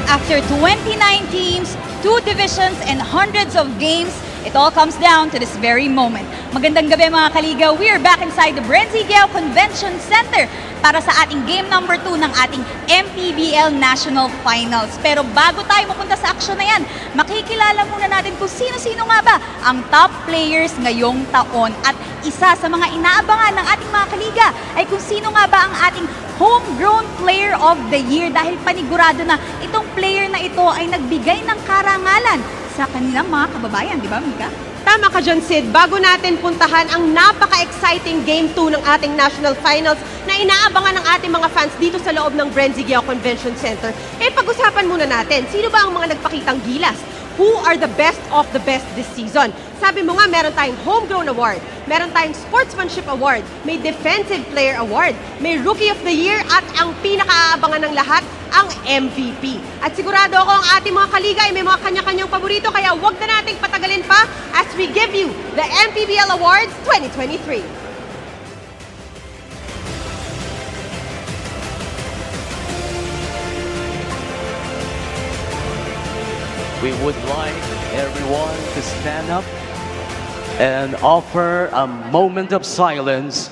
After 29 teams, 2 divisions, and hundreds of games, it all comes down to this very moment. Magandang gabi mga kaliga. We are back inside the Mpbl Convention Center para sa ating game number 2 ng ating Mpbl National Finals. Pero bago tayo mapunta sa aksyon na yan, makikilala muna natin kung sino-sino nga ba ang top players ngayong taon. At isa sa mga inaabangan ng ating mga kaliga ay kung sino nga ba ang ating Homegrown Player of the Year dahil panigurado na itong player na ito ay nagbigay ng karangalan sa kanilang mga kababayan, di ba, Mika? Tama ka dyan, Sid. Bago natin puntahan ang napaka-exciting Game 2 ng ating National Finals na inaabangan ng ating mga fans dito sa loob ng Mpbl Convention Center, pag-usapan muna natin, sino ba ang mga nagpakitang gilas? Who are the best of the best this season? Sabi mo nga, meron tayong Homegrown Award, meron tayong Sportsmanship Award, may Defensive Player Award, may Rookie of the Year, at ang pinakaabangan ng lahat, ang MVP. At sigurado ako ang ating mga kaliga ay may mga kanya-kanyang paborito, kaya wag na nating patagalin pa as we give you the Mpbl Awards 2023. We would like everyone to stand up and offer a moment of silence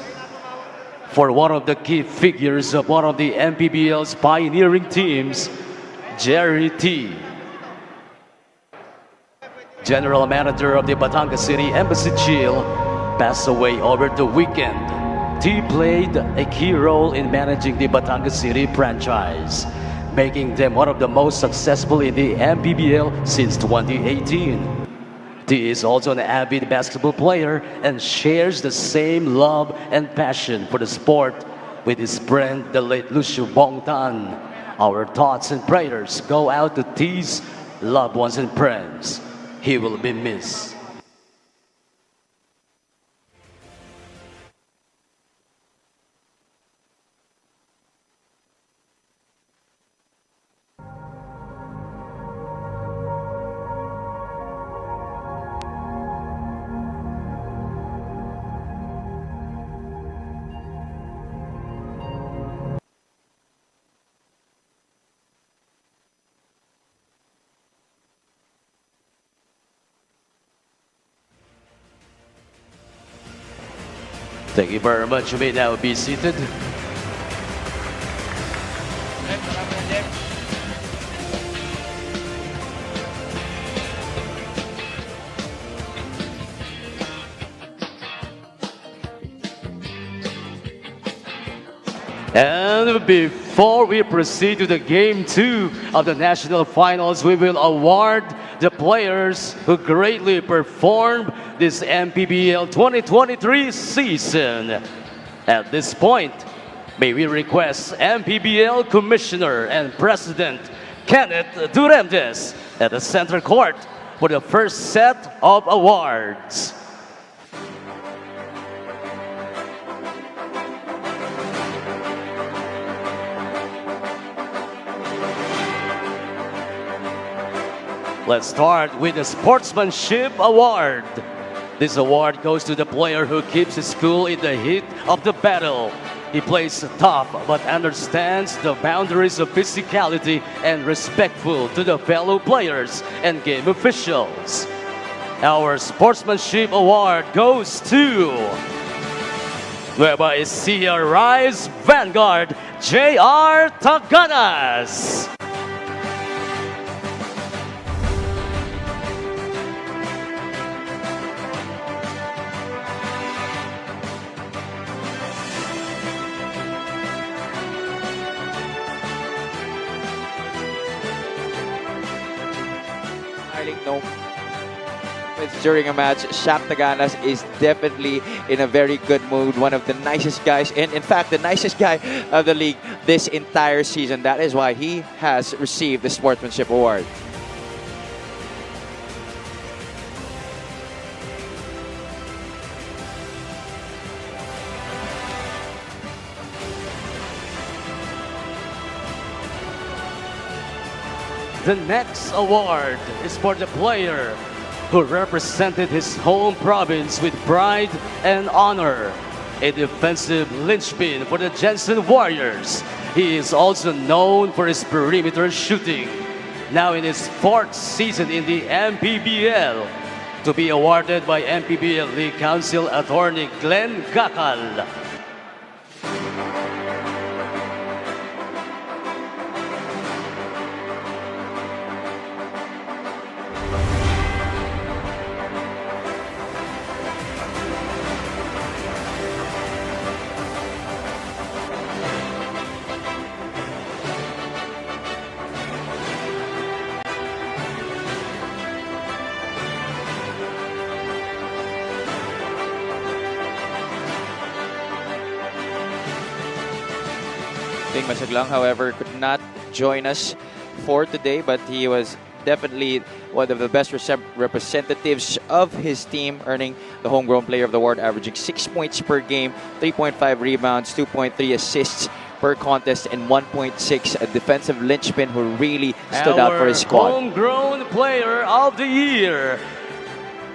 for one of the key figures of one of the Mpbl's pioneering teams, Jerry T. General Manager of the Batangas City Embassy Chill passed away over the weekend. T played a key role in managing the Batangas City franchise, making them one of the most successful in the Mpbl since 2018. He is also an avid basketball player and shares the same love and passion for the sport with his friend, the late Lucio Bongtan. Our thoughts and prayers go out to T's loved ones and friends. He will be missed. Thank you very much. You may now be seated. And before we proceed to the Game 2 of the National Finals, we will award the players who greatly performed this Mpbl 2023 season. At this point, may we request Mpbl Commissioner and President Kenneth Duremdes at the center court for the first set of awards. Let's start with the Sportsmanship Award. This award goes to the player who keeps his cool in the heat of the battle. He plays tough but understands the boundaries of physicality and respectful to the fellow players and game officials. Our Sportsmanship Award goes to Nueva Ecija Rise Vanguard, J.R. Taganas. No, during a match, Shaq Taganas is definitely in a very good mood. One of the nicest guys, and in fact, the nicest guy of the league this entire season. That is why he has received the Sportsmanship Award. The next award is for the player who represented his home province with pride and honor. A defensive linchpin for the Jensen Warriors. He is also known for his perimeter shooting. now in his 4th season in the Mpbl, to be awarded by Mpbl League Council Attorney Glenn Gakal. Ting Masaglang, however, could not join us for today, but he was definitely one of the best representatives of his team, earning the Homegrown Player of the Award, averaging 6 points per game, 3.5 rebounds, 2.3 assists per contest, and 1.6, a defensive linchpin who really stood out for his squad. Our Homegrown Player of the Year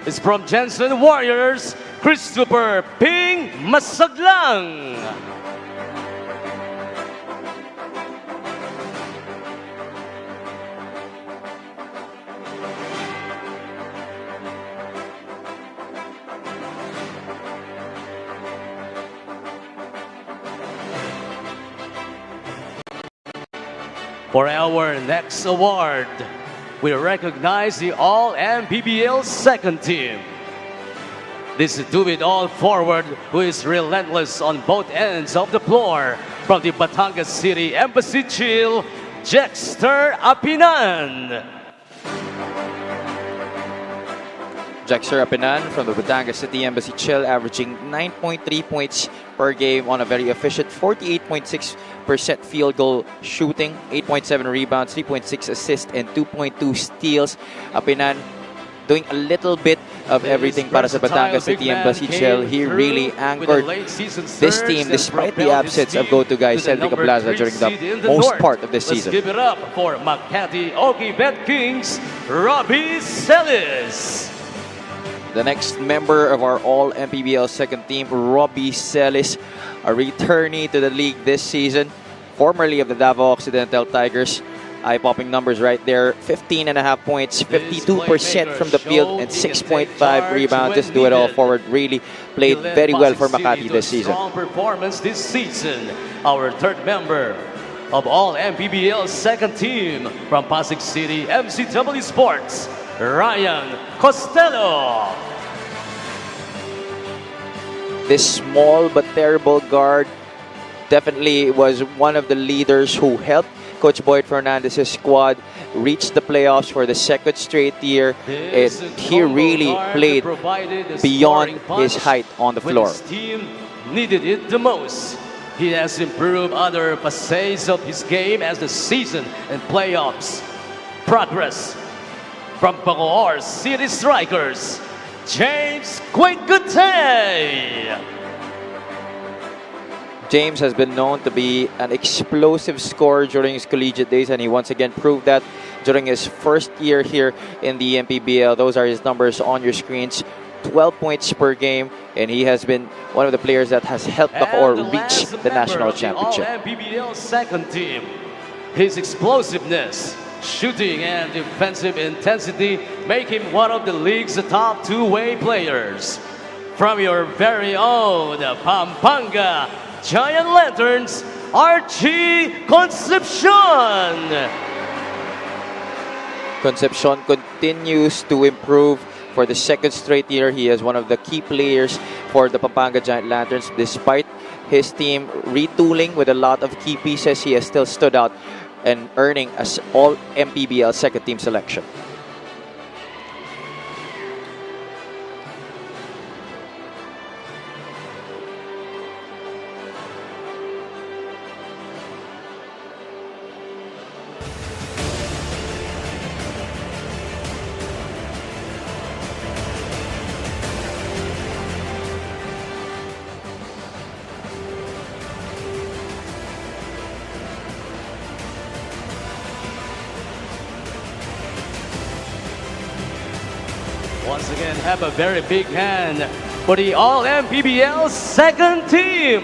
is from Jensen Warriors, Christopher Ping Masaglang. For our next award, we recognize the All-Mpbl second team. This do-it-all forward who is relentless on both ends of the floor. From the Batangas City Embassy Chill, Jexter Apinan. Jexter Apinan from the Batangas City Embassy Chill, averaging 9.3 points per game on a very efficient 48.6% field goal shooting, 8.7 rebounds, 3.6 assists, and 2.2 steals. Apinan doing a little bit of everything para sa Batangas City Embassy Chill. He really anchored this team despite the absence of go-to guy Cedric Ablaza during the most part of this season. Let's give it up for Makati Oki Bet Kings, Robbie Celis. The next member of our All-Mpbl second team, Robbie Celis, a returnee to the league this season, formerly of the Davao Occidental Tigers. Eye-popping numbers right there. 15.5 points, 52% from the field, and 6.5 rebounds. This do-it-all forward really played very well for Makati this season. Strong performance this season. Our third member of All-Mpbl second team from Pasig City MCW Sports, Ryan Costello. This small but terrible guard definitely was one of the leaders who helped Coach Boyd Fernandez's squad reach the playoffs for the second straight year. He really played beyond his height on the floor. When his team needed it the most. He has improved other facets of his game as the season and playoffs progress. From Bacoor City Strikers, James Quigute. James has been known to be an explosive scorer during his collegiate days, and he once again proved that during his first year here in the Mpbl. Those are his numbers on your screens. 12 points per game, and he has been one of the players that has helped Bacoor reach the national championship. Mpbl second team, his explosiveness, shooting, and defensive intensity make him one of the league's top two-way players. From your very own Pampanga Giant Lanterns, Archie Concepcion. Concepcion continues to improve for the second straight year. He is one of the key players for the Pampanga Giant Lanterns. Despite his team retooling with a lot of key pieces, he has still stood out and earning as All-Mpbl second team selection. Once again, have a very big hand for the All-Mpbl second team.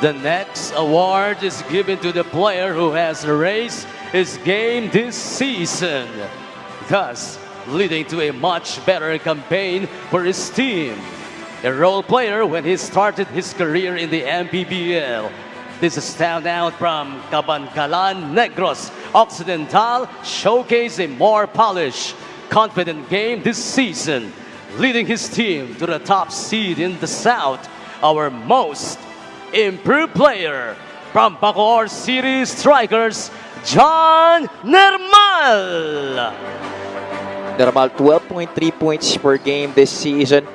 The next award is given to the player who has raised his game this season, thus leading to a much better campaign for his team. A role player when he started his career in the Mpbl. This is standout from Cabancalan Negros Occidental showcased a more polished, confident game this season, leading his team to the top seed in the South. Our most improved player from Bacoor City Strikers, John Nermal. Normal 12.3 points per game this season,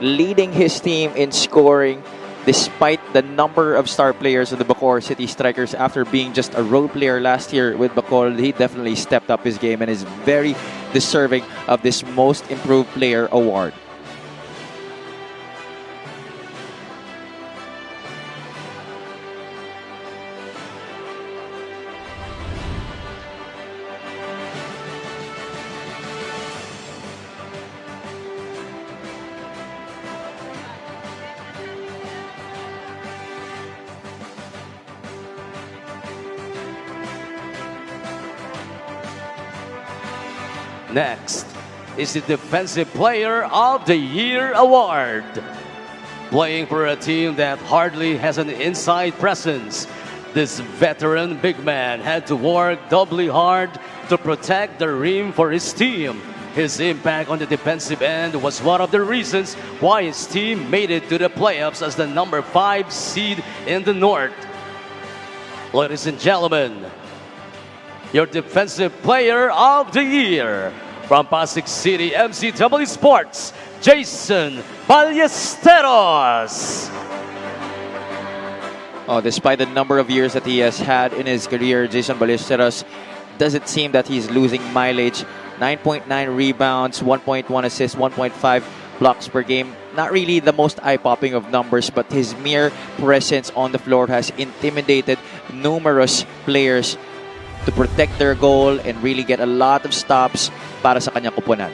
leading his team in scoring despite the number of star players of the Bacoor City Strikers. After being just a role player last year with Bacoor, he definitely stepped up his game and is very deserving of this Most Improved Player award. Next is the Defensive Player of the Year award. Playing for a team that hardly has an inside presence, this veteran big man had to work doubly hard to protect the rim for his team. His impact on the defensive end was one of the reasons why his team made it to the playoffs as the number 5 seed in the North. Ladies and gentlemen, your Defensive Player of the Year from Pasig City MCW Sports, Jason Ballesteros. Despite the number of years that he has had in his career, Jason Ballesteros doesn't seem that he's losing mileage. 9.9 rebounds, 1.1 assists, 1.5 blocks per game. Not really the most eye-popping of numbers, but his mere presence on the floor has intimidated numerous players to protect their goal and really get a lot of stops para sa kanyang kupunan.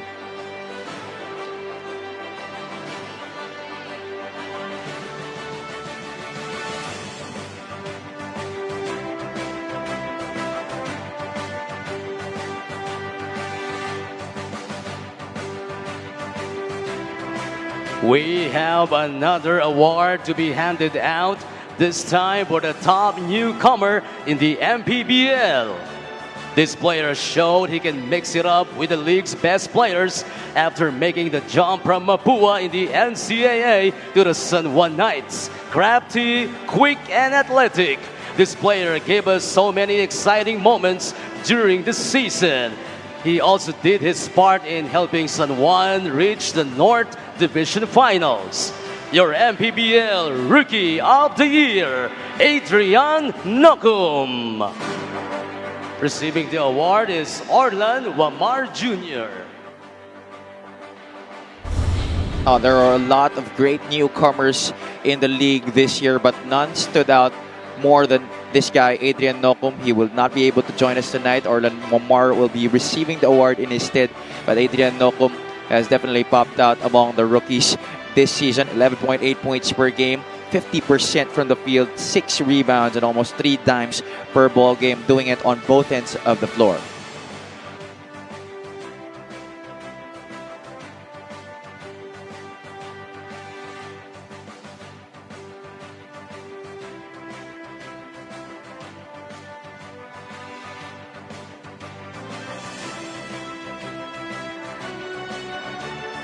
We have another award to be handed out, this time for the top newcomer in the Mpbl. This player showed he can mix it up with the league's best players after making the jump from Mapua in the NCAA to the San Juan Knights. Crafty, quick, and athletic, this player gave us so many exciting moments during the season. He also did his part in helping San Juan reach the North Division Finals. Your Mpbl Rookie of the Year, Adrian Nokum. Receiving the award is Orlan Wamar Jr. There are a lot of great newcomers in the league this year, but none stood out more than this guy, Adrian Nokum. He will not be able to join us tonight. Orlan Wamar will be receiving the award in his stead, but Adrian Nokum has definitely popped out among the rookies this season. 11.8 points per game, 50% from the field, 6 rebounds, and almost 3 dimes per ball game, doing it on both ends of the floor.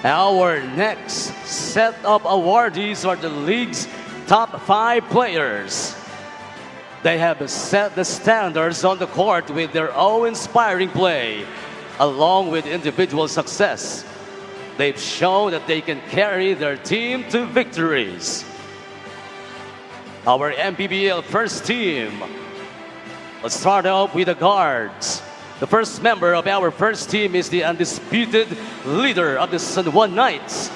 Our next set of awardees are the league's top 5 players. They have set the standards on the court with their own inspiring play, along with individual success. They've shown that they can carry their team to victories. Our Mpbl first team. Let's start off with the guards. The first member of our first team is the undisputed leader of the San Juan Knights.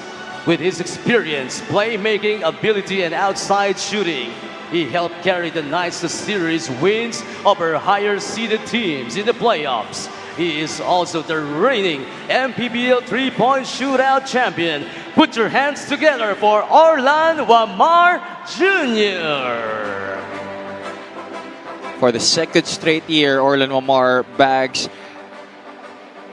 With his experience, playmaking, ability, and outside shooting, he helped carry the Knights to series wins over higher-seeded teams in the playoffs. He is also the reigning Mpbl three-point shootout champion. Put your hands together for Orlan Wamar Jr. For the second straight year, Orlan Mamar bags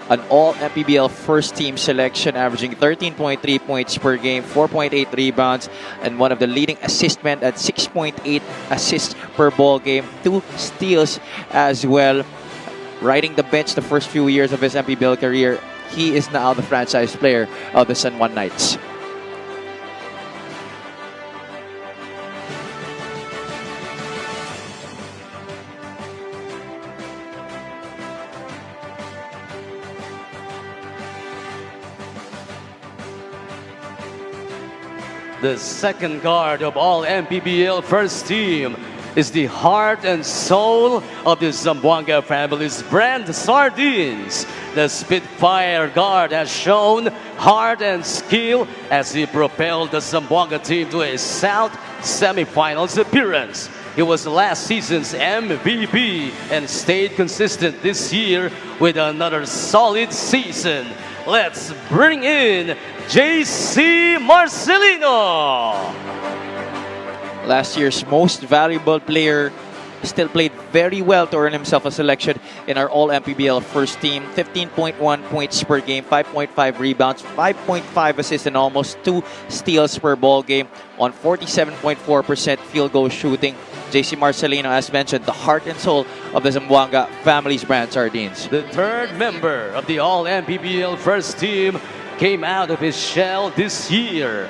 an all-Mpbl first-team selection, averaging 13.3 points per game, 4.8 rebounds, and one of the leading assist men at 6.8 assists per ball game, 2 steals as well. Riding the bench the first few years of his Mpbl career, he is now the franchise player of the San Juan Knights. The second guard of all Mpbl first team is the heart and soul of the Zamboanga family's brand sardines. The Spitfire guard has shown heart and skill as he propelled the Zamboanga team to a South semifinals appearance. He was last season's MVP and stayed consistent this year with another solid season. Let's bring in JC Marcelino. Last year's most valuable player, still played very well to earn himself a selection in our all-Mpbl first team. 15.1 points per game, 5.5 rebounds, 5.5 assists, and almost 2 steals per ball game on 47.4% field goal shooting. JC Marcelino, as mentioned, the heart and soul of the Zamboanga family's brand sardines. The third member of the all-Mpbl first team came out of his shell this year,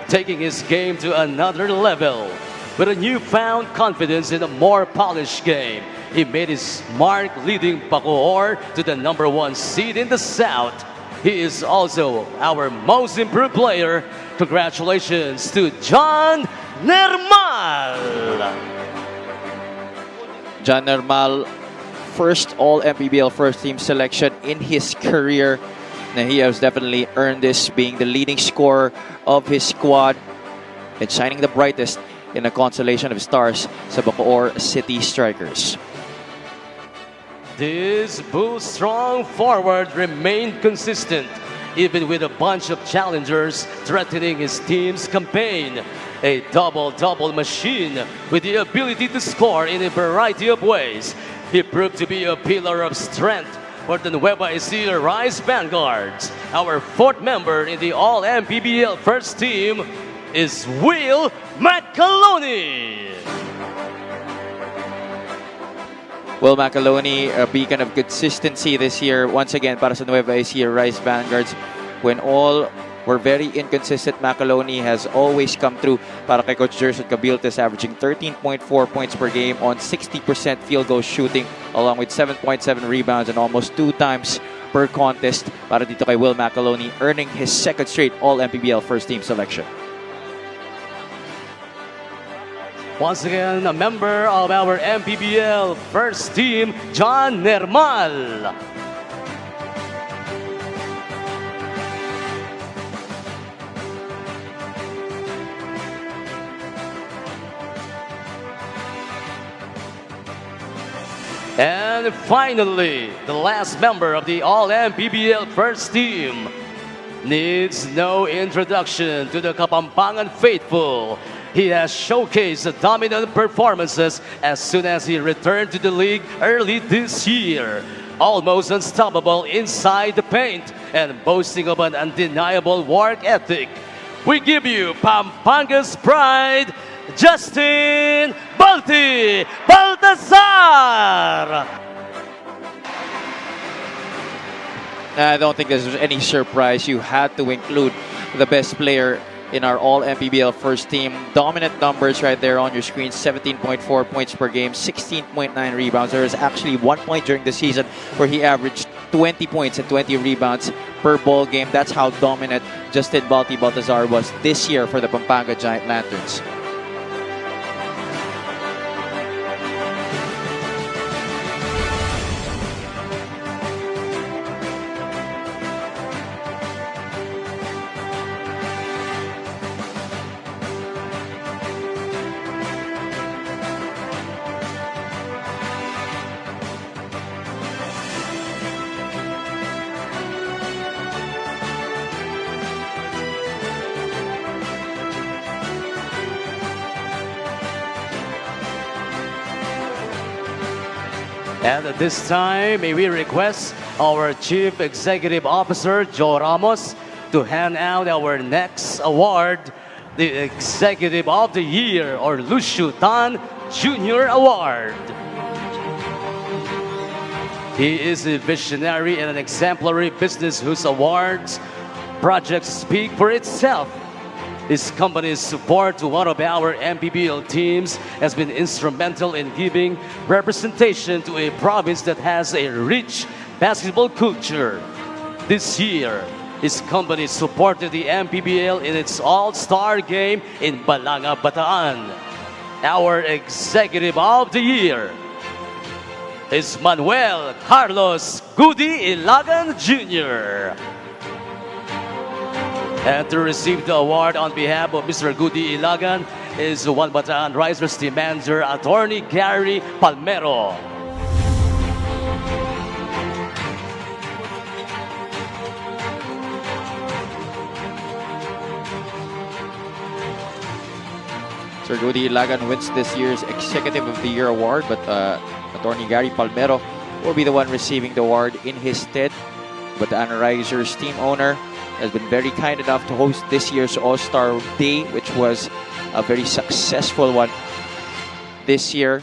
taking his game to another level. With a newfound confidence in a more polished game, he made his mark leading Bacoor to the #1 seed in the South. He is also our most improved player. Congratulations to John Nermal. John Nermal, first all-Mpbl first team selection in his career. Now he has definitely earned this, being the leading scorer of his squad and shining the brightest in a constellation of stars sa Bacoor City Strikers. This Bull's strong forward remained consistent, even with a bunch of challengers threatening his team's campaign. A double-double machine with the ability to score in a variety of ways. He proved to be a pillar of strength for the Nueva Ecija Rise Vanguards. Our fourth member in the all-Mpbl first team is Will McAloney. Will McAloney, a beacon of consistency this year, once again para sa Nueva Ecija Rise Vanguards. When all were very inconsistent, McAloney has always come through para kay Coach Jerson Cabiltes, averaging 13.4 points per game on 60% field goal shooting, along with 7.7 rebounds and almost 2 times per contest para dito kay Will McAloney, earning his second straight all-Mpbl first team selection. Once again, a member of our Mpbl first team, John Nermal. And finally, the last member of the all-Mpbl first team needs no introduction to the Kapampangan faithful. He has showcased dominant performances as soon as he returned to the league early this year. Almost unstoppable inside the paint and boasting of an undeniable work ethic. We give you Pampanga's pride, Justin Balti Baltazar! I don't think there's any surprise. You had to include the best player in our all-Mpbl first team. Dominant numbers right there on your screen. 17.4 points per game, 16.9 rebounds. There is actually 1 point during the season where he averaged 20 points and 20 rebounds per ball game. That's how dominant Justin Balti Baltazar was this year for the Pampanga Giant Lanterns. And at this time, may we request our Chief Executive Officer, Joe Ramos, to hand out our next award, the Executive of the Year, or Lucio Tan Jr. Award. He is a visionary and an exemplary business whose awards projects speak for itself. His company's support to one of our Mpbl teams has been instrumental in giving representation to a province that has a rich basketball culture. This year, his company supported the Mpbl in its All-Star game in Balanga, Bataan. Our Executive of the Year is Manuel Carlos Goody Ilagan Jr. And to receive the award on behalf of Mr. Goody Ilagan is One Bataan Risers Team Manager, Attorney Gary Palmero. Sir Goody Ilagan wins this year's Executive of the Year award, but Attorney Gary Palmero will be the one receiving the award in his stead. But the Risers team owner has been very kind enough to host this year's All-Star Day, which was a very successful one this year,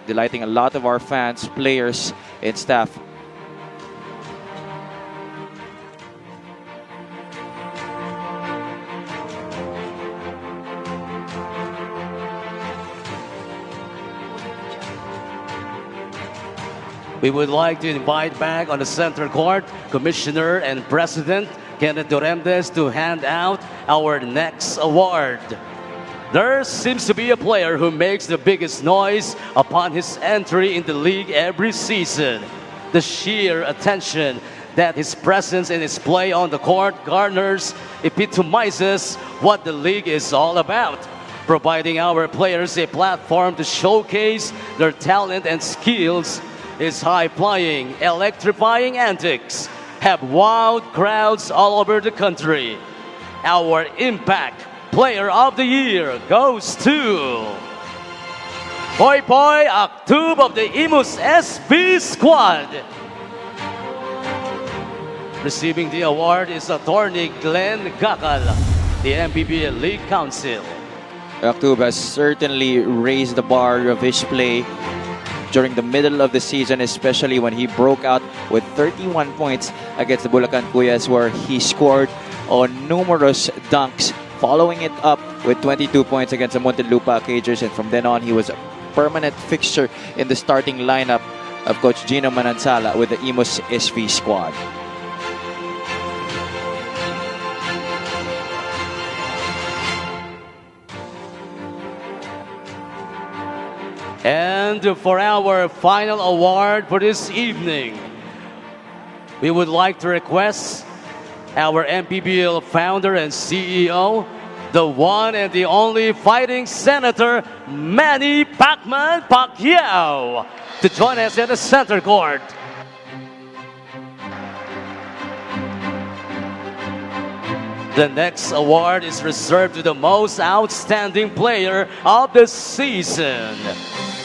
delighting a lot of our fans, players, and staff. We would like to invite back on the center court Commissioner and President Kenneth Doremdes to hand out our next award. There seems to be a player who makes the biggest noise upon his entry in the league every season. The sheer attention that his presence and his play on the court garners epitomizes what the league is all about, providing our players a platform to showcase their talent and skills. His high-flying, electrifying antics have wowed crowds all over the country. Our Impact Player of the Year goes to Poy Poy Aktub of the Imus SB Squad. Receiving the award is Attorney Glenn Gakal, the Mpbl League Council. Aktub has certainly raised the bar of his play during the middle of the season, especially when he broke out with 31 points against the Bulacan Cuyas, where he scored on numerous dunks, following it up with 22 points against the Muntinlupa Cagers, and from then on he was a permanent fixture in the starting lineup of Coach Gino Manansala with the Imus SV squad. And for our final award for this evening, we would like to request our Mpbl founder and CEO, the one and the only fighting Senator Manny Pacman Pacquiao, to join us at the center court. The next award is reserved to the most outstanding player of the season.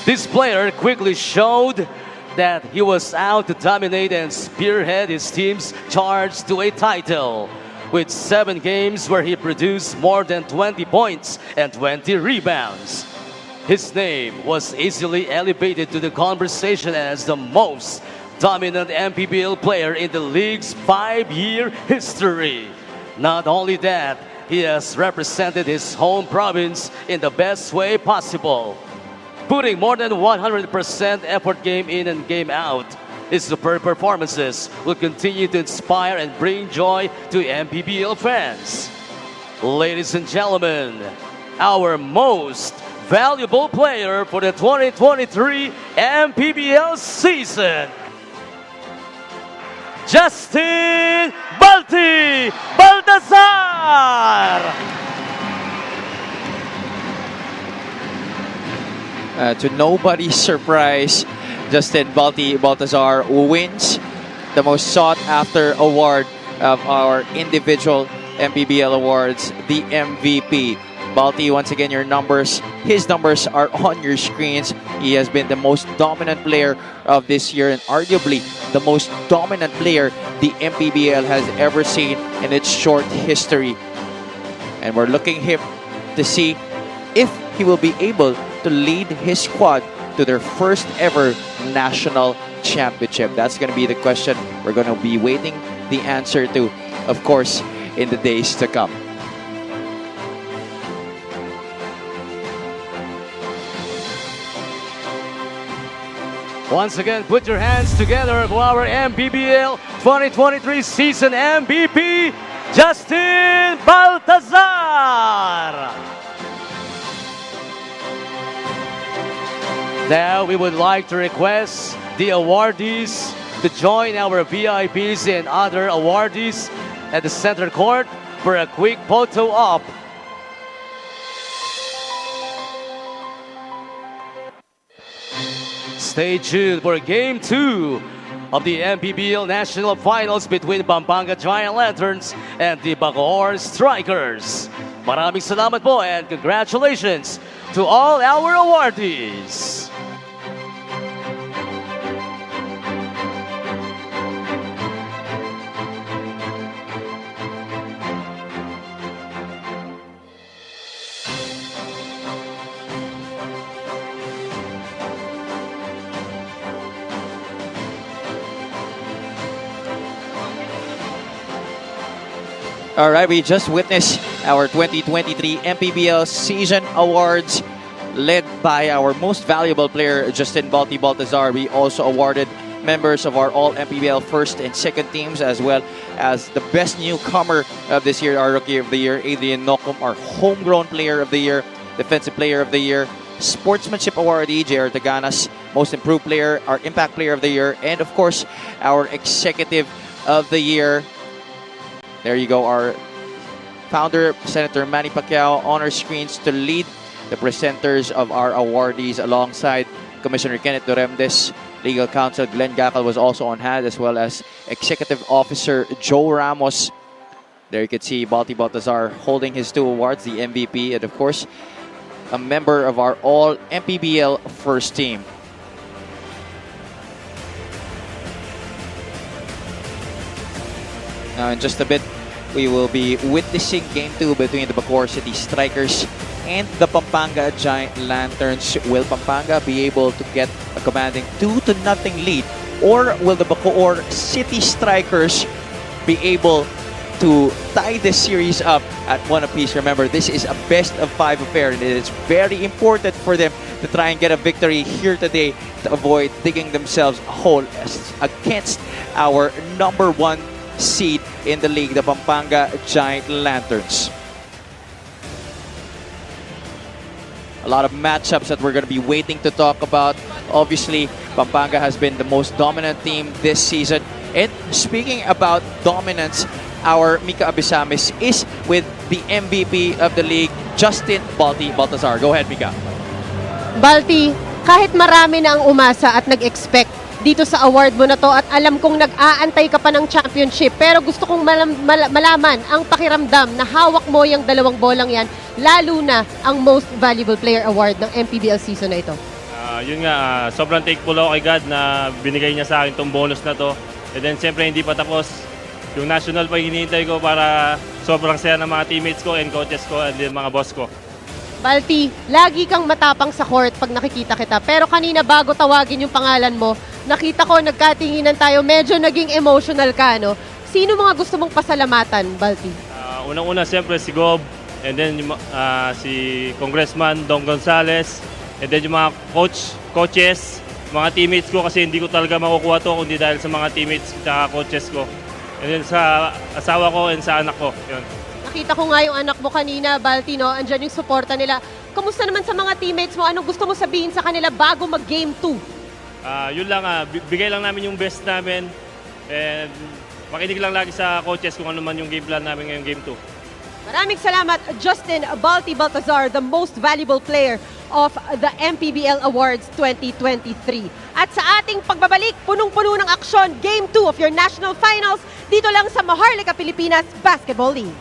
This player quickly showed that he was out to dominate and spearhead his team's charge to a title, with 7 games where he produced more than 20 points and 20 rebounds. His name was easily elevated to the conversation as the most dominant Mpbl player in the league's 5-year history. Not only that, he has represented his home province in the best way possible, putting more than 100% effort game in and game out. His superb performances will continue to inspire and bring joy to Mpbl fans. Ladies and gentlemen, our most valuable player for the 2023 Mpbl season, Justin Balti Baltazar! To nobody's surprise, Justin Balti Baltazar wins the most sought-after award of our individual Mpbl awards, the MVP. Balti, once again, his numbers are on your screens. He has been the most dominant player of this year and arguably the most dominant player the Mpbl has ever seen in its short history. And we're looking him to see if he will be able to lead his squad to their first ever national championship. That's going to be the question we're going to be waiting the answer to, of course, in the days to come. Once again, put your hands together for our Mpbl 2023 season MVP, Justin Baltazar. Now we would like to request the awardees to join our VIPs and other awardees at the center court for a quick photo op. Stay tuned for Game 2 of the Mpbl National Finals between Pampanga Giant Lanterns and the Bacoor Strikers. Maraming salamat po and congratulations to all our awardees. All right, we just witnessed our 2023 Mpbl Season Awards led by our most valuable player, Justin Balti Baltazar. We also awarded members of our all Mpbl first and second teams, as well as the best newcomer of this year, our Rookie of the Year, Adrian Nocum, our homegrown player of the year, Defensive Player of the Year, Sportsmanship Awardee, JR Taganas, Most Improved Player, our Impact Player of the Year, and of course, our Executive of the Year. There you go, our founder, Senator Manny Pacquiao, on our screens to lead the presenters of our awardees alongside Commissioner Kenneth Doremdes. Legal Counsel Glenn Gacal was also on hand, as well as Executive Officer Joe Ramos. There you can see Balti Baltazar holding his two awards, the MVP, and of course, a member of our all Mpbl first team. Now, in just a bit, we will be witnessing Game 2 between the Bacoor City Strikers and the Pampanga Giant Lanterns. Will Pampanga be able to get a commanding 2-0 lead, or will the Bacoor City Strikers be able to tie this series up at 1 apiece? Remember, this is a best-of-5 affair, and it is very important for them to try and get a victory here today to avoid digging themselves a hole against our #1 seed in the league, the Pampanga Giant Lanterns. A lot of matchups that we're going to be waiting to talk about. Obviously, Pampanga has been the most dominant team this season. And speaking about dominance, our Mika Abisamis is with the MVP of the league, Justin Balti Baltazar. Go ahead, Mika. Balti, kahit marami na ang umasa at nag-expect dito sa award mo na to, at alam kong nag-aantay ka pa ng championship, pero gusto kong malaman ang pakiramdam na hawak mo yung dalawang bolang yan, lalo na ang Most Valuable Player Award ng Mpbl season na ito. Yun nga, sobrang thankful ako kay God na binigay niya sa akin itong bonus na to. And then siyempre hindi pa tapos. Yung national pa hinihintay ko para sobrang saya ng mga teammates ko and coaches ko and then mga boss ko. Balti, lagi kang matapang sa court pag nakikita kita. Pero kanina bago tawagin yung pangalan mo, nakita ko nagkatinginan tayo, medyo naging emotional ka, no? Sino mga gusto mong pasalamatan, Balti? Unang-una siyempre si Gob, and then si Congressman Don Gonzales, and then yung mga coaches, mga teammates ko, kasi hindi ko talaga makukuha to kundi dahil sa mga teammates at coaches ko. And then sa asawa ko and sa anak ko. Yun. Nakita ko nga yung anak mo kanina, Balti, no? Andyan yung suporta nila. Kamusta naman sa mga teammates mo? Anong gusto mo sabihin sa kanila bago mag-game 2? Yun lang, bigay lang namin yung best namin. And makinig lang lagi sa coaches kung ano man yung game plan namin ngayong game 2. Maraming salamat, Justin Balti Baltazar, the most valuable player of the Mpbl Awards 2023. At sa ating pagbabalik, punong-puno ng aksyon, Game 2 of your national finals, dito lang sa Maharlika, Pilipinas Basketball League.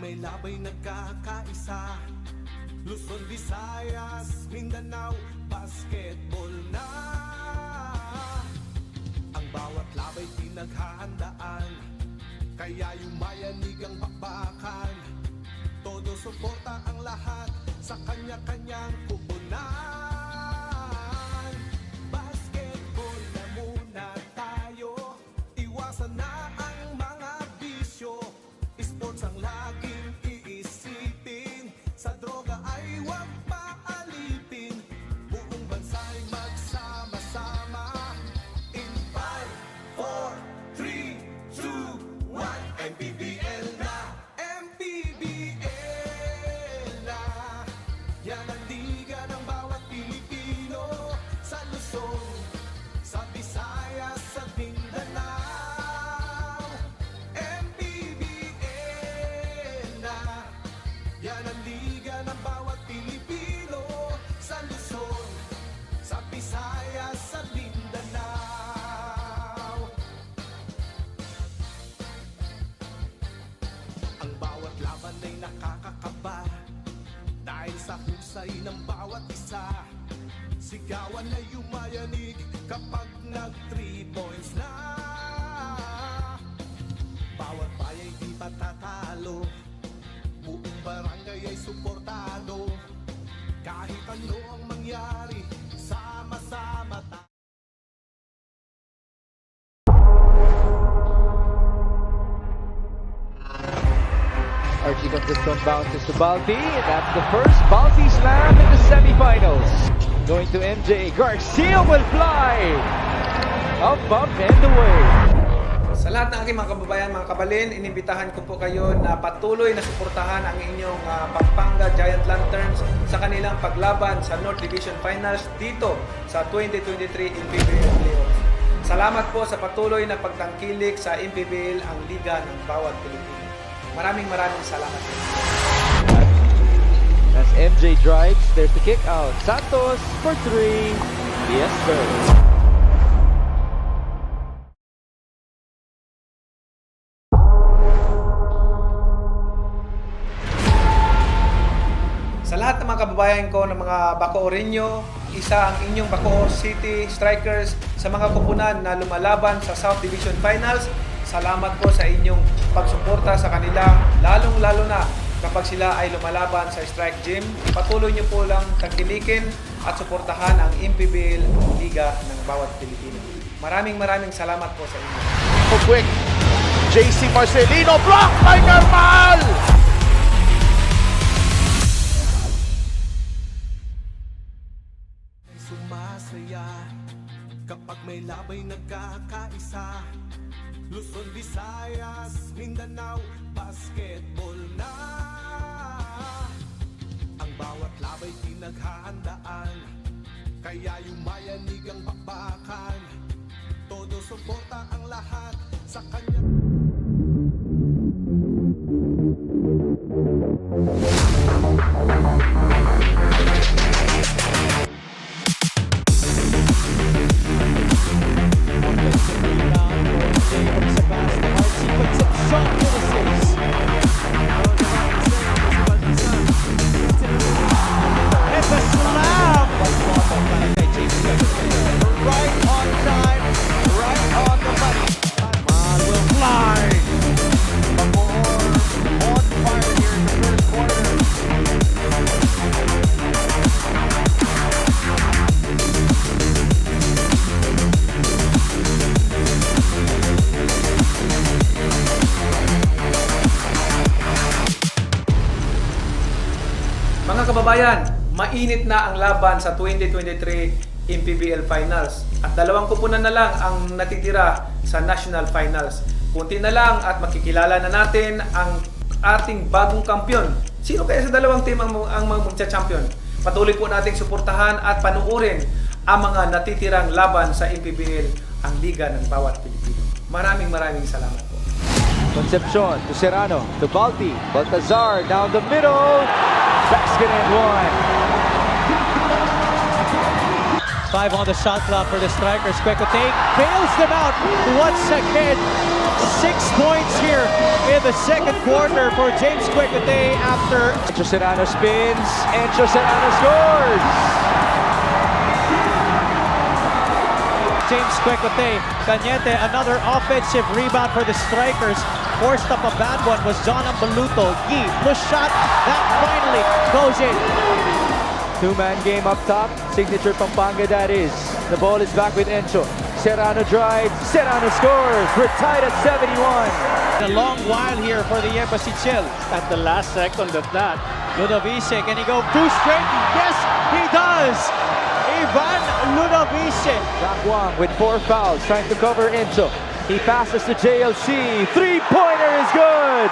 may labay nagkakaisa, Luzon, Visayas, Mindanao, basketball na. Ang bawat labay pinaghahandaan, kaya yumayanig ang bakbakan. Todo suporta ang lahat sa kanya-kanyang kupunan. Basketball na muna tayo, iwasan na ang mga bisyo. Sports ang laging iisipin, sa droga ay huwag paalipin. Buong bansa'y magsama-sama. In 5, 4, 3, 2, 1, Mpbl na! Mpbl na! Yan ang liga ng bawat Pilipino, sa Luzon, sa Visayas, sa Mindanao. Mpbl na! Yan ang liga ng bawat Pilipino, sa Luzon, sa Visayas, sa Mindanao. Ang bawat laban ay nakakakaba, dahil sa husay ng bawat isa. Sigawan ay yumayanig kapag nag 3 points na. Bawat bayay di matatalo, buong barangay ay suportado. Kahit ano ang mangyari, sama-sama tayo. Archie Concepcion bounces to Balti. That's the first Balti slam in the semifinals. Going to MJ. Garcia will fly. Up, and away. Sa lahat ng aking mga kababayan, mga kabalin, inimbitahan ko po kayo na patuloy na suportahan ang inyong Pampanga Giant Lanterns sa kanilang paglaban sa North Division Finals dito sa 2023 Mpbl Playoffs. Salamat po sa patuloy na pagtangkilik sa Mpbl, ang liga ng bawat Pilipino. Maraming salamat. As MJ drives, there's the kick out. Santos for 3. Yes, sir. Sa lahat ng mga kababayan ko ng mga Bacooreño, isa ang inyong Bacoor City Strikers sa mga kupunan na lumalaban sa South Division Finals. Salamat po sa inyong pagsuporta sa kanila, lalong-lalo na kapag sila ay lumalaban sa Strike Gym. Patuloy niyo po lang tangkilikin at suportahan ang Mpbl, Liga ng bawat Pilipino. Maraming salamat po sa inyo. Quick, JC Marcelino, block by Carmal! Sumasaya kapag may labay nagkakaisa, Luzon, Visayas, Mindanao, basketball na. Ang bawat labay pinaghahandaan, kaya yumayanig ang bakbakan. Todo suporta ang lahat sa kanya. Mga kababayan, mainit na ang laban sa 2023 Mpbl Finals at dalawang kupunan na lang ang natitira sa National Finals. Kunti na lang at makikilala na natin ang ating bagong kampiyon. Sino kaya sa dalawang team ang magcha-champion? Patuloy po nating suportahan at panuorin ang mga natitirang laban sa Mpbl, ang liga ng bawat Pilipino. Maraming salamat po. Concepcion to Serrano to Balti. Baltazar down the middle. Basket and one. 5 on the shot clock for the strikers. Quecote bails them out once again. 6 points here in the second quarter for James Quecote after Encho Serrano spins. Encho Serrano scores! James Quecote. Cañete, another offensive rebound for the strikers. Forced up a bad one was John Ambaluto. Yi, push shot, that finally goes in. Two-man game up top. Signature Pampanga, that is. The ball is back with Encho. Serrano drives. Serrano scores. We're tied at 71. A long while here for the Embassy Chill. At the last second of that, Ludovice, can he go 2 straight? Yes, he does! Ivan Ludovice. Zach Wang with 4 fouls, trying to cover Encho. He passes to JLC. Three-pointer is good!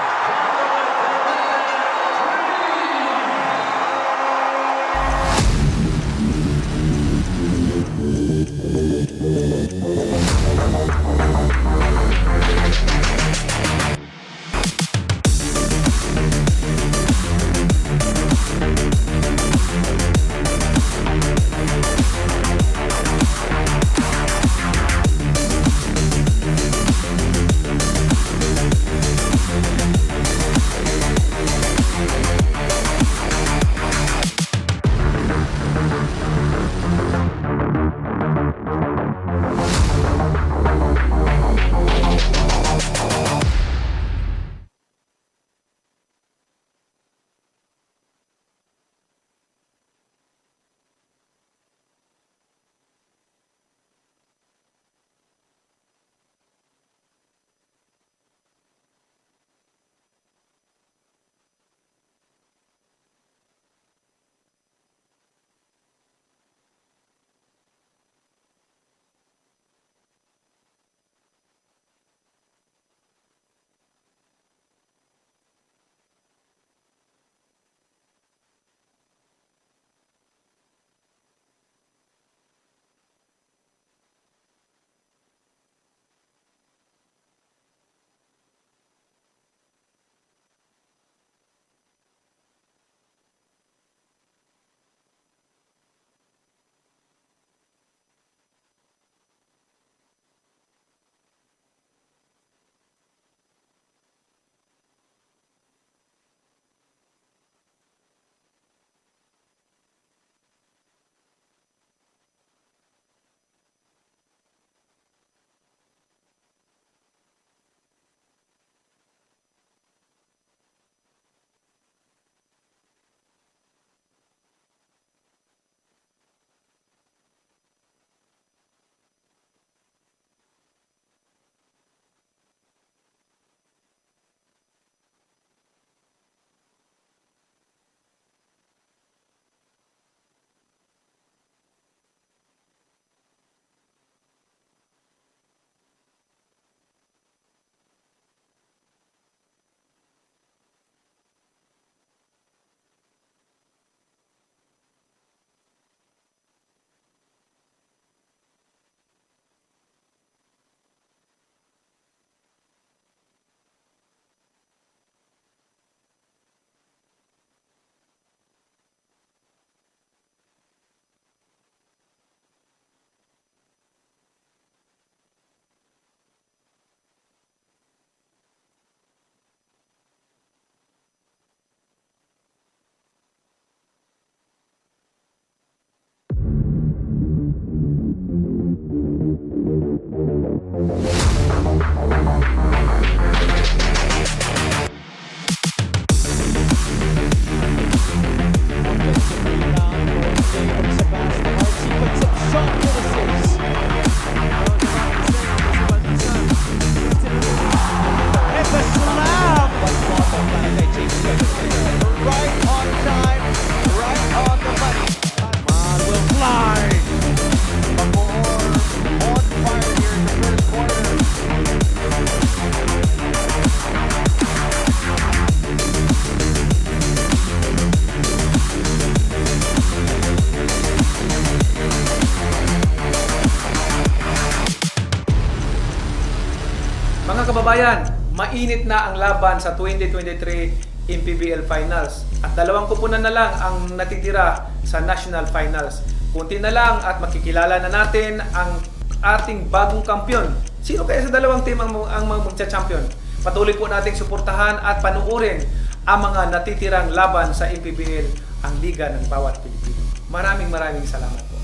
Mga kababayan, mainit na ang laban sa 2023 Mpbl Finals at 2 koponan na lang ang natitira sa National Finals. Kunti na lang at makikilala na natin ang ating bagong kampiyon. Sino kaya sa dalawang team ang magcha-champion? Patuloy po nating suportahan at panuorin ang mga natitirang laban sa Mpbl, ang liga ng bawat Pilipino. Maraming salamat po.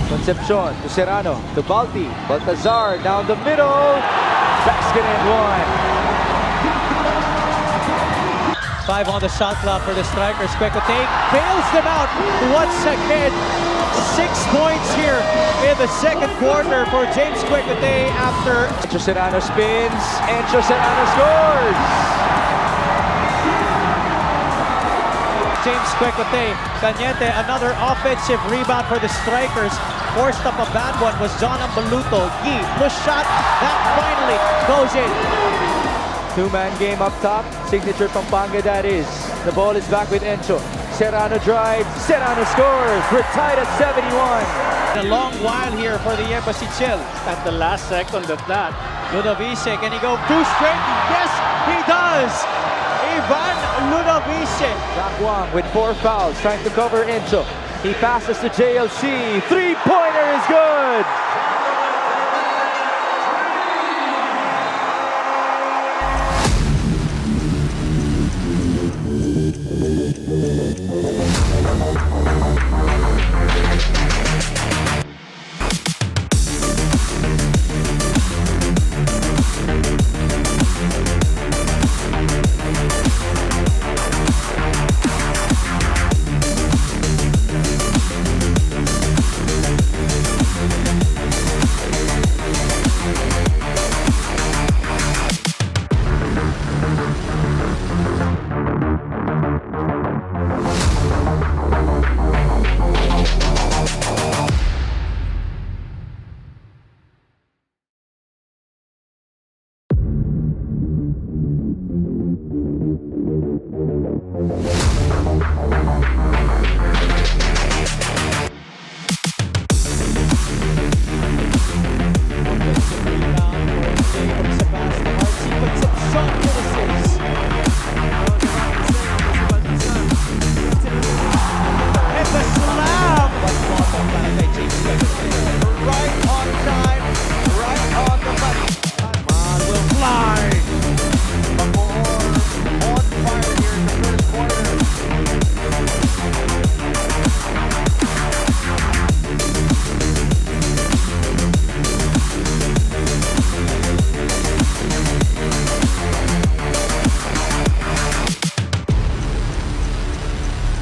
Concepcion to Serrano to Balti. Baltazar down the middle. Basket and one. 5 on the shot clock for the strikers. Quecote bails them out once again. 6 points here in the second quarter for James Quecote after Encho Serrano spins. Encho Serrano scores. James Quecote. Cañete, another offensive rebound for the strikers. Forced up a bad one was John Ambaluto. Yi, push shot, that finally goes in. Two-man game up top. Signature Pampanga, that is. The ball is back with Encho. Serrano drives. Serrano scores. We're tied at 71. A long while here for the Embassy Chill. At the last second of that, Ludovice, can he go two straight? Yes, he does! Ivan Ludovice. Wang with 4 fouls, trying to cover Encho. He passes to JLC. Three-pointer is good.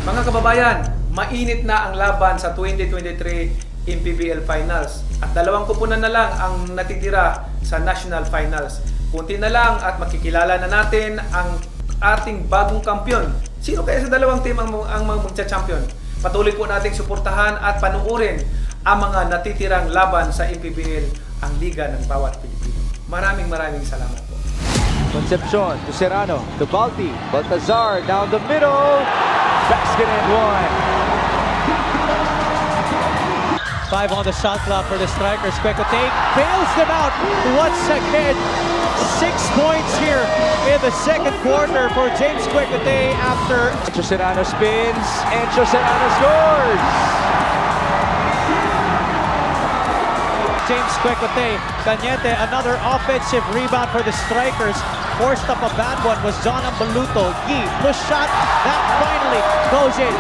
Mga kababayan, mainit na ang laban sa 2023 Mpbl Finals at 2 koponan na lang ang natitira sa National Finals. Kunti na lang at makikilala na natin ang ating bagong kampiyon. Sino kaya sa dalawang team ang magcha-champion? Patuloy po nating suportahan at panuorin ang mga natitirang laban sa Mpbl, ang liga ng bawat Pilipino. Maraming salamat po. Concepcion to Serrano to Balti. Baltazar down the middle. Basket and one. 5 on the shot clock for the strikers. Quecote bails them out once again. 6 points here in the second quarter for James Quecote after Encho Serrano spins. Encho Serrano scores. James Quecote. Cañete, another offensive rebound for the strikers. Forced up a bad one was John Ambaluto. Yi, push shot, that finally goes in.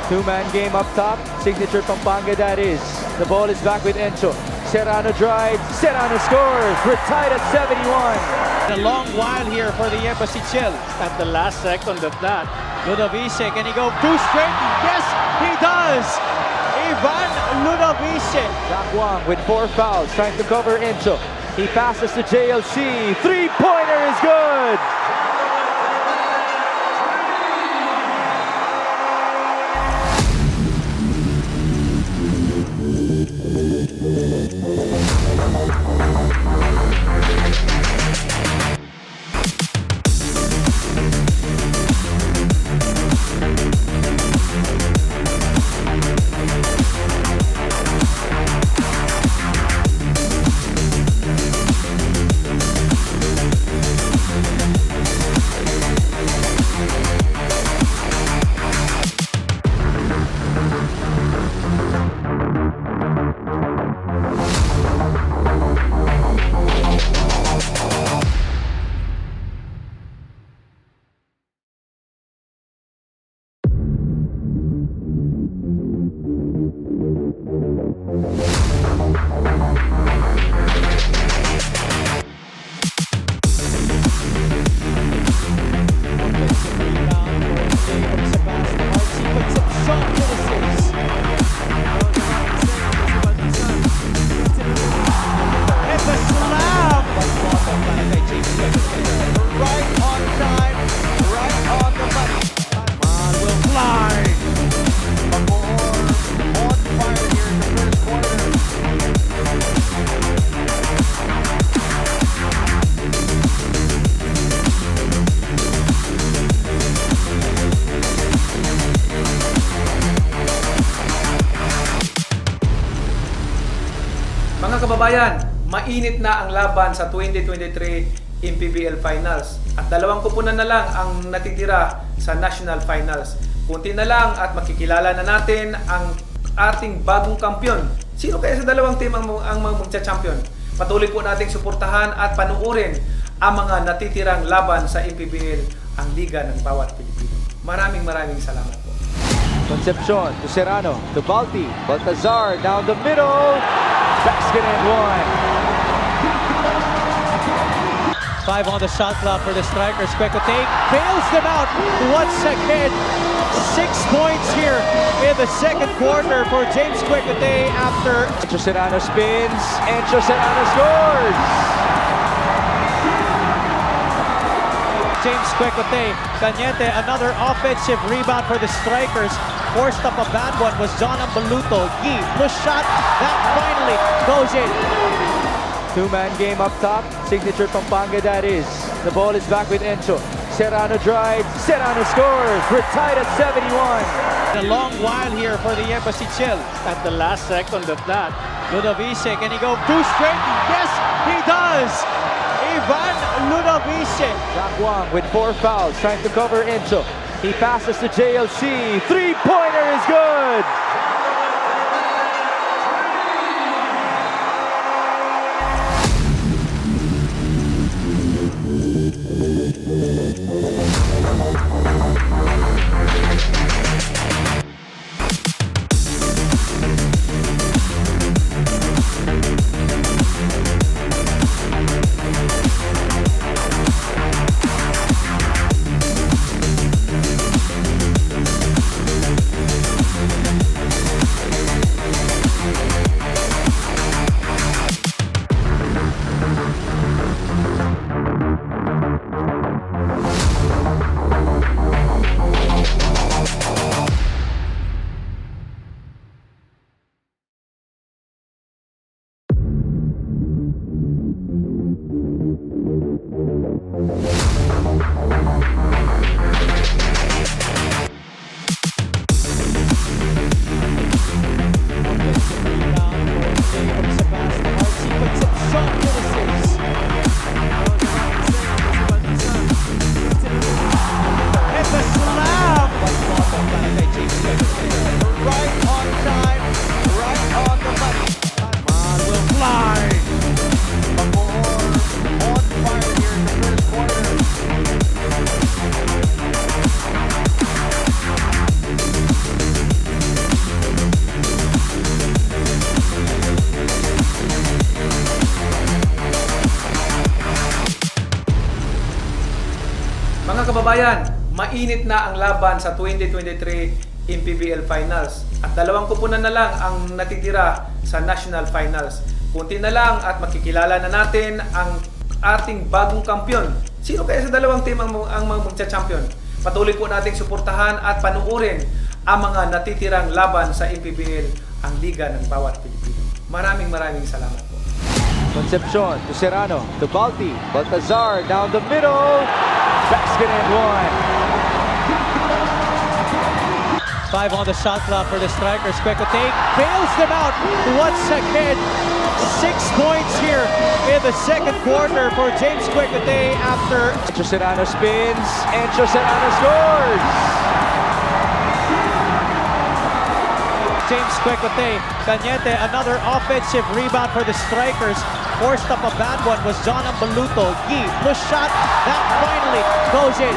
Two-man game up top. Signature Pampanga, that is. The ball is back with Encho. Serrano drives. Serrano scores. We're tied at 71. A long while here for the Embassy Chill. At the last second of that, Ludovice, can he go two straight? Yes, he does! Ivan Ludovice. Wang with 4 fouls, trying to cover Encho. He passes to JLC. Three-pointer is good. Mga kababayan, mainit na ang laban sa 2023 Mpbl Finals at dalawang kupunan na lang ang natitira sa National Finals. Kunti na lang at makikilala na natin ang ating bagong kampiyon. Sino kaya sa dalawang team ang magcha-champion? Patuloy po nating suportahan at panuorin ang mga natitirang laban sa Mpbl, ang liga ng bawat Pilipino. Maraming salamat po. Concepcion to Serrano to Balti. Baltazar down the middle. Basket and one. 5 on the shot clock for the strikers. Kweko take, fails them out once again. 6 points here in the second quarter for James Kwekotay after Encho Serrano spins. Encho Serrano scores. James Kwekotay. Cañete, another offensive rebound for the strikers. Forced up a bad one was John Ambaluto. Yi, push shot, that finally goes in. Two-man game up top. Signature Pampanga, that is. The ball is back with Encho. Serrano drives. Serrano scores. We're tied at 71. A long while here for the Embassy Chill. At the last second of that. Ludovice, can he go two straight? Yes, he does! Ivan Ludovice. Jack Wang with 4 fouls, trying to cover Encho. He passes to JLC. Three-pointer is good. Mga kababayan, mainit na ang laban sa 2023 Mpbl Finals at dalawang kupunan na lang ang natitira sa National Finals. Kunti na lang at makikilala na natin ang ating bagong kampiyon. Sino kaya sa dalawang team ang magcha-champion? Patuloy po nating suportahan at panuorin ang mga natitirang laban sa Mpbl, ang liga ng bawat Pilipino. Maraming salamat po. Concepcion to Serrano to Balti. Baltazar down the middle. Basket and one. 5 on the shot clock for the strikers. Kwekotay bails them out once again. 6 points here in the second quarter for James Kwekotay after Encho Serrano spins. Encho Serrano scores. James Kwekotay. Cañete, another offensive rebound for the strikers. Forced up a bad one was John Ambaluto. Yi, push shot, that finally goes in.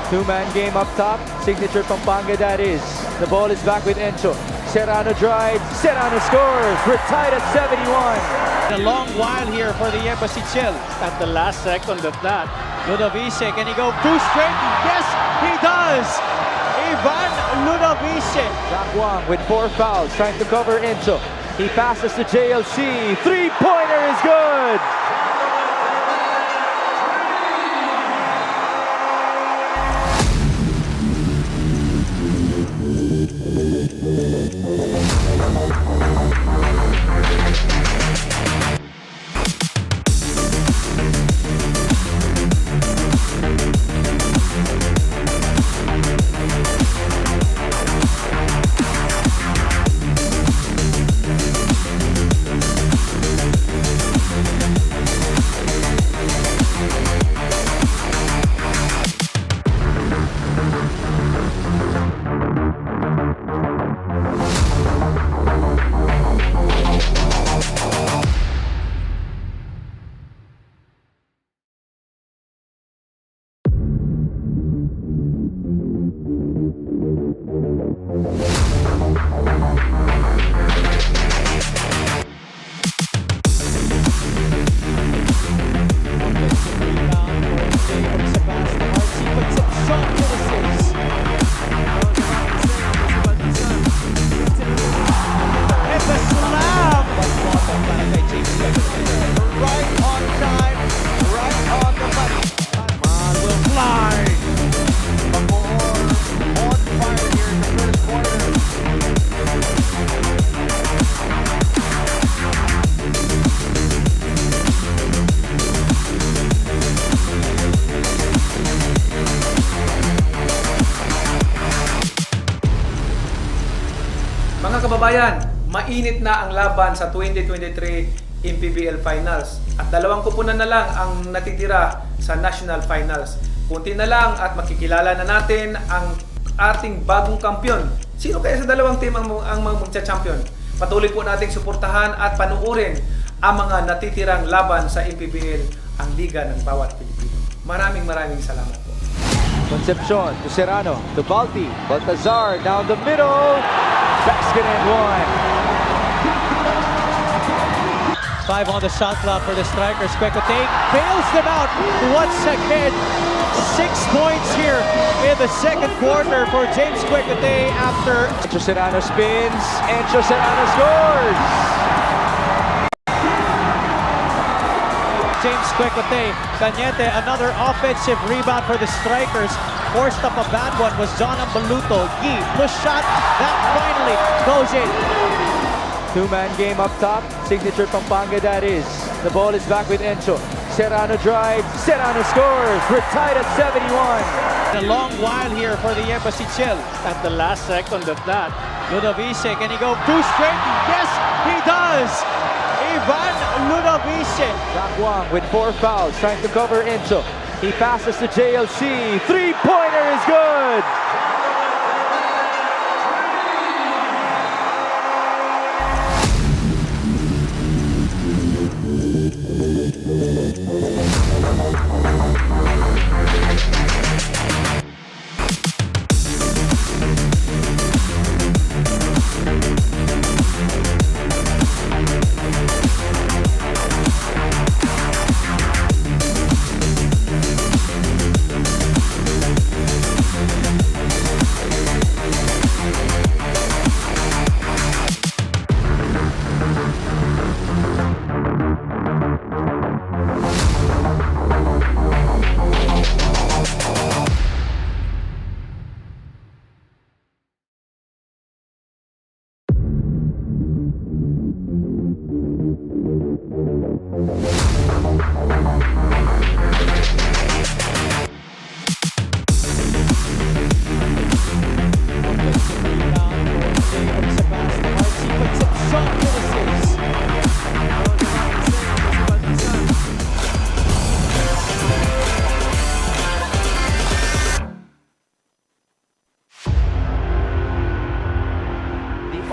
Two-man game up top. Signature Pampanga, that is. The ball is back with Encho. Serrano drives. Serrano scores. We're tied at 71. A long while here for the Embassy Chill. At the last second of that. Ludovice, can he go two straight? Yes, he does! Ivan Ludovice. Jack Wang with 4 fouls, trying to cover Encho. He passes to JLC. Three-pointer is good. kababayan, mainit na ang laban sa 2023 Mpbl Finals at 2 koponan na lang ang natitira sa National Finals. Kunti na lang at makikilala na natin ang ating bagong kampiyon. Sino kaya sa dalawang team ang mga magcha-champion? Patuloy po nating suportahan at panuorin ang mga natitirang laban sa Mpbl, ang liga ng bawat Pilipino. Maraming salamat po. Concepcion to Serrano, to Balti, Baltazar down the middle, basket and one. 5 on the shot clock for the strikers. Quecote bails them out once again. 6 points here in the second quarter for James Quecote after Encho Serrano spins, Encho Serrano scores! James Quecote. Cañete, another offensive rebound for the strikers. Forced up a bad one was John Ambaluto. Yi, push shot, that finally goes in. Two-man game up top, signature Pampanga that is. The ball is back with Encho. Serrano drives, Serrano scores. We're tied at 71. A long while here for the Embassy Chill. At the last second of that. Ludovice, can he go 2 straight? Yes, he does! Ivan Ludovice. Jack Wang with 4 fouls, trying to cover Encho. He passes to JLC. Three-pointer is good!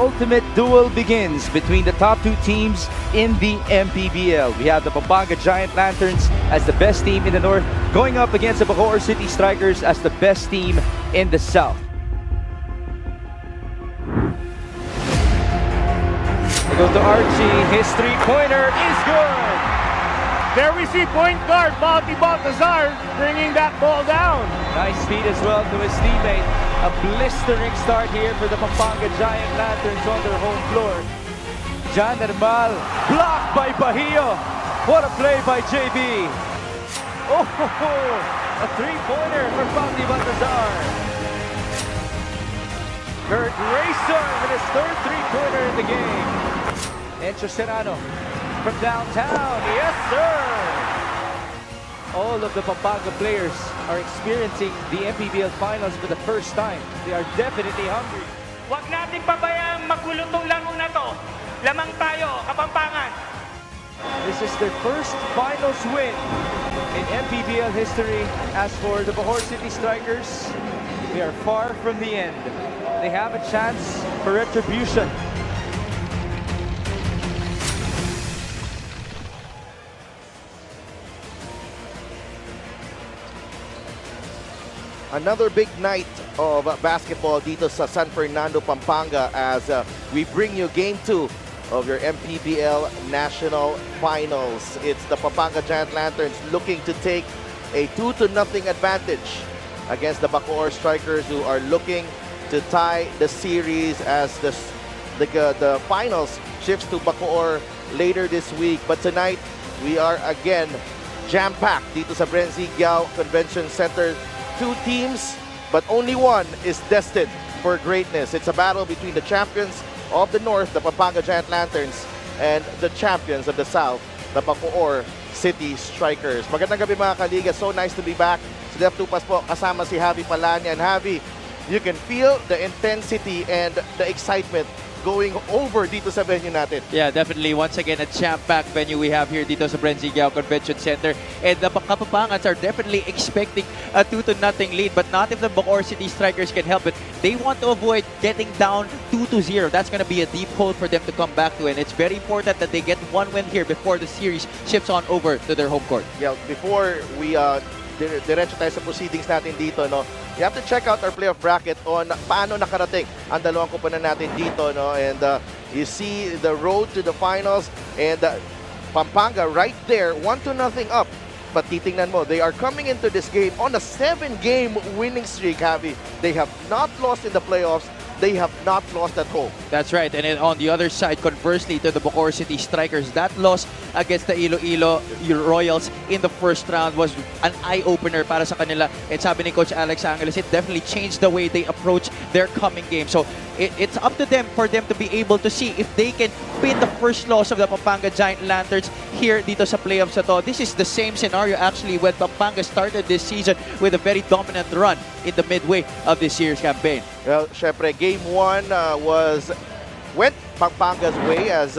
Ultimate duel begins between the top 2 teams in the Mpbl. We have the Pampanga Giant Lanterns as the best team in the north going up against the Bacoor City Strikers as the best team in the south. We go to Archie, his three-pointer is good! There we see point guard Baltazar bringing that ball down. Nice feed as well to his teammate. A blistering start here for the Pampanga Giant Lanterns on their home floor. John Mpbl blocked by Bahio. What a play by JB. Oh, a three-pointer for Balti Baltazar. Kurt Racer with his third three-pointer in the game. Encho Serrano from downtown. Yes, sir. All of the Pampanga players are experiencing the Mpbl Finals for the first time. They are definitely hungry. Huwag natin pabayaan magulo tong laro na to. Lamang tayo, Kapampangan. This is their first finals win in Mpbl history. As for the Bacoor City Strikers, they are far from the end. They have a chance for retribution. Another big night of basketball dito sa San Fernando, Pampanga as we bring you Game 2 of your Mpbl National Finals. It's the Pampanga Giant Lanterns looking to take a 2-0 advantage against the Bacoor Strikers, who are looking to tie the series as the finals shifts to Bacoor later this week. But tonight, we are again jam-packed dito sa Brenzy Giao Convention Center. 2 teams, but only one is destined for greatness. It's a battle between the champions of the North, the Pampanga Giant Lanterns, and the champions of the South, the Bacoor City Strikers. Magandang gabi mga kaliga. So nice to be back. Si Def Tupas po, kasama si Javi Palanya. And Javi, you can feel the intensity and the excitement going over dito sa venue natin. Yeah, definitely. Once again, a jam-packed venue we have here dito sa Brenzigao Convention Center. And the Kapapangans are definitely expecting a 2-0 lead. But not if the Bacoor City Strikers can help it. They want to avoid getting down 2-0. That's going to be a deep hole for them to come back to. And it's very important that they get one win here before the series shifts on over to their home court. Yeah, before we diretso tayo sa proceedings natin dito, no, you have to check out our playoff bracket on paano nakarating ang dalawang koponan natin dito, no, and you see the road to the finals, and Pampanga right there, 1-0 up. But titingnan mo, they are coming into this game on a 7-game winning streak, Javi. They have not lost in the playoffs. They have not lost at home. That's right. And then on the other side, conversely to the Bacoor City Strikers, that loss against the Iloilo Royals in the first round was an eye-opener para sa kanila. And sabi ni Coach Alex Angeles, it definitely changed the way they approach their coming game. So it's up to them for them to be able to see if they can pin the first loss of the Pampanga Giant Lanterns here dito sa playoffs na to. This is the same scenario actually when Pampanga started this season with a very dominant run in the midway of this year's campaign. Well, syempre, game 1 went Pampanga's way as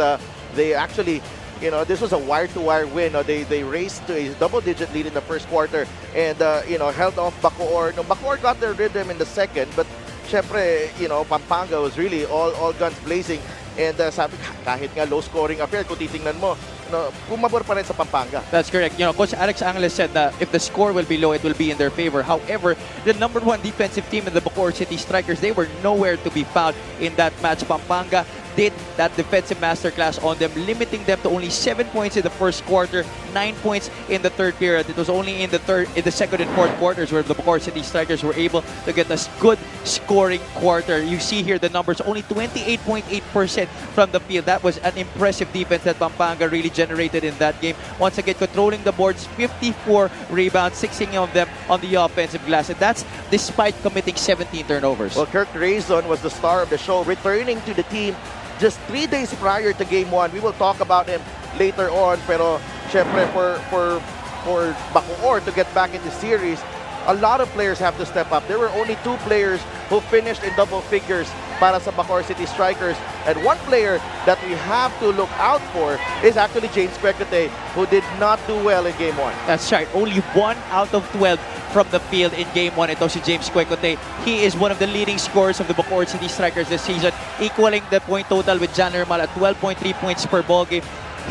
they actually, you know, this was a wire-to-wire win. They raced to a double-digit lead in the first quarter and, you know, held off Bacoor. No, Bacoor got their rhythm in the second, but syempre, you know, Pampanga was really all guns blazing. And sabi, kahit nga low-scoring affair, kung titingnan mo, no, pumabor pa rin sa Pampanga. That's correct. You know, Coach Alex Angeles said that if the score will be low, it will be in their favor. However, the #1 defensive team in the Bacoor City Strikers, they were nowhere to be found in that match. Pampanga did that defensive masterclass on them, limiting them to only 7 points in the first quarter, 9 points in the third period. It was only in the second and fourth quarters where the Bacoor City Strikers were able to get a good scoring quarter. You see here the numbers, only 28.8% from the field. That was an impressive defense that Pampanga really generated in that game. Once again, controlling the boards, 54 rebounds, 16 of them on the offensive glass. And that's despite committing 17 turnovers. Well, Kirk Raison was the star of the show, returning to the team just 3 days prior to game 1. We will talk about him later on, pero syempre for Bacoor to get back in the series, a lot of players have to step up. There were only 2 players who finished in double figures para sa Bacoor City Strikers, and one player that we have to look out for is actually James Quecote, who did not do well in game 1. That's right. Only 1 out of 12 from the field in game 1. Ito si James Quecote. He is one of the leading scorers of the Bacoor City Strikers this season, equaling the point total with John Nermal at 12.3 points per ball game.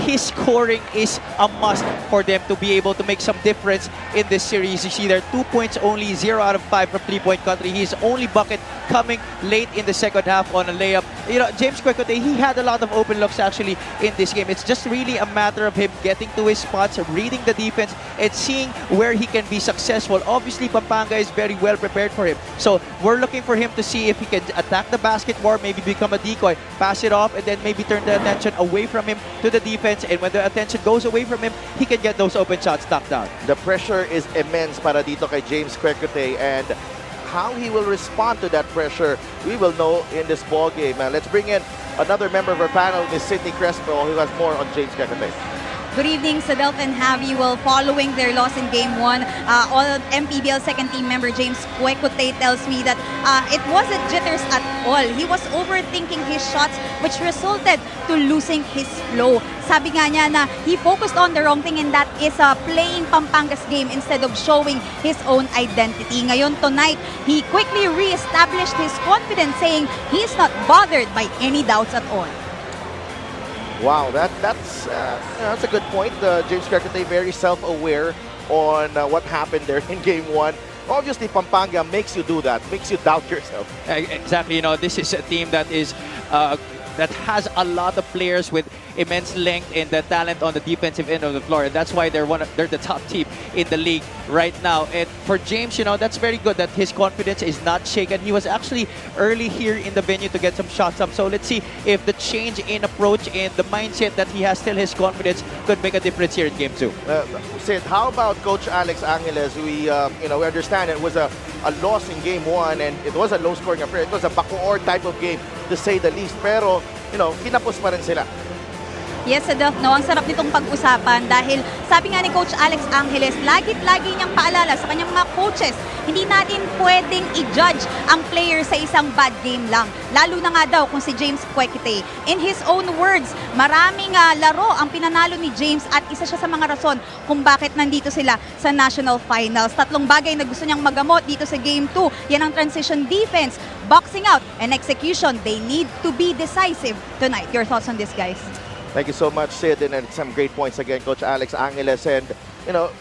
His scoring is a must for them to be able to make some difference in this series. You see there, 2 points only, 0 out of 5 from three-point country. His only bucket coming late in the second half on a layup. You know, James Quecote, he had a lot of open looks actually in this game. It's just really a matter of him getting to his spots, reading the defense, and seeing where he can be successful. Obviously, Pampanga is very well prepared for him. So we're looking for him to see if he can attack the basket more, maybe become a decoy, pass it off, and then maybe turn the attention away from him to the defense. And when the attention goes away from him, he can get those open shots knocked down. The pressure is immense para dito kay James Quecote, and how he will respond to that pressure, we will know in this ball game. Let's bring in another member of our panel, Ms. Sydney Crespo, who has more on James Quecote. Good evening, Sadelf and Javi. Well, following their loss in Game 1, all Mpbl second team member James Quecote tells me that it wasn't jitters at all. He was overthinking his shots, which resulted to losing his flow. Sabi nga niya na he focused on the wrong thing, and that is playing Pampanga's game instead of showing his own identity. Ngayon, tonight, he quickly re-established his confidence, saying he's not bothered by any doubts at all. Wow, that's a good point. James Quecote very self-aware on what happened there in game 1. Obviously, Pampanga makes you do that, makes you doubt yourself. Exactly. You know, this is a team that is that has a lot of players with immense length and the talent on the defensive end of the floor, and that's why they're the top team in the league right now. And for James, you know, that's very good that his confidence is not shaken. He was actually early here in the venue to get some shots up. So let's see if the change in approach and the mindset that he has, still his confidence, could make a difference here in game 2. Sid, how about Coach Alex Angeles? We we understand it was a loss in game 1 and it was a low-scoring affair. It was a Bacoor type of game, to say the least. Pero, you know, kinapos pa rin sila. Yes, Adolf, no, ang sarap nitong pag-usapan dahil sabi nga ni Coach Alex Angeles, lagi niyang paalala sa kanyang mga coaches, hindi natin pwedeng i-judge ang player sa isang bad game lang. Lalo na nga daw kung si James Kwekite. In his own words, maraming laro ang pinanalo ni James at isa siya sa mga rason kung bakit nandito sila sa National Finals. 3 bagay na gusto niyang magamot dito sa Game 2. Yan ang transition defense, boxing out, and execution. They need to be decisive tonight. Your thoughts on this, guys? Thank you so much, Sid, and some great points again, Coach Alex Angeles. And, you know,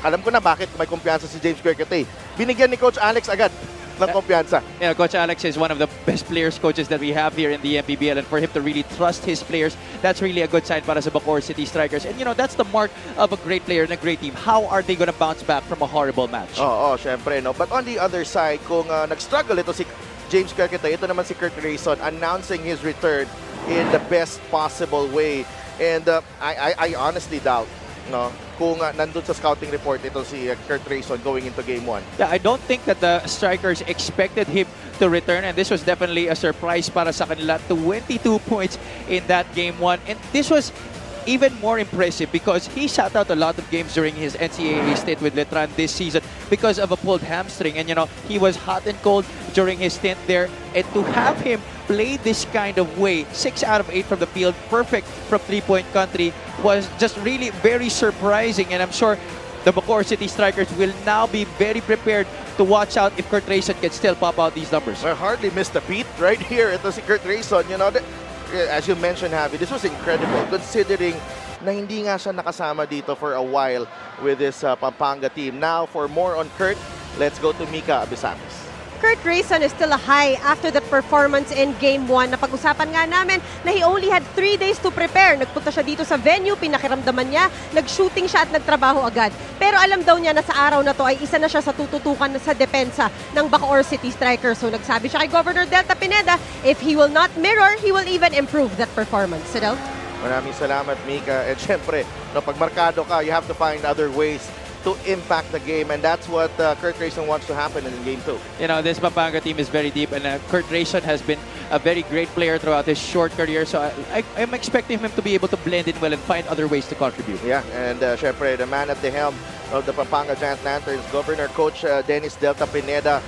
alam ko na bakit may kumpiyansa si James Kwekite. Binigyan ni Coach Alex agad ng kumpiyansa. Yeah, Coach Alex is one of the best players coaches that we have here in the Mpbl, and for him to really trust his players, that's really a good sign para sa Bacoor City Strikers. And you know, that's the mark of a great player and a great team. How are they gonna bounce back from a horrible match? Oo, syempre, no. But on the other side, kung nag-struggle ito si James Kwekite, ito naman si Kurt Grayson announcing his return in the best possible way. And I honestly doubt, no, kung nandun sa scouting report ito si Kurt Grayson going into Game 1. Yeah, I don't think that the Strikers expected him to return, and this was definitely a surprise para sa kanila. 22 points in that Game 1, and this was even more impressive because he sat out a lot of games during his NCAA stint with Letran this season because of a pulled hamstring, and you know, he was hot and cold during his stint there, and to have him play this kind of way, 6 out of 8 from the field, perfect from 3-point country, was just really very surprising. And I'm sure the Bacoor City Strikers will now be very prepared to watch out if Kurt Grayson can still pop out these numbers. I hardly missed a beat right here. Ito si Kurt Grayson, you know, as you mentioned, Javi, this was incredible considering na hindi nga siya nakasama dito for a while with this Pampanga team. Now, for more on Kurt, let's go to Mika Abisamis. Kurt Grayson is still a high after that performance in Game 1. Napag-usapan nga namin na he only had 3 days to prepare. Nagpunta siya dito sa venue, pinakiramdaman niya, nag-shooting siya at nagtrabaho agad. Pero alam daw niya na sa araw na to ay isa na siya sa tututukan sa depensa ng Bacoor City Strikers. So nagsabi siya kay Governor Delta Pineda, if he will not mirror, he will even improve that performance. Sidel? Maraming salamat, Mika. And syempre, no, pag markado ka, you have to find other ways to impact the game, and that's what Kurt Grayson wants to happen in Game 2. You know, this Pampanga team is very deep, and Kurt Grayson has been a very great player throughout his short career, so I'm expecting him to be able to blend in well and find other ways to contribute. Yeah, and syempre, the man at the helm of the Pampanga Giant Lanterns, Governor Coach Dennis Delta Pineda,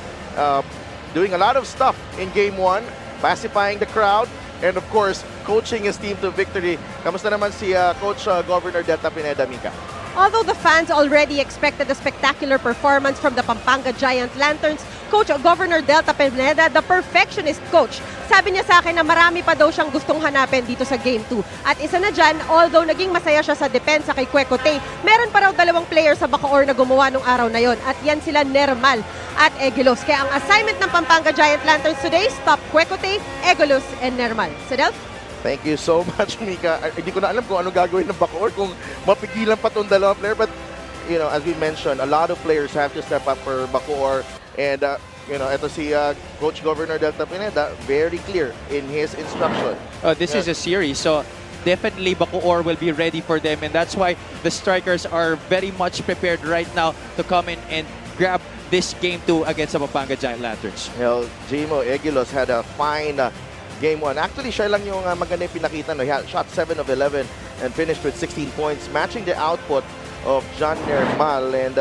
doing a lot of stuff in Game 1, pacifying the crowd, and of course, coaching his team to victory. Kamusta naman si Coach Governor Delta Pineda, Mika? Although the fans already expected a spectacular performance from the Pampanga Giant Lanterns, Coach Governor Delta Pineda, the perfectionist coach, sabi niya sa akin na marami pa daw siyang gustong hanapin dito sa Game 2. At isa na dyan, although naging masaya siya sa depensa kay Kwekite, meron pa raw 2 players sa Bacoor na gumawa nung araw na yon. At yan sila Nermal at Eguilos. Kaya ang assignment ng Pampanga Giant Lanterns today, stop Kwekite, Eguilos, and Nermal. Sidel? Thank you so much, Mika. Hindi ko na alam kung ano gagawin ng Bacoor kung mapigilan pa itong 2 player. But, you know, as we mentioned, a lot of players have to step up for Bacoor. And, you know, ito si Coach Governor Delta Pineda, very clear in his instruction. This is a series, so definitely Bacoor will be ready for them. And that's why the Strikers are very much prepared right now to come in and grab this Game 2 against the Pampanga Giant Lanterns. You know, Jimo Eguilos had a fine Game 1. Actually, siya lang yung maganda yung pinakita. No? He had shot 7 of 11 and finished with 16 points, matching the output of John Nermal. And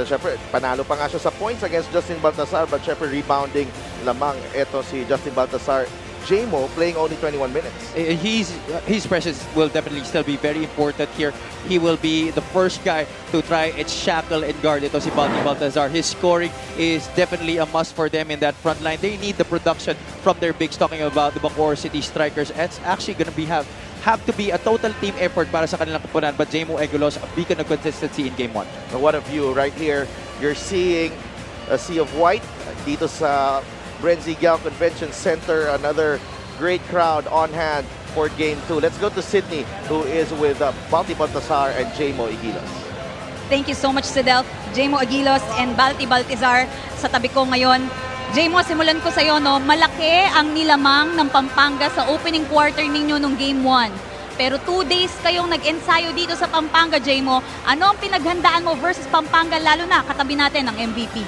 syempre, panalo pa nga siya sa points against Justin Baltasar, but syempre, rebounding lamang ito si Justin Baltasar. Jamo playing only 21 minutes. His presence will definitely still be very important here. He will be the first guy to try and shackle and guard ito si Balti Baltazar. His scoring is definitely a must for them in that front line. They need the production from their bigs, talking about the Bacoor City Strikers. It's actually going to be have to be a total team effort para sa kanilang kupunan. But Jamo Eguilos, a beacon of consistency in Game 1. Now, what a view right here. You're seeing a sea of white dito sa Mpbl Convention Center. Another great crowd on hand for Game 2. Let's go to Sydney, who is with Balti Baltasar and Jamo Eguilos. Thank you so much, Sidel. Jamo Eguilos and Balti Baltazar sa tabi ko ngayon. Jamo, simulan ko sa'yo, no? Malaki ang nilamang ng Pampanga sa opening quarter ninyo nung Game 1. Pero 2 days kayong nag-ensayo dito sa Pampanga, Jamo. Ano ang pinaghandaan mo versus Pampanga, lalo na katabi natin ng MVP?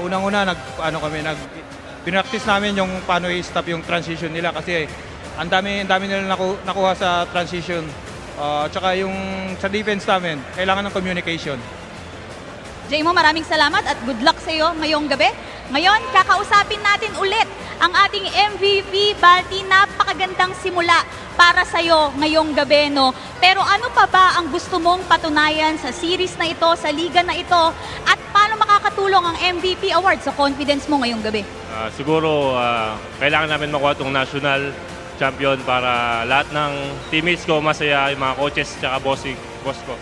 Unang-una, pinractice namin yung paano i-stop yung transition nila kasi Ang dami nila nakuha sa transition. Tsaka yung sa defense namin, kailangan ng communication. Jaymo, maraming salamat at good luck sa iyo ngayong gabi. Ngayon, kakausapin natin ulit ang ating MVP, Balti. Napakagandang simula para sa iyo ngayong gabi, no? Pero ano pa ba ang gusto mong patunayan sa series na ito, sa liga na ito, at paano makakatulong ang MVP award sa confidence mo ngayong gabi? Siguro, kailangan namin makuha itong national champion para lahat ng teammates ko masaya, yung mga coaches at boss ko.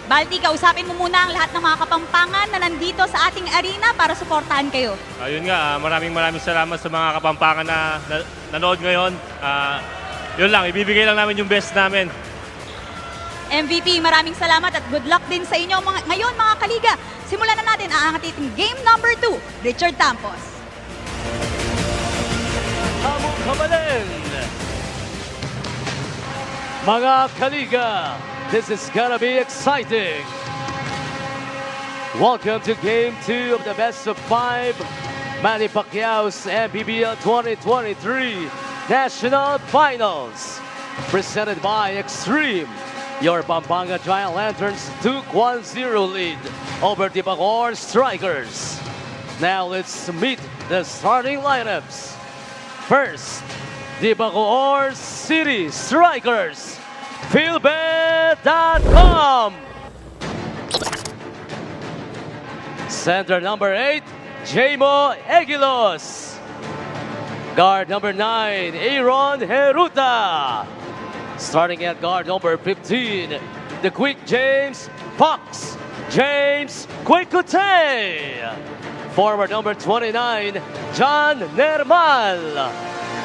Balti, kausapin mo muna ang lahat ng mga Kapampangan na nandito sa ating arena para suportahan kayo. Ayun nga, maraming salamat sa mga Kapampangan na nanood ngayon. Yun lang, ibibigay lang namin yung best namin. MVP, maraming salamat at good luck din sa inyo. Ngayon mga kaliga, simulan na natin ang ating game number 2, Richard Tampos. Kabalin! Mga kaliga, this is gonna be exciting. Welcome to Game 2 of the Best of 5 Manny Pacquiao's Mpbl 2023 National Finals. Presented by Extreme. Your Pampanga Giant Lanterns took 1-0 lead over the Bacoor Strikers. Now let's meet the starting lineups. First, the Bacoor City Strikers. Philbet.com. Center number 8, Jaymo Egilos. Guard number 9, Aaron Heruta. Starting at guard number 15, the quick James Fox. James Quicute. Forward number 29, John Nermal.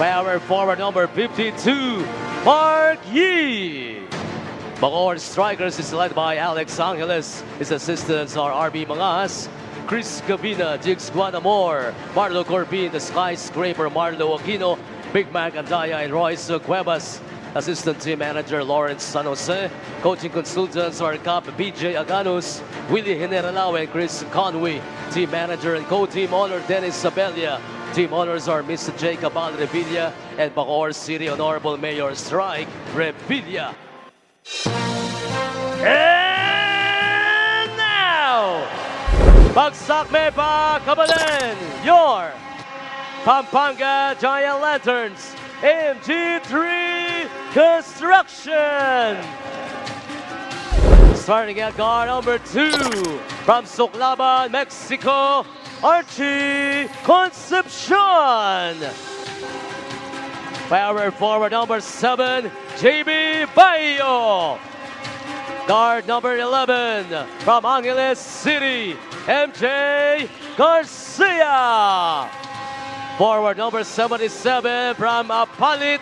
Power forward number 52, Mark Yee. Bacoor Strikers is led by Alex Angeles. His assistants are RB Mangas, Chris Gavina, Jigs Guanamor, Marlo Corbin, the Skyscraper, Marlo Aquino, Big Mac Andaya, and Royce Cuevas. Assistant team manager Lawrence San Jose. Coaching consultants are Cap BJ Aganos, Willie Generalao, and Chris Conway. Team manager and co-team honor Dennis Sabelia. Team honors are Mr. Jacob Al Revilla and Bacoor City Honorable Mayor Strike Revilla. And now, Bagsak Meba Kabalin, your Pampanga Giant Lanterns MG3 Construction. Starting at guard number 2 from Soclaban, Mexico, Archie Concepcion. Power forward number 7, JB Bayo. Guard number 11 from Angeles City, MJ Garcia. Forward number 77 from Apalit,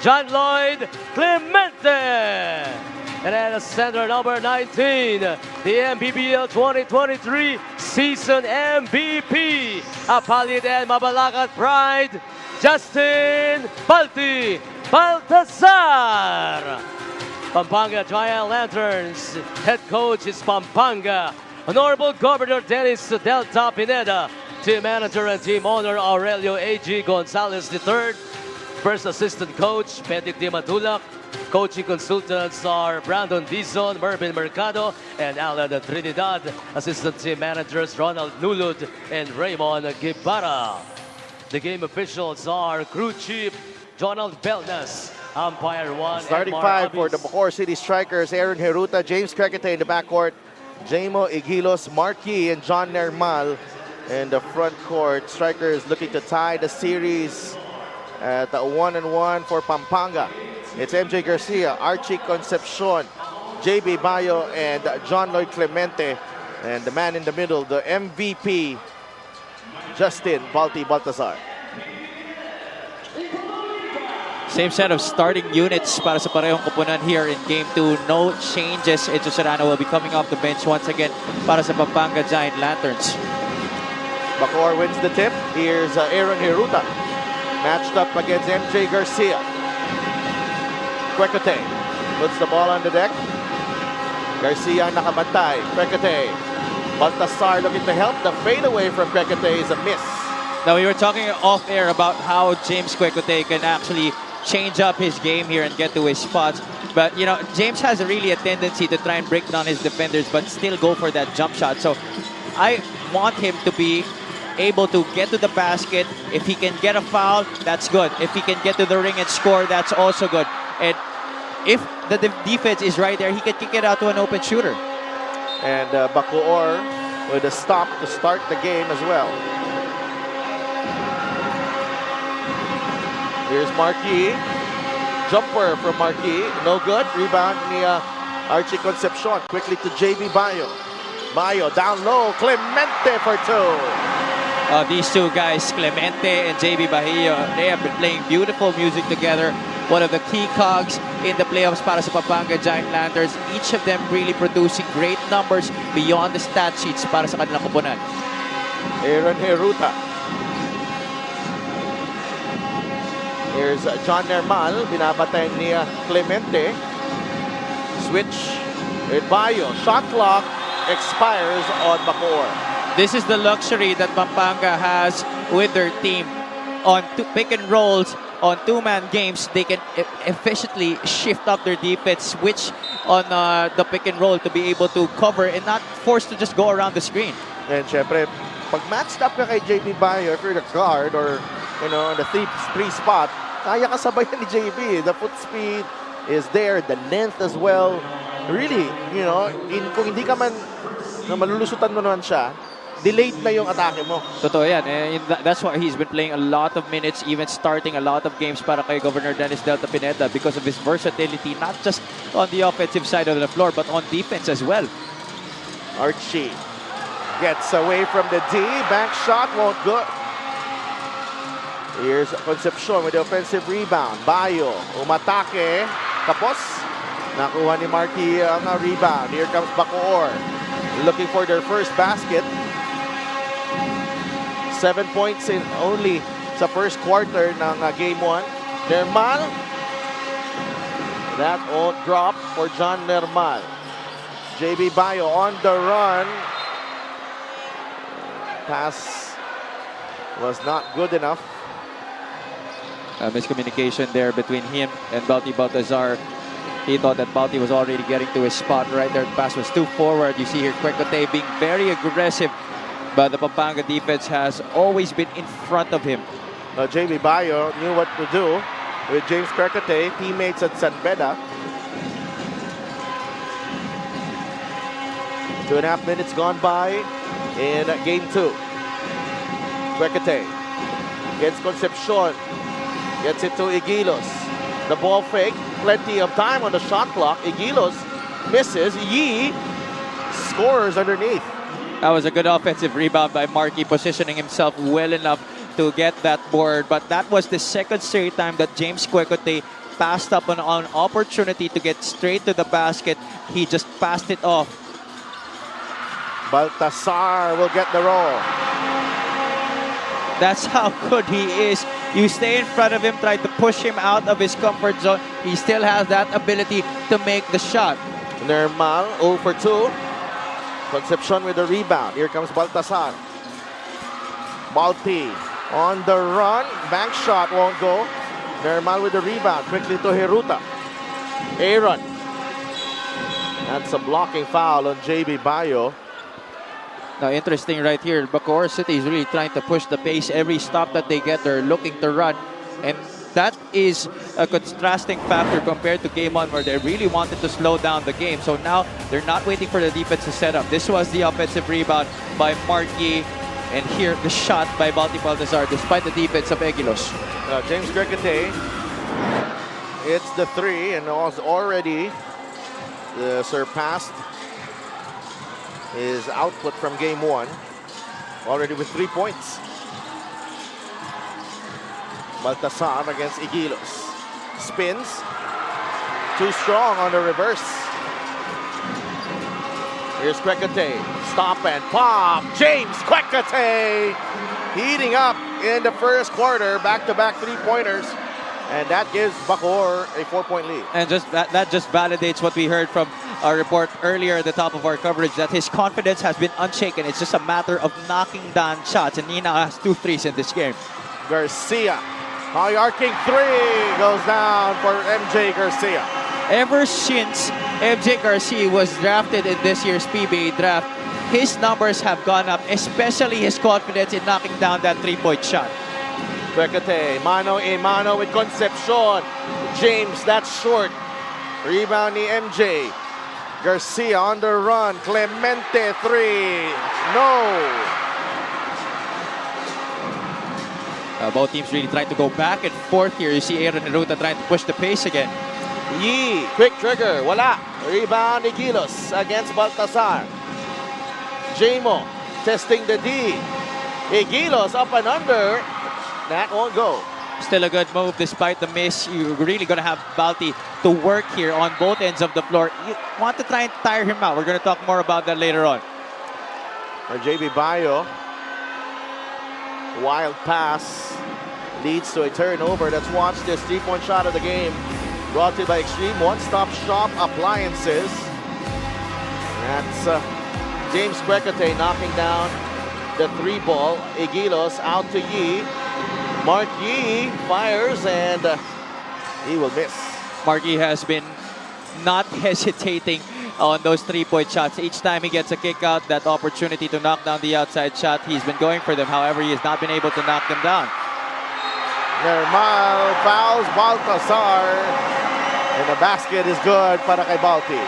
John Lloyd Clemente. And then the center number 19, the Mpbl 2023 season MVP, Apalit and Mabalacat Pride, Justin Balti Baltazar. Pampanga Giant Lanterns head coach is Pampanga. Honorable Governor Dennis Delta Pineda. Team manager and team owner Aurelio A.G. Gonzalez III. First assistant coach Benedict Di Matulak. Coaching consultants are Brandon Dizon, Mervin Mercado, and Alan Trinidad. Assistant team managers Ronald Nulud and Raymond Guevara. The game officials are crew chief Donald Belnas, umpire 1. Starting 5 for the Bacoor City Strikers, Aaron Heruta, James Quicute in the backcourt, Jaymo Egilos, Marquis, and John Nermal. In the front court, Strikers looking to tie the series at 1-1 for Pampanga. It's MJ Garcia, Archie Concepcion, JB Bayo, and John Lloyd Clemente. And the man in the middle, the MVP, Justin Balti Baltazar. Same set of starting units para sa parehong koponan here in Game 2. No changes. Ejo Serrano will be coming off the bench once again para sa Pampanga Giant Lanterns. Bacoor wins the tip. Here's Aaron Heruta, matched up against MJ Garcia. Quicute puts the ball on the deck. Garcia nakabantay. Quicute. Baltasar looking to help. The fadeaway from Quicute is a miss. Now, we were talking off-air about how James Quicute can actually change up his game here and get to his spots. But, you know, James has really a tendency to try and break down his defenders but still go for that jump shot. So I want him to be able to get to the basket. If he can get a foul, that's good. If he can get to the ring and score, that's also good. And if the defense is right there, he can kick it out to an open shooter. And Bacoor with a stop to start the game as well. Here's Marquis. Jumper from Marquis. No good. Rebound ni Archie Concepcion. Quickly to JB Bayo. Bayo down low. Clemente for two. These two guys, Clemente and JB Bahio, they have been playing beautiful music together. One of the key cogs in the playoffs para sa Pampanga Giant Lanterns. Each of them really producing great numbers beyond the stat sheets para sa kanilang koponan. Aaron Heruta. Here's John Nermal. Binabatay ni Clemente. Switch with Bayo. Shot clock expires on Bacoor. This is the luxury that Pampanga has with their team. On pick and rolls, on two-man games, they can efficiently shift up their defense, switch on the pick and roll to be able to cover and not forced to just go around the screen. And syempre, pag matched up ka kay JB Bayo, if you're the guard or the three spot, kaya ka sabayan ni JB. The foot speed is there, the length as well. Really, kung hindi ka man malulusutan mo naman siya, delayed na yung atake mo. Totoo yan. And that's why he's been playing a lot of minutes, even starting a lot of games para kay Governor Dennis Delta Pineda because of his versatility, not just on the offensive side of the floor, but on defense as well. Archie gets away from the D. Back shot won't go. Here's Concepcion with the offensive rebound. Bayo, umatake. Tapos, nakuha ni Marquis ang rebound. Here comes Bacoor. Looking for their first basket. 7 points in only sa first quarter ng game 1. Nermal. That all drop for John Nermal. JB Bayo on the run. Pass was not good enough. Miscommunication there between him and Balti Baltazar. He thought that Balti was already getting to his spot right there. The pass was too forward. You see here Quecote being very aggressive, but the Pampanga defense has always been in front of him. JB Bayo knew what to do with James Quecote, teammates at San Beda. 2.5 minutes gone by in game 2. Quecote gets Concepcion, gets it to Igilos. The ball fake, plenty of time on the shot clock. Igilos misses. Yee scores underneath. That was a good offensive rebound by Marquis, positioning himself well enough to get that board. But that was the second straight time that James Quecote passed up on an opportunity to get straight to the basket. He just passed it off. Baltasar will get the roll. That's how good he is. You stay in front of him, try to push him out of his comfort zone. He still has that ability to make the shot. Nermal 0 for 2. Concepcion with the rebound. Here comes Baltasar. Balti on the run. Bank shot won't go. Nermal with the rebound. Quickly to Heruta. Aaron. That's a blocking foul on JB Bayo. Now, interesting right here, Bacoor City is really trying to push the pace. Every stop that they get, they're looking to run. And that is a contrasting factor compared to game 1 where they really wanted to slow down the game. So now they're not waiting for the defense to set up. This was the offensive rebound by Marquis. And here, the shot by Balti Baltazar despite the defense of Egilos. James Quecote, it's the 3 and was already surpassed his output from game 1, already with 3 points. Baltasar against Igilos. Spins. Too strong on the reverse. Here's Quecote. Stop and pop. James Quecote heating up in the first quarter. Back-to-back 3-pointers. And that gives Bacoor a 4-point lead. And just that just validates what we heard from our report earlier at the top of our coverage, that his confidence has been unshaken. It's just a matter of knocking down shots. And he now has 2 threes in this game. Garcia High-arcing three goes down for MJ Garcia. Ever since MJ Garcia was drafted in this year's PBA draft, his numbers have gone up, especially his confidence in knocking down that three-point shot. Quecote, mano a mano with Concepcion. James, that's short. Rebound ni MJ. Garcia on the run. Clemente, three. No. Both teams really trying to go back and forth here. You see Aaron Neruta trying to push the pace again. Yee, quick trigger, wala. Rebound ni Gilos against Baltasar. Jamo testing the D. Gilos up and under. That won't go. Still a good move despite the miss. You're really going to have Balti to work here on both ends of the floor. You want to try and tire him out. We're going to talk more about that later on. Or JB Bayo. Wild pass leads to a turnover. Let's watch this three-point shot of the game. Brought to you by Extreme One-Stop Shop Appliances. That's James Quecote knocking down the three ball. Egilos out to Yee. Mark Yee fires and he will miss. Mark Yee has been not hesitating on those three-point shots. Each time he gets a kick out, that opportunity to knock down the outside shot, he's been going for them. However, he has not been able to knock them down. Nermal fouls Baltasar. And the basket is good para kay Balti.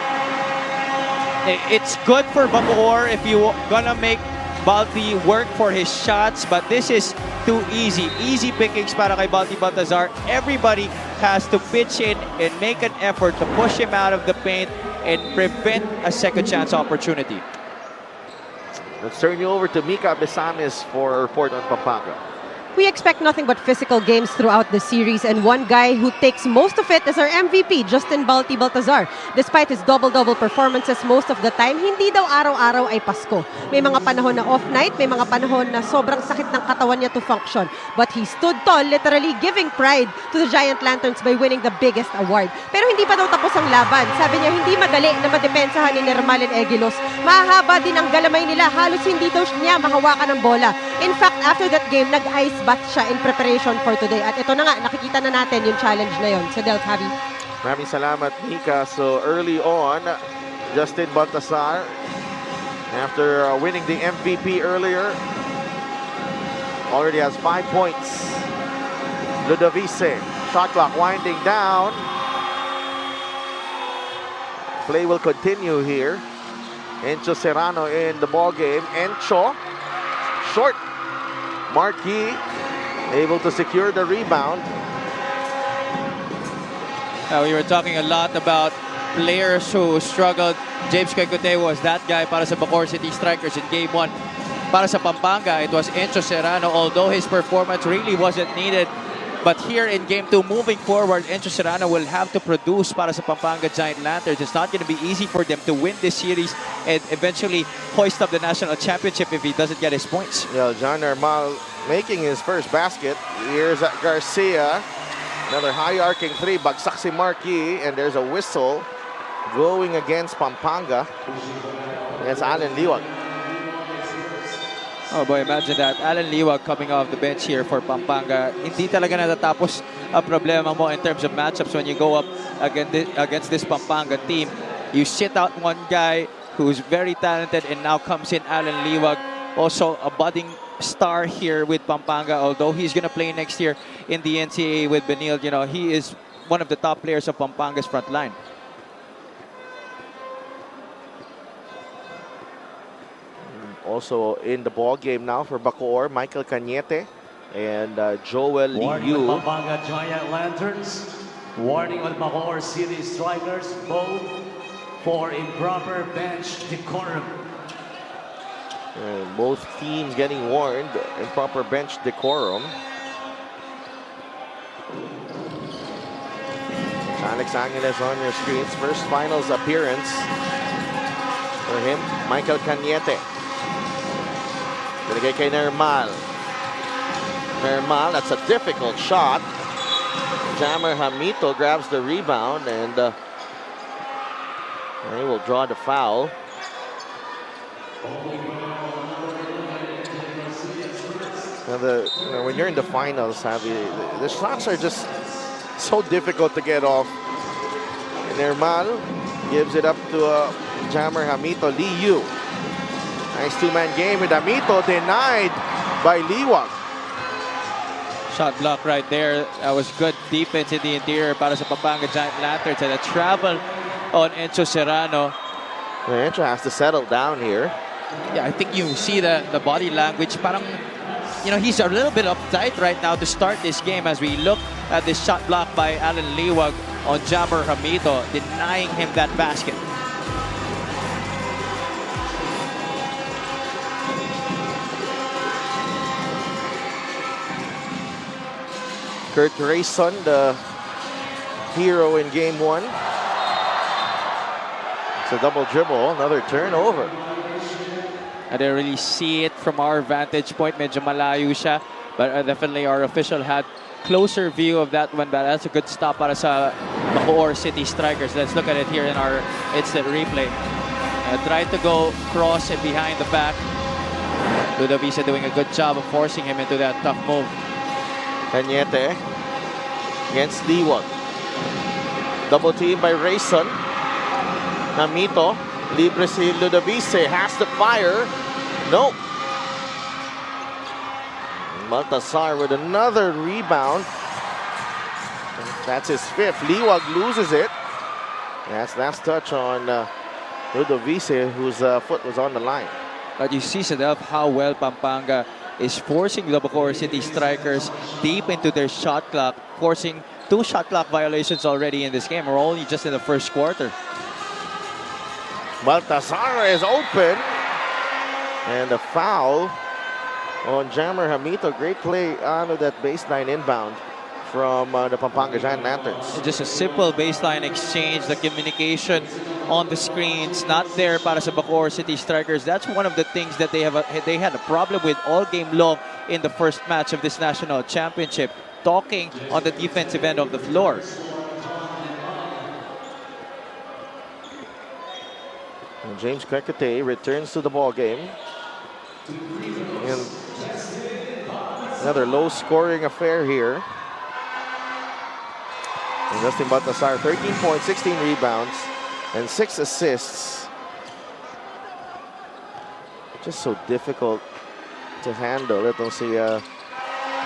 It's good for Bacoor if you're gonna make Balti work for his shots, but this is too easy. Easy pickings para kay Balti Baltazar. Everybody has to pitch in and make an effort to push him out of the paint and prevent a second chance opportunity. Let's turn you over to Mika Besames for a report on Pampanga. We expect nothing but physical games throughout the series, and one guy who takes most of it is our MVP, Justin Balti Baltazar. Despite his double-double performances most of the time, hindi daw araw-araw ay Pasko. May mga panahon na off night, may mga panahon na sobrang sakit ng katawan niya to function. But he stood tall, literally giving pride to the Giant Lanterns by winning the biggest award. Pero hindi pa daw tapos ang laban. Sabi niya hindi madali na madepensahan ni Nermal and Egilos. Mahahaba din ang galamay nila, halos hindi daw niya mahawakan ng bola. In fact, after that game, nag-ice bath siya in preparation for today. At ito na nga, nakikita na natin yung challenge na yun. So, Del Javi. Maraming salamat, Mika. So, early on, Justin Baltasar, after winning the MVP earlier, already has 5 points. Ludovice, shot clock winding down. Play will continue here. Encho Serrano in the ball game. Encho, short. Marquis able to secure the rebound. We were talking a lot about players who struggled. James Quecote was that guy para sa Bacoor City Strikers in Game 1. Para sa Pampanga, it was Encho Serrano, although his performance really wasn't needed. But here in Game 2, moving forward, Encho Serrano will have to produce para sa Pampanga Giant Lanterns. It's not going to be easy for them to win this series and eventually hoist up the national championship if he doesn't get his points. Yeah, John Nermal making his first basket. Here's Garcia. Another high-arcing three. Bagsak si Marquis. And there's a whistle going against Pampanga. Against Alan Liwag. Oh boy, imagine that. Alan Liwag coming off the bench here for Pampanga. Hindi talaga natatapos ang problema mo in terms of matchups when you go up against this Pampanga team. You sit out one guy who's very talented, and now comes in Alan Liwag. Also a budding star here with Pampanga, although he's going to play next year in the NCAA with Benil. You know, he is one of the top players of Pampanga's front line. Also in the ball game now for Bacoor, Michael Cañete and Joel Warning Liu. on Pampanga Giant Lanterns. Warning on Bacoor City Strikers, both for improper bench decorum. Both teams getting warned, improper bench decorum. Alex Angeles on your screens. First finals appearance for him, Michael Cañete. Binigay kay Nermal. Nermal, that's a difficult shot. Jammer Hamito grabs the rebound, and he will draw the foul. When you're in the finals, the shots are just so difficult to get off. And Mpbl gives it up to Jammer Hamito. Lee Yu. Nice two-man game with Hamito, denied by Liwag. Shot block right there. That was good defense in the interior para sa Pampanga Giant Lanterns, and a travel on Enzo Serrano. Enzo has to settle down here. Yeah, I think you see the body language. Parang, he's a little bit uptight right now to start this game as we look at this shot block by Alan Liwag on Jammer Hamito, denying him that basket. Kurt Rayson, the hero in game 1. It's a double dribble, another turnover. I didn't really see it from our vantage point. Medyo malayo siya. But definitely our official had closer view of that one. But that's a good stop para sa Bacoor City Strikers. Let's look at it here in our instant replay. Tried to go cross and behind the back. Ludovisa doing a good job of forcing him into that tough move. Cañete against Liwag. Double team by Rayson. Hamito. Libre si Ludovise. Has to fire. Nope. Baltasar with another rebound. That's his 5th. Liwag loses it. That's last touch on Ludovise, whose foot was on the line. But you see, Sadaf, how well Pampanga is forcing the Bacoor City Strikers deep into their shot clock, forcing 2 shot clock violations already in this game. We're only just in the first quarter. Baltasar is open. And a foul on Jammer Hamito. Great play out of that baseline inbound from the Pampanga Giant Lanterns. Just a simple baseline exchange. The communication on the screens not there para sa Bacoor City Strikers. That's one of the things that they had a problem with all game long in the first match of this national championship. Talking on the defensive end of the floor. And James Quecote returns to the ball game. And another low-scoring affair here. And Justin Baltasar, 13 points, 16 rebounds, and 6 assists. Just so difficult to handle. It'll see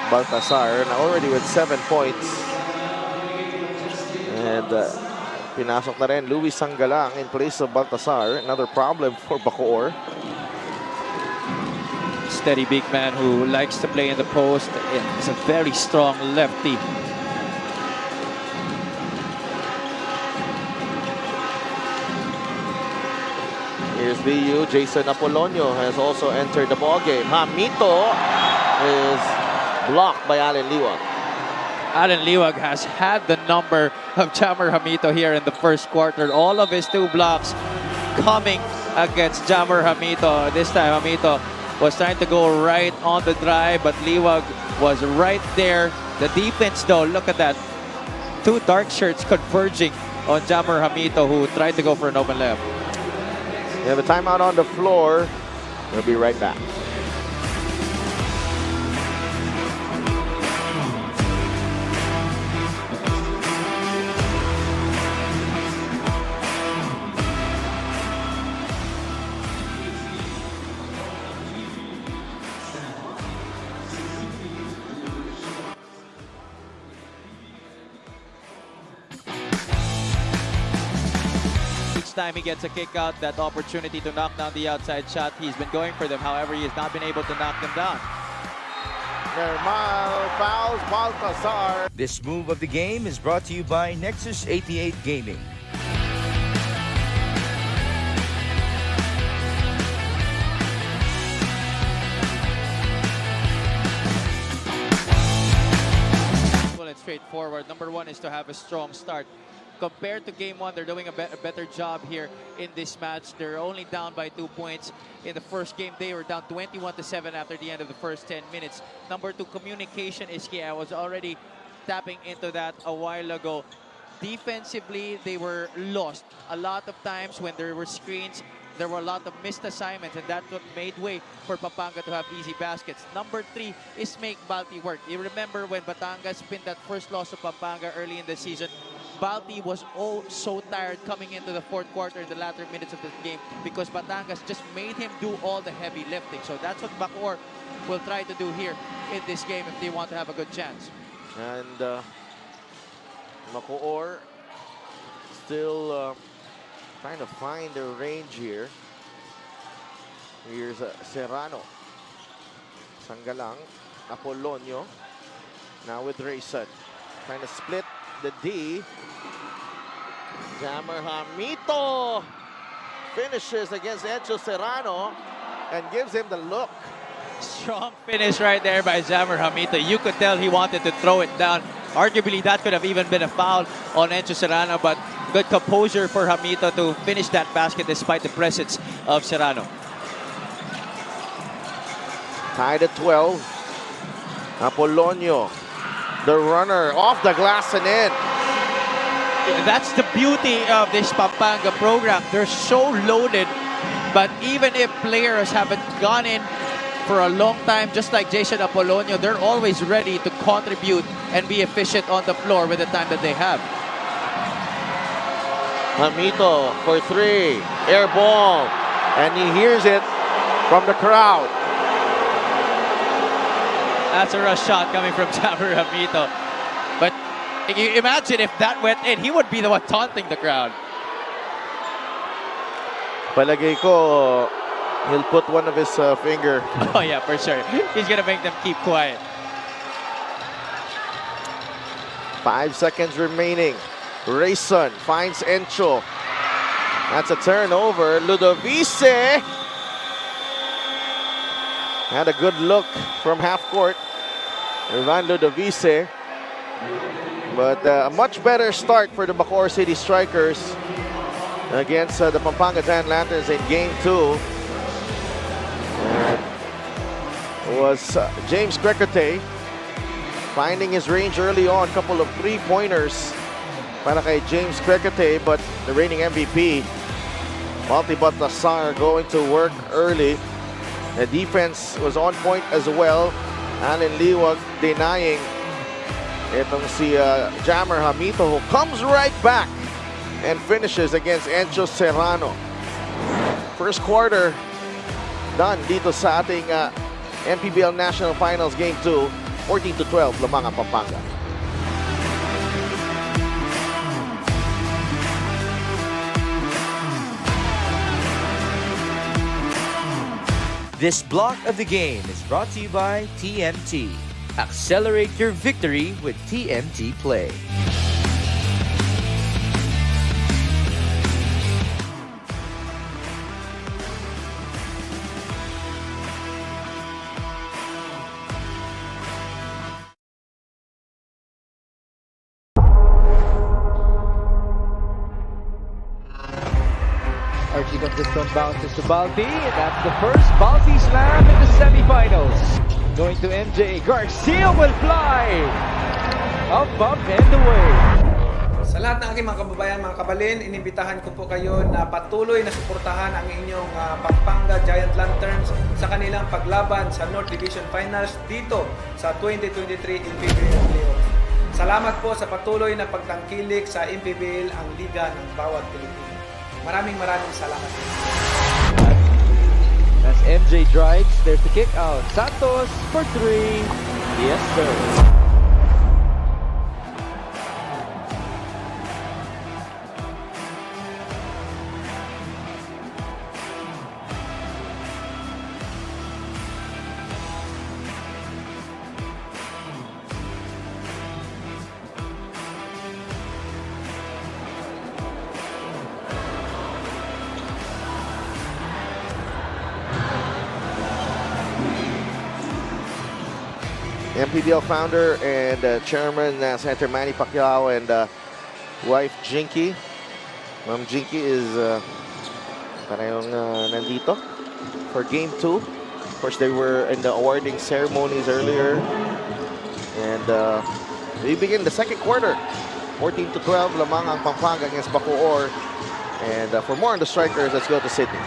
Baltasar now already with 7 points. And pinasok na rin Luis Sangalang in place of Baltasar. Another problem for Bacoor. Steady big man who likes to play in the post. It's a very strong lefty. Here's Liu. Jason Apolonio has also entered the ball game. Hamito is blocked by Alan Liwag. Alan Liwag has had the number of Jammer Hamito here in the first quarter. All of his 2 blocks coming against Jammer Hamito. This time Hamito was trying to go right on the drive, but Liwag was right there. The defense though, look at that. 2 dark shirts converging on Jammer Hamito, who tried to go for an open layup. We have a timeout on the floor. We'll be right back. Time he gets a kick out, that opportunity to knock down the outside shot, he's been going for them. However, he has not been able to knock them down. Mpbl fouls Baltasar. This move of the game is brought to you by Nexus 88 Gaming. Simple and straightforward. Number 1 is to have a strong start. Compared to game 1, they're doing a better job here in this match. They're only down by 2 points. In the first game, they were down 21-7 after the end of the first 10 minutes. Number 2, communication is key. I was already tapping into that a while ago. Defensively, they were lost. A lot of times when there were screens, there were a lot of missed assignments, and that's what made way for Pampanga to have easy baskets. Number 3 is make Balti work. You remember when Batangas pinned that first loss to Pampanga early in the season, Balti was so tired coming into the fourth quarter in the latter minutes of the game because Batangas just made him do all the heavy lifting. So that's what Bacoor will try to do here in this game if they want to have a good chance. And Bacoor still trying to find their range here. Here's Serrano. Sangalang. Apolonio. Now with Rayson. Trying to split the D. Jammer Hamito finishes against Encho Serrano and gives him the look. Strong finish right there by Jammer Hamito. You could tell he wanted to throw it down. Arguably, that could have even been a foul on Encho Serrano, but good composure for Hamito to finish that basket despite the presence of Serrano. Tied at 12. Apolonio, the runner, off the glass and in. That's the beauty of this Pampanga program. They're so loaded, but even if players haven't gone in for a long time, just like Jason Apolonio, they're always ready to contribute and be efficient on the floor with the time that they have. Hamito for 3, air ball, and he hears it from the crowd. That's a rush shot coming from Jammer Hamito. But you imagine if that went in, he would be the one taunting the crowd. Palagay ko, he'll put one of his finger. Oh yeah, for sure. He's gonna make them keep quiet. 5 seconds remaining. Rayson finds Encho. That's a turnover. Ludovice had a good look from half court. Ivan Ludovice. But a much better start for the Bacoor City Strikers against the Pampanga Giant Lanterns in Game 2. It was James Crecote finding his range early on. Couple of three-pointers para kay James Crecote, but the reigning MVP, Balti Baltasar, going to work early. The defense was on point as well. Allen Liwag denying itong si Jammer Hamito, who comes right back and finishes against Encho Serrano. First quarter done dito sa ating Mpbl National Finals Game 2. 14-12 lamang ang Pampanga. This block of the game is brought to you by TNT. Accelerate your victory with TNT Play. Archie comes this one, bounces to Balti, and that's the first Balti slam in the semifinals. Going to MJ, Garcia will fly! Up, up, and away. Sa lahat ng aking mga kababayan, mga kabalin, inimbitahan ko po kayo na patuloy na suportahan ang inyong Pampanga Giant Lanterns sa kanilang paglaban sa North Division Finals dito sa 2023 Mpbl Playoffs. Salamat po sa patuloy na pagtangkilik sa Mpbl, ang liga ng bawat Pilipino. Maraming salamat. As MJ drives, there's the kick out. Santos for 3. Yes, sir. Mpbl founder and chairman Senator Manny Pacquiao and wife Jinky. Ma'am Jinky is parehong nandito for Game 2. Of course, they were in the awarding ceremonies earlier. And we begin the second quarter. 14-12 lamang ang Pampanga against Bacoor. And for more on the Strikers, let's go to Sydney.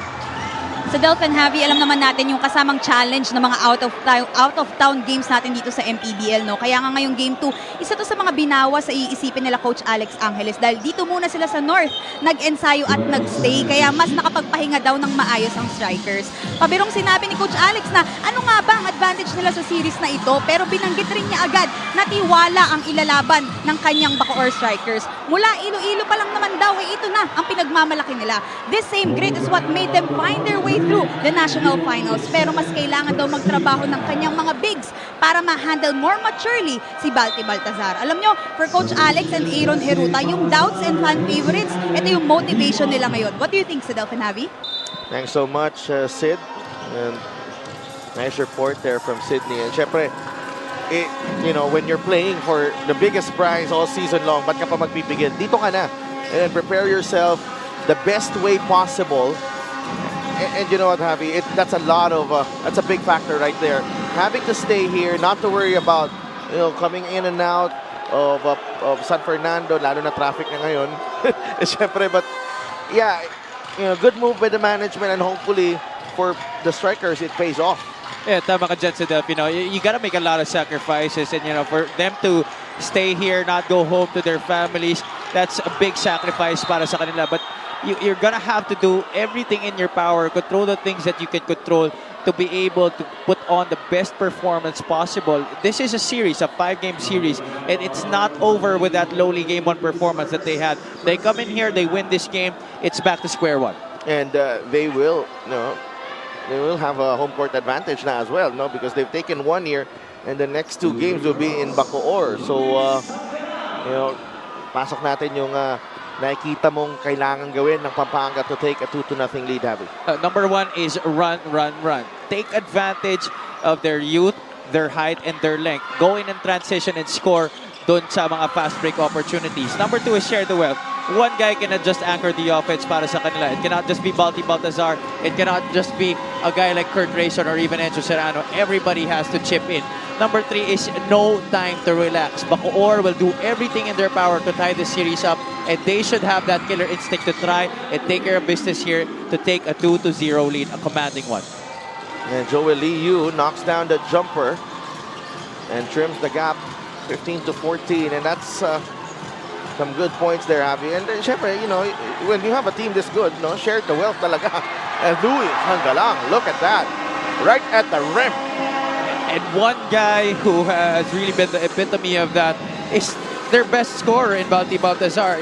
Sa Delphin Javi, alam naman natin yung kasamang challenge ng mga out-of-town games natin dito sa MPBL, no? Kaya nga ngayong Game 2, isa to sa mga binawa sa iisipin nila Coach Alex Angeles dahil dito muna sila sa North nag-ensayo at nag-stay kaya mas nakapagpahinga daw ng maayos ang strikers. Pabirong sinabi ni Coach Alex na ano nga ba ang advantage nila sa series na ito pero binanggit rin niya agad na tiwala ang ilalaban ng kanyang Bacoor strikers. Mula Iloilo pa lang naman daw ito na ang pinagmamalaki nila. This same grit is what made them find their way through the national finals. Pero mas kailangan daw magtrabaho ng kanyang mga bigs para ma-handle more maturely si Balti Baltazar. Alam nyo, for Coach Alex and Aaron Heruta, yung doubts and fan favorites, ito yung motivation nila ngayon. What do you think, Delphin Javi? Thanks so much, Sid. And nice report there from Sydney. And syempre, you know, when you're playing for the biggest prize all season long, ba't ka pa magbibigyan? Dito ka na. And prepare yourself the best way possible. And you know what, Javi? That's a lot of, that's a big factor right there. Having to stay here, not to worry about, you know, coming in and out of San Fernando, lalo na traffic na ngayon. Syempre, but yeah, you know, good move by the management and hopefully for the strikers, it pays off. Yeah, tama ka dyan, Sidel. You know, you gotta make a lot of sacrifices, and you know, for them to stay here, not go home to their families, that's a big sacrifice para sa kanila. But you're gonna have to do everything in your power, control the things that you can control to be able to put on the best performance possible. This is a series, a 5-game series, and it's not over with that lowly Game 1 performance that they had. They come in here, they win this game, it's back to square one. And they will, you know, they will have a home court advantage now as well, no? Because they've taken 1 year, and the next 2 games will be in Bacoor. So, you know, pasok natin yung nakikita mong kailangan gawin ng Pampanga to take a 2-0 lead, Javi. Number 1 is run, run, run. Take advantage of their youth, their height, and their length. Go in and transition and score dun sa mga fast break opportunities. Number 2 is share the wealth. One guy cannot just anchor the offense para sa kanila. It cannot just be Balti Baltazar. It cannot just be a guy like Kurt Rayson or even Enzo Serrano. Everybody has to chip in. Number 3 is no time to relax. Bacoor will do everything in their power to tie the series up, and they should have that killer instinct to try and take care of business here to take a 2-0 lead, a commanding one. And Joel Liu knocks down the jumper and trims the gap 15-14, and that's some good points there, Javi. And syempre, you know, when you have a team this good, no, share the wealth talaga. And Louis Hanggalang, look at that, right at the rim. And one guy who has really been the epitome of that is their best scorer in Balti Baltazar.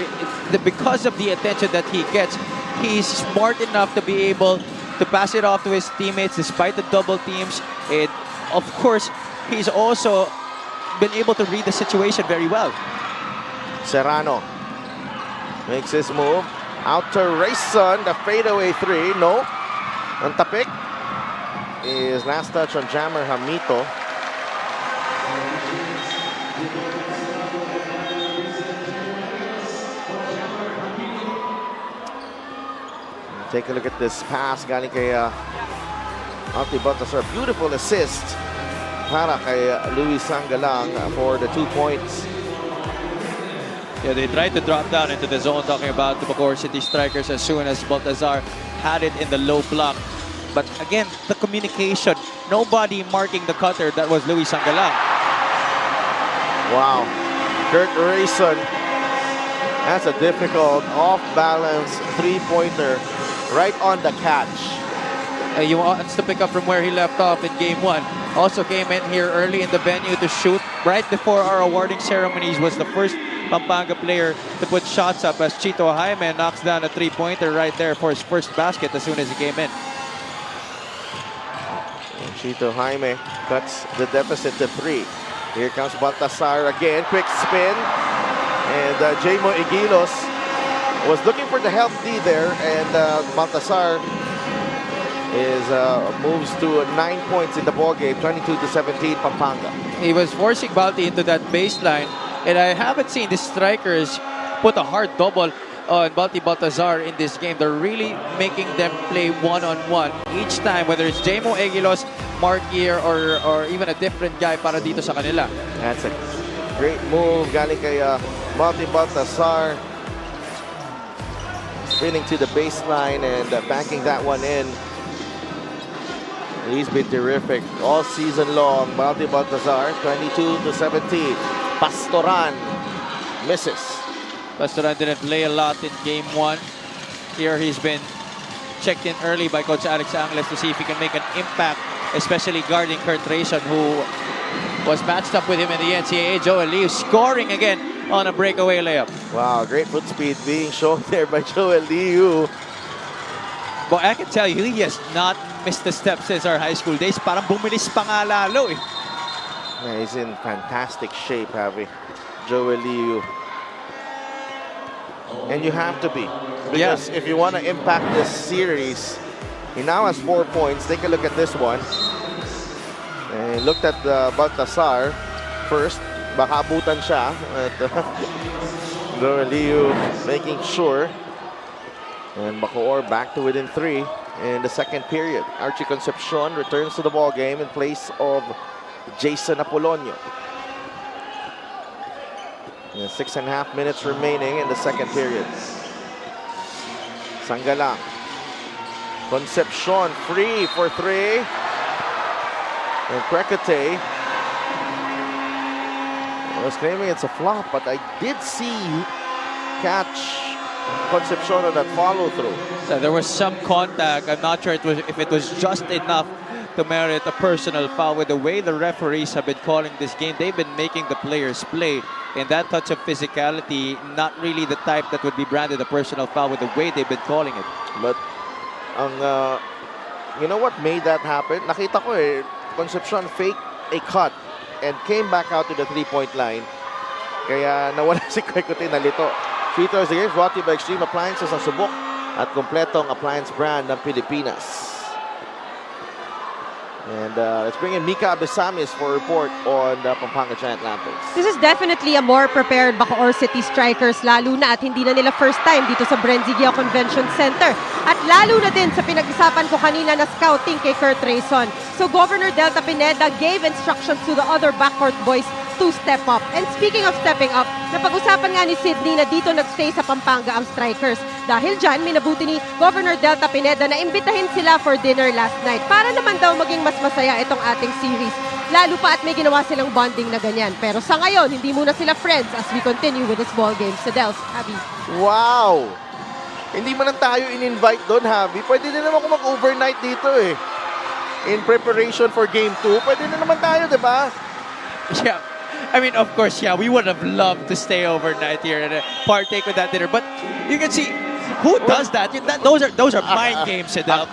Because of the attention that he gets, he's smart enough to be able to pass it off to his teammates despite the double teams. And of course, he's also been able to read the situation very well. Serrano makes his move. Out to Rayson, the fadeaway 3. No. Ang tapik is last touch on Jammer Hamito. Take a look at this pass. Galing kay Balti Baltazar. Beautiful assist para kay Louis Hanggalang for the 2 points. Yeah, they tried to drop down into the zone, talking about the Bacoor City strikers as soon as Baltazar had it in the low block. But again, the communication, nobody marking the cutter, that was Louis Hanggalang. Wow. Kurt Rayson, that's a difficult off-balance 3-pointer right on the catch. He wants to pick up from where he left off in Game 1. Also came in here early in the venue to shoot. Right before our awarding ceremonies was the first Pampanga player to put shots up as Chito Jaime knocks down a 3-pointer right there for his first basket as soon as he came in. And Chito Jaime cuts the deficit to 3. Here comes Baltazar again. Quick spin. And Jaymo Igilos was looking for the help D there. And Baltazar moves to 9 points in the ballgame. 22-17 Pampanga. He was forcing Balti into that baseline. And I haven't seen the strikers put a hard double on Balti Baltazar in this game. They're really making them play one-on-one each time, whether it's Jaymo Egilos, Mark Gear, or even a different guy para dito sa kanila. That's a great move. Galing kay Balti Baltazar. Spinning to the baseline and banking that one in. He's been terrific all season long. Balti Baltazar, 22-17. Pastoran misses. Pastoran didn't play a lot in game 1. Here he's been checked in early by Coach Alex Angles to see if he can make an impact, especially guarding Kurt Rayson, who was matched up with him in the NCAA. Joel Liu scoring again on a breakaway layup. Wow, great foot speed being shown there by Joel Liu. But I can tell you, he has not missed a step since our high school days. Parang bumilis pa nga lalo eh. Yeah, he's in fantastic shape, Javi. Joel Liu. And you have to be. Because if you want to impact this series, he now has 4 points. Take a look at this one. And he looked at Baltasar first. Baka abutan siya. Joel Liu making sure. And Bacoor back to within 3 in the second period. Archie Concepcion returns to the ball game in place of Jason Apolonio. 6.5 minutes remaining in the second period. Sangalang. Concepcion free for 3. And Quecote was claiming it's a flop, but I did see catch Concepcion on that follow through. There was some contact. I'm not sure if it was just enough to merit a personal foul. With the way the referees have been calling this game, they've been making the players play. And that touch of physicality, not really the type that would be branded a personal foul with the way they've been calling it. But you know what made that happen? Nakita ko Concepcion faked a cut and came back out to the 3-point line. Kaya nawala si Quecote, nalito. Free throws the game brought to you by Extreme Appliances ang subok at kompletong appliance brand ng Pilipinas. And let's bring in Mika Abesamis for a report on the Pampanga Giant Lanterns. This is definitely a more prepared Bacoor City Strikers, lalo na at hindi na nila first time dito sa Brenzigueo Convention Center. At lalo na din sa pinag-isapan ko kanina na scouting kay Kurt Rayson. So Governor Delta Pineda gave instructions to the other backcourt boys to step up. And speaking of stepping up, napag-usapan nga ni Sydney na dito nagstay sa Pampanga ang Strikers. Dahil dyan, minabuti ni Governor Delta Pineda na imbitahin sila for dinner last night para naman daw maging mas masaya itong ating series. Lalo pa at may ginawa silang bonding na ganyan. Pero sa ngayon, hindi muna sila friends as we continue with this ball game. So Dels, Abby. Wow! Hindi man lang tayo in-invite doon, Javi. Pwede din naman ako mag-overnight dito eh. In preparation for Game 2, pwede na naman tayo, di ba? Yeah. I mean, of course, yeah, we would have loved to stay overnight here and partake with that dinner. But you can see, who does that? Those are mind games, Sedel.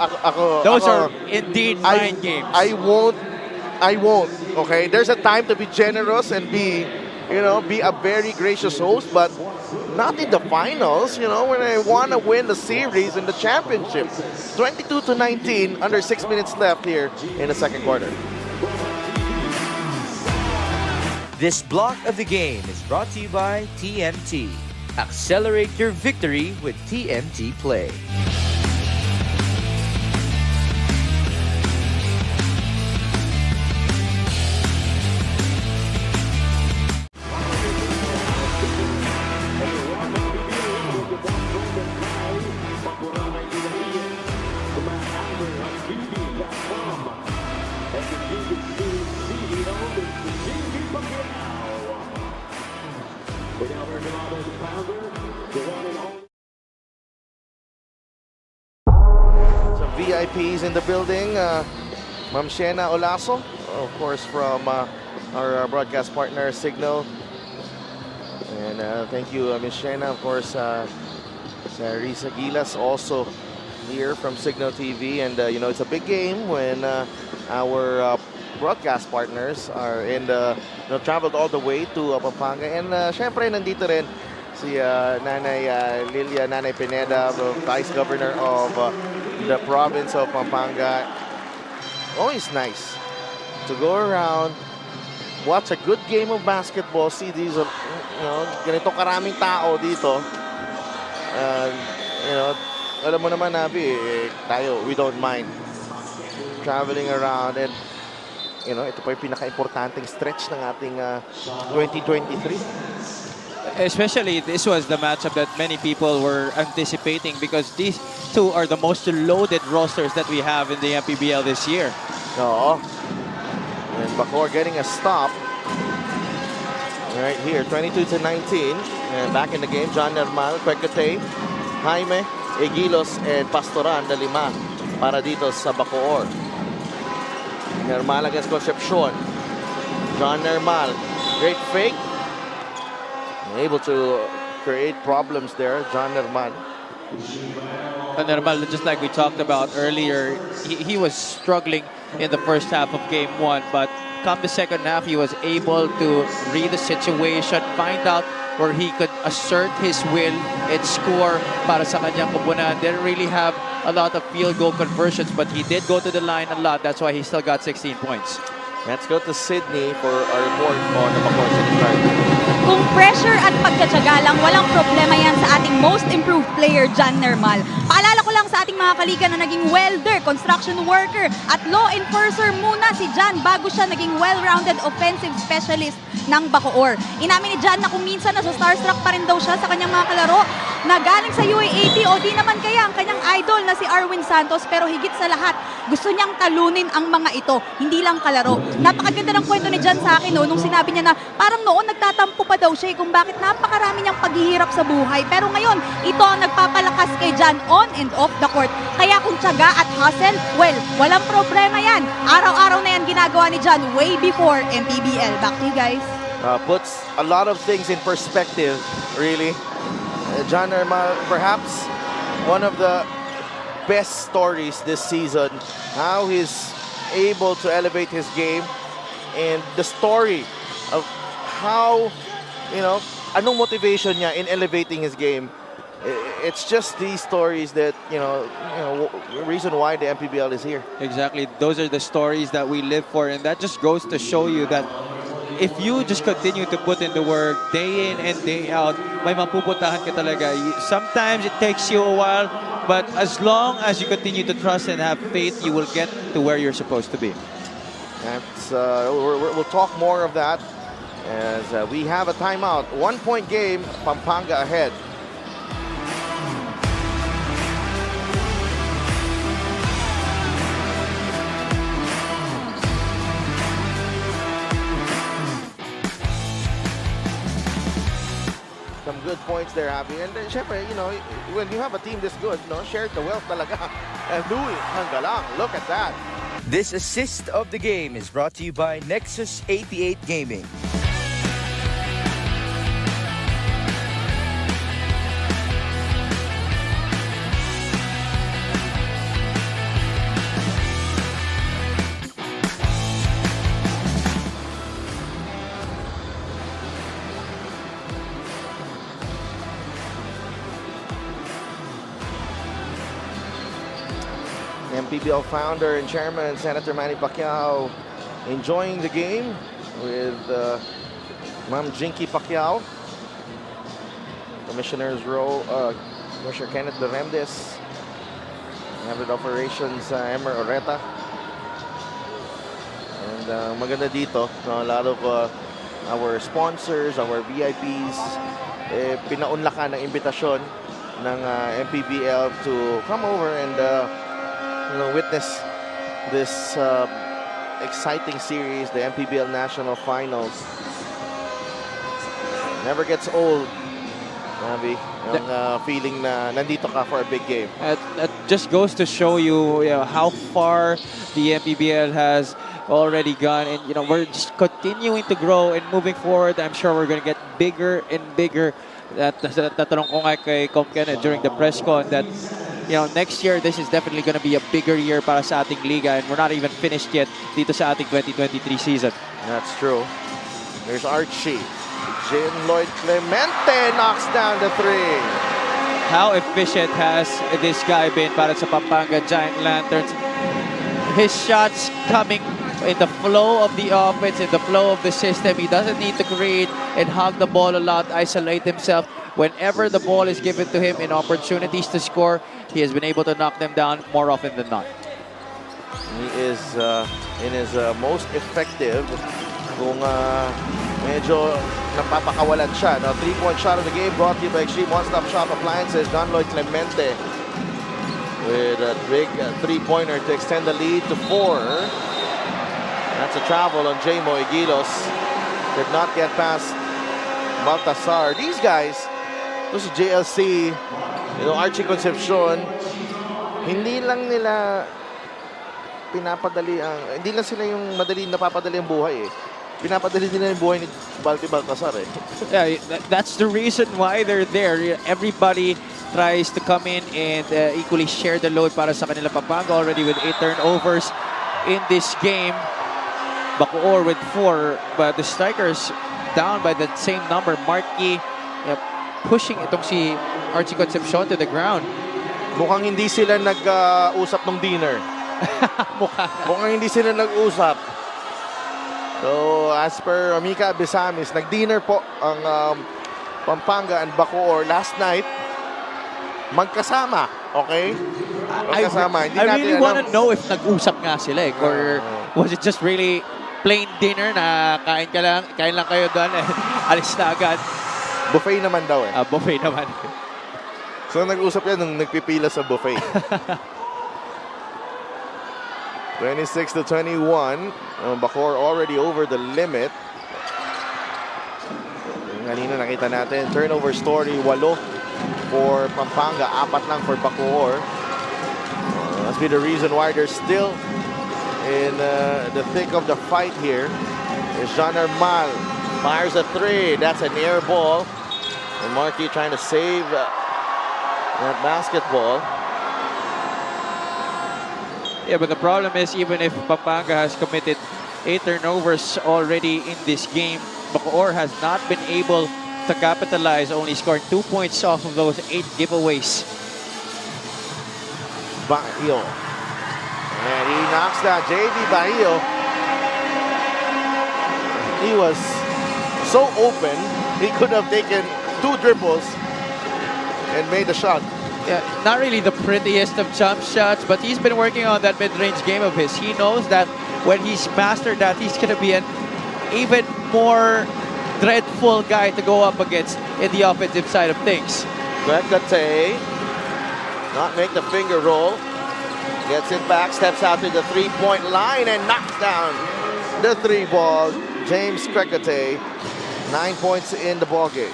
Those are indeed mind games. I won't. Okay, there's a time to be generous and be a very gracious host, but not in the finals. When I want to win the series and the championship. 22-19, under 6 minutes left here in the second quarter. This block of the game is brought to you by TMT. Accelerate your victory with TMT Play. Some VIPs in the building. Ma'am Shena Olaso, of course, from our broadcast partner, Signal. And thank you, Ms. Shena. Of course, Risa Gilas also here from Signal TV. And, it's a big game when our broadcast partners are traveled all the way to Pampanga. And syempre, nandito rin si Nanay Lilia, Nanay Pineda, the Vice Governor of the province of Pampanga. Always nice to go around, watch a good game of basketball, see these, ganito karaming tao dito. Alam mo naman, Nabi, tayo, we don't mind traveling around. And, ito pa yung pinaka-importanting stretch ng ating 2023. Especially this was the matchup that many people were anticipating because these two are the most loaded rosters that we have in the MPBL this year. No. And Bacoor getting a stop. Right here, 22-19. And back in the game, John Normal, Quecote, Jaime, Egilos, and Pastoran, na 5 para dito sa Bacoor. Normal against Concepcion. John Normal, great fake. Able to create problems there, John Normal. Normal, just like we talked about earlier, he was struggling in the first half of game 1, but come the second half, he was able to read the situation, find out where he could assert his will and score para sa kanyang koponan. Didn't really have a lot of field goal conversions, but he did go to the line a lot. That's why he still got 16 points. Let's go to Sydney for a report on the Bacoor City Strikers. Kung pressure at pagtsatsaga lang, walang problema yan sa ating most improved player, John Normal. Paalala ko lang sa ating mga kaliga na naging welder, construction worker, at law enforcer muna si John bago siya naging well-rounded offensive specialist ng Bacoor. Inamin ni John na kung minsan nasa starstruck pa rin daw siya sa kanyang mga kalaro na galing sa UAAP o di naman kaya ang kanyang idol na si Arwin Santos, pero higit sa lahat, gusto niyang talunin ang mga ito, hindi lang kalaro. Napakaganda ng kwento ni John sa akin nung sinabi niya na parang noon nagtatampo pa daw siya kung bakit napakarami niyang paghihirap sa buhay. Pero ngayon, ito ang nagpapalakas kay John on and off the court. Kaya kung tiyaga at hustle, well, walang problema yan. Araw-araw na yan ginagawa ni John way before MPBL. Back to you guys. Puts a lot of things in perspective, really. John Normal, perhaps one of the best stories this season. How he's able to elevate his game and the story of how, anong motivation niya in elevating his game. It's just these stories that, reason why the MPBL is here. Exactly. Those are the stories that we live for, and that just goes to show you that if you just continue to put in the work day in and day out, may mapupuntahan ka talaga. Sometimes it takes you a while, but as long as you continue to trust and have faith, you will get to where you're supposed to be. That's, we'll talk more of that as we have a timeout. 1-point game, Pampanga ahead. Some good points there, Abby. And then, syempre, when you have a team this good, share the wealth talaga. And do it. Ang galang. Look at that. This assist of the game is brought to you by Nexus 88 Gaming. Mpbl founder and chairman, Senator Manny Pacquiao, enjoying the game with Ma'am Jinky Pacquiao. Commissioner's role, Commissioner Kenneth Beremdes. Head of Operations, Emer Oreta. And maganda dito, a lot of our sponsors, our VIPs, pinaunlakan ng imbitasyon ng MPBL to come over and witness this exciting series, the MPBL National Finals. Never gets old, Navi, yung feeling na nandito ka for a big game. That just goes to show you, how far the MPBL has already gone, and we're just continuing to grow and moving forward. I'm sure we're going to get bigger and bigger. Tatanong ko nga kay Com Kenneth during the press con that next year, this is definitely going to be a bigger year para sa ating liga, and we're not even finished yet dito sa ating 2023 season. That's true. There's Archie. Jim Lloyd Clemente knocks down the 3. How efficient has this guy been para sa Pampanga Giant Lanterns? His shots coming in the flow of the offense, in the flow of the system. He doesn't need to create and hog the ball a lot, isolate himself. Whenever the ball is given to him in opportunities to score, he has been able to knock them down more often than not. He is in his most effective kung medyo napapakawalan siya. No? 3-point shot of the game brought to you by Extreme One-Stop Shop Appliances. John Lloyd Clemente with a big three-pointer to extend the lead to 4. That's a travel on Jamo Egilos. Did not get past Baltasar. These guys, this is JLC, Archie Concepcion, hindi lang nila pinapadali ang, hindi lang sila yung madali napapadali ang buhay eh. Pinapadali nila yung buhay ni Baltasar eh. Yeah, that's the reason why they're there. Everybody tries to come in and equally share the load para sa kanila. Pampanga already with 8 turnovers in this game. Bacoor with 4, but the strikers down by the same number. Marky pushing itong si Archie Concepcion to the ground. Mukhang hindi sila nag-usap ng dinner. Mukhang hindi sila nag-usap. So, as per Mika Bisamis, nag-dinner po ang Pampanga and Bacoor last night. Magkasama, okay? Magkasama. I really want to know if nag-usap nga sila or was it just really plain dinner na kain lang kayo doon alis na agad. Buffet naman daw eh. Buffet naman. So nag-usap yan nung nagpipila sa buffet. 26-21. Bacoor already over the limit. Kanina nakita natin, turnover story, 8 for Pampanga, 4 lang for Bacoor. Must be the reason why they're still in the thick of the fight here. Is Jean Armal fires a 3. That's an air ball. And Marky trying to save that basketball. Yeah, but the problem is even if Pampanga has committed 8 turnovers already in this game, Bacoor has not been able to capitalize, only scoring 2 points off of those 8 giveaways. Bahio. And he knocks down JB Bahio. He was so open, he could have taken 2 dribbles and made the shot. Yeah, not really the prettiest of jump shots, but he's been working on that mid-range game of his. He knows that when he's mastered that, he's going to be an even more dreadful guy to go up against in the offensive side of things. Gregate, not make the finger roll. Gets it back, steps out to the 3-point line and knocks down the 3 ball. James Gregate, 9 points in the ball game.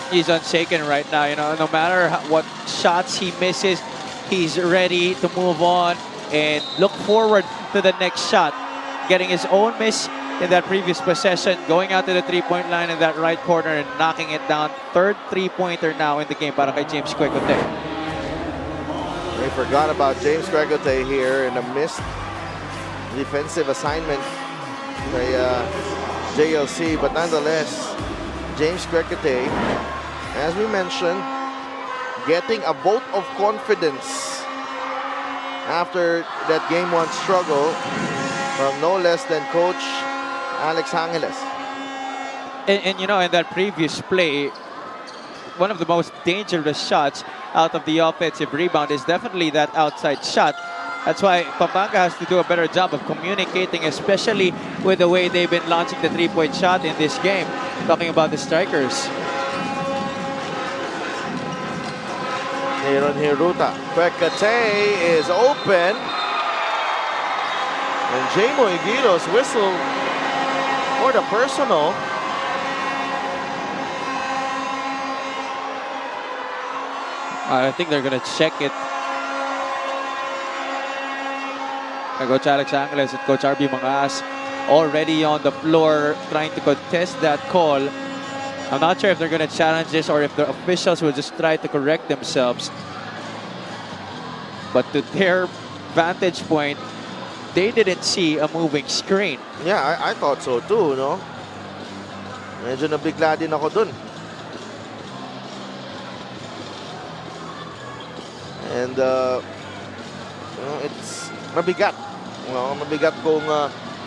He's unshaken right now. No matter what shots he misses, he's ready to move on and look forward to the next shot. Getting his own miss in that previous possession, going out to the 3-point line in that right corner and knocking it down. 3rd 3-pointer now in the game para kay James Gregate. They forgot about James Gregate here in a missed defensive assignment by JLC, but nonetheless, James Gregate, as we mentioned, getting a vote of confidence after that Game 1 struggle from no less than Coach Alex Angeles. And in that previous play, one of the most dangerous shots out of the offensive rebound is definitely that outside shot. That's why Pampanga has to do a better job of communicating, especially with the way they've been launching the 3-point shot in this game. Talking about the strikers. Aaron Hiruta. Gregate is open. And Jamo Egilos whistle for the personal. I think they're going to check it. Coach Alex Angeles and Coach RB Mangas already on the floor trying to contest that call. I'm not sure if they're going to challenge this or if the officials will just try to correct themselves. But to their vantage point, they didn't see a moving screen. Yeah, I thought so too, no? Medyo nabigla din ako dun. And, it's mabigat. Mabigat kung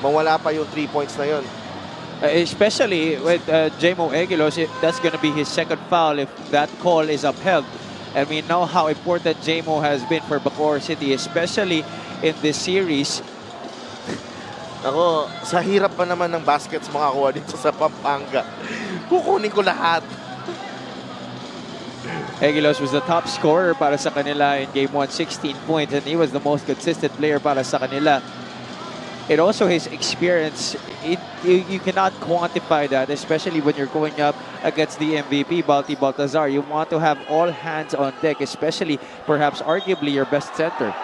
mawala pa yung 3 points na yun. Especially with Jamo Egilos, that's going to be his second foul if that call is upheld. And we know how important Jamo has been for Bacoor City, especially in this series. Ako, sa hirap pa naman ng baskets makakuha dito sa Pampanga. Kukunin ko lahat. Egilos was the top scorer para sa kanila in Game 1, 16 points, and he was the most consistent player para sa kanila. And also his experience, you cannot quantify that, especially when you're going up against the MVP, Baltazar. You want to have all hands on deck, especially perhaps arguably your best center.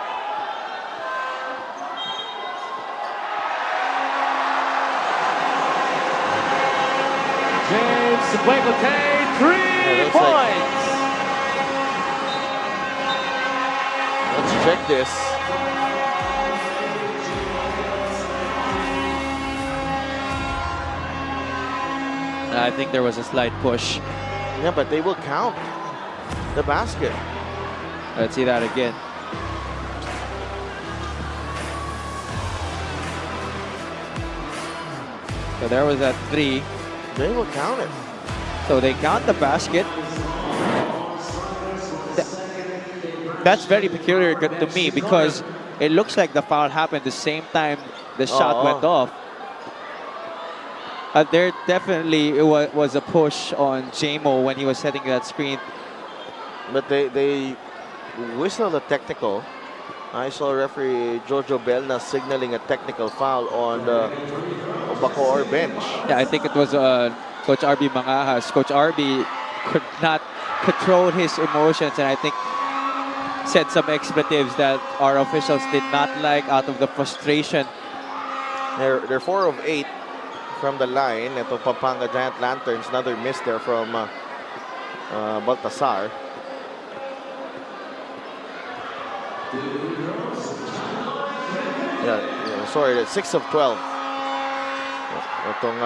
James Bacoor, 3 points. Let's check this. I think there was a slight push. Yeah, but they will count the basket. Let's see that again. So there was that 3. They will count it. So they count the basket. That's very peculiar to me because it looks like the foul happened the same time the shot went off. There definitely was a push on JMO when he was setting that screen. But they whistled a technical. I saw referee Jojo Belna signaling a technical foul on the Bacoor bench. Yeah, I think it was Coach RB Mangajas. Coach RB could not control his emotions, and I think said some expletives that our officials did not like out of the frustration. They're 4 of 8 from the line. Ito Pampanga Giant Lanterns. Another miss there from Baltazar. Yeah, sorry, that's 6 of 12. Itong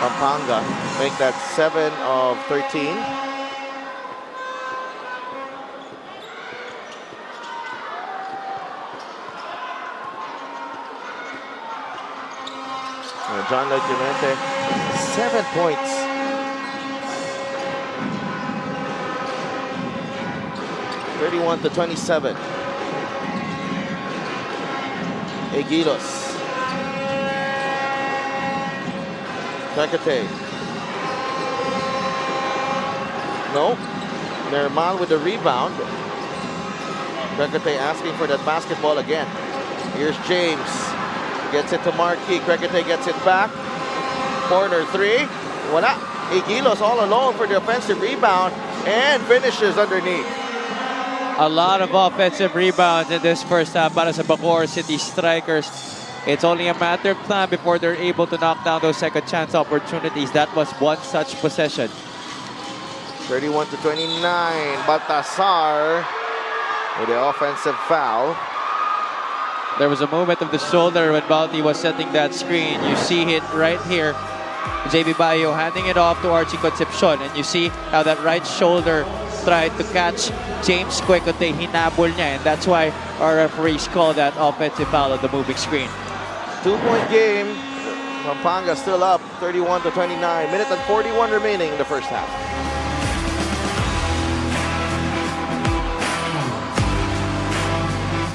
Pampanga. Make that 7 of 13. John Lloyd Clemente, 7 points. (31-27). Egilos. Tecate. No. Nermal with the rebound. Tecate asking for that basketball again. Here's James. Gets it to Marquis. Crecate gets it back. Corner 3. Wala. Egilos all alone for the offensive rebound and finishes underneath. A lot of offensive rebounds in this first half para sa Bacoor City Strikers. It's only a matter of time before they're able to knock down those second chance opportunities. That was one such possession. 31-29. Baltazar with the offensive foul. There was a movement of the shoulder when Balti was setting that screen. You see it right here. JB Bayo handing it off to Archie Concepcion. And you see how that right shoulder tried to catch James Quecote. Hinabol niya. And that's why our referees call that offensive foul on the moving screen. 2-point game. Pampanga still up 31-29. Minute and 41 remaining in the first half.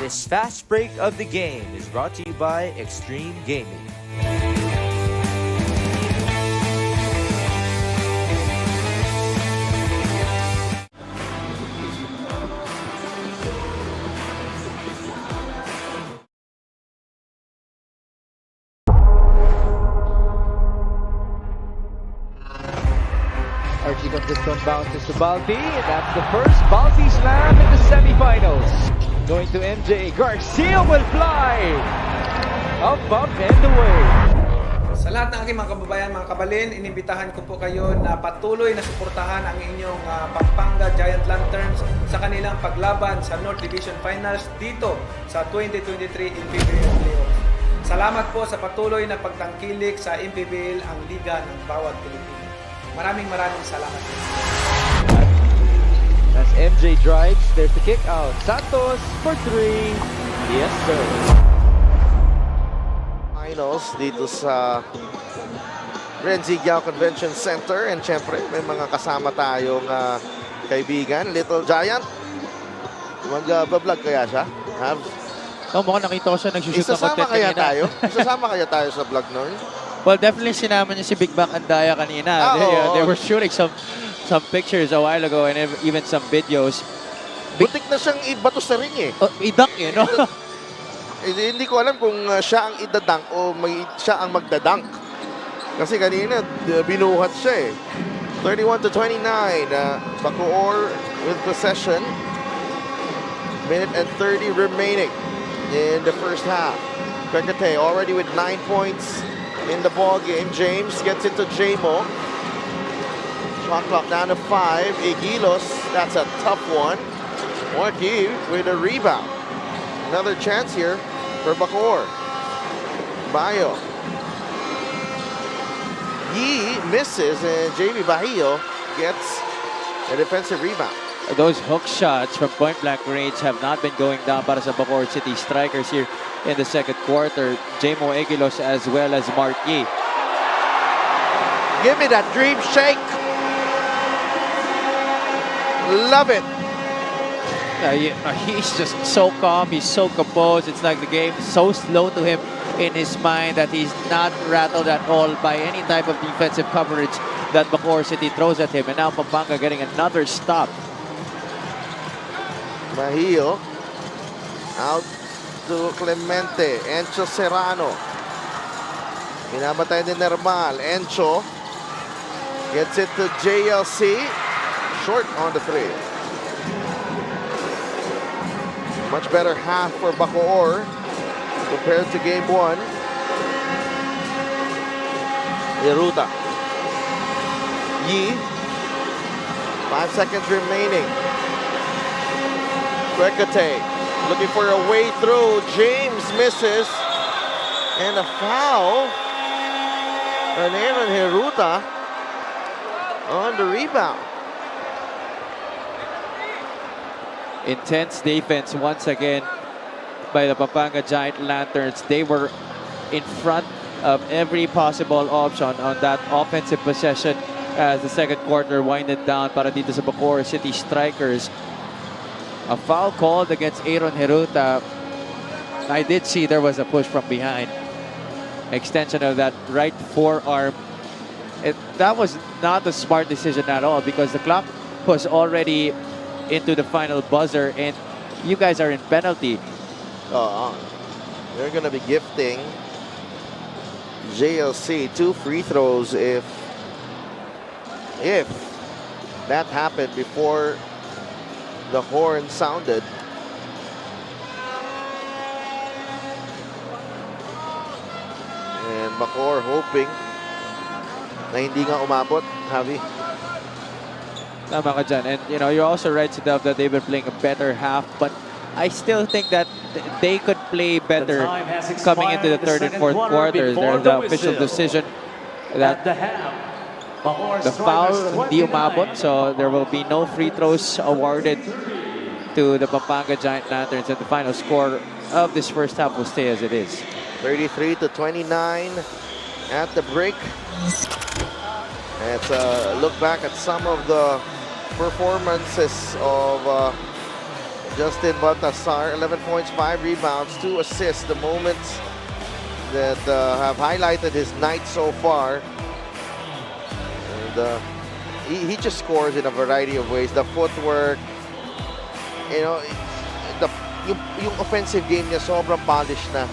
This fast break of the game is brought to you by Extreme Gaming. Archie Concepcion bounces to Balti, and that's the first Balti slam in the semifinals. Going to MJ. Garcia will fly! Up and away. Sa lahat ng aking mga kababayan, mga kabalin, inimbitahan ko po kayo na patuloy na suportahan ang inyong Pampanga Giant Lanterns sa kanilang paglaban sa North Division Finals dito sa 2023 Mpbl Playoffs. Salamat po sa patuloy na pagtangkilik sa Mpbl, ang liga ng bawat Pilipino. Maraming salamat. As MJ drives, there's the kick out. Santos for 3. Yes, sir. Finals dito sa Renzi Giao Convention Center. And syempre, may mga kasama tayong kaibigan. Little Giant. Mag-vlog kaya siya? Oh, mukhang nakita ko siya nagsushoot ng Isasama content kaya kanina. tayo? Isasama kaya tayo sa vlog nun? Well, definitely sinama niya si Big Mac Andaya kanina. They were shooting some pictures a while ago and even some videos. Butik na siyang ibato sa ring eh. Idunk eh, no? Hindi ko alam kung siya ang idadunk o siya ang magdadunk. Kasi kanina, binuhat siya eh. 31-29, Bacoor with possession. Minute and 30 remaining in the first half. Kwekotey already with 9 points in the ball game. James gets it to Jamo. Shot clock down to 5. Igilos, that's a tough one. Marquis with a rebound. Another chance here for Bacoor. Bayo. Yi misses and JB Bahio gets a defensive rebound. Those hook shots from point-blank range have not been going down para sa Bacoor City strikers here in the second quarter. Jamo Egilos as well as Mark Yi. Give me that dream shake. Love it. He's just so calm. He's so composed. It's like the game is so slow to him in his mind that he's not rattled at all by any type of defensive coverage that Bacoor City throws at him. And now Pampanga getting another stop. Bahio out to Clemente. Encho Serrano. Binabatay din Nermal. Encho gets it to JLC. Short on the 3. Much better half for Bacoor compared to game 1. Yeruta. Yi. 5 seconds remaining. Kwekotey looking for a way through. James misses. And a foul. And Aaron Heruta on the rebound. Intense defense once again by the Pampanga Giant Lanterns. They were in front of every possible option on that offensive possession as the second quarter winded down para dito sa Bacoor City strikers. A foul called against Aaron Heruta. I did see there was a push from behind. Extension of that right forearm. That was not a smart decision at all because the clock was already into the final buzzer and you guys are in penalty. They're going to be gifting JLC 2 free throws if that happened before the horn sounded. And Bacoor hoping na hindi nga umabot, Javi. Tama ka dyan. And you know, you're also right, Sidov, that they've been playing a better half, but I still think that they could play better coming into the third and fourth quarters. There's the official decision that the foul hindi umabot, so there will be no free throws awarded to the Pampanga Giant Lanterns, and the final score of this first half will stay as it is. 33-29 at the break. Let's look back at some of the performances of Justin Baltasar. 11 points, 5 rebounds, 2 assists. The moments that have highlighted his night so far. And he just scores in a variety of ways. The footwork, you know, yung offensive game niya sobrang polished na.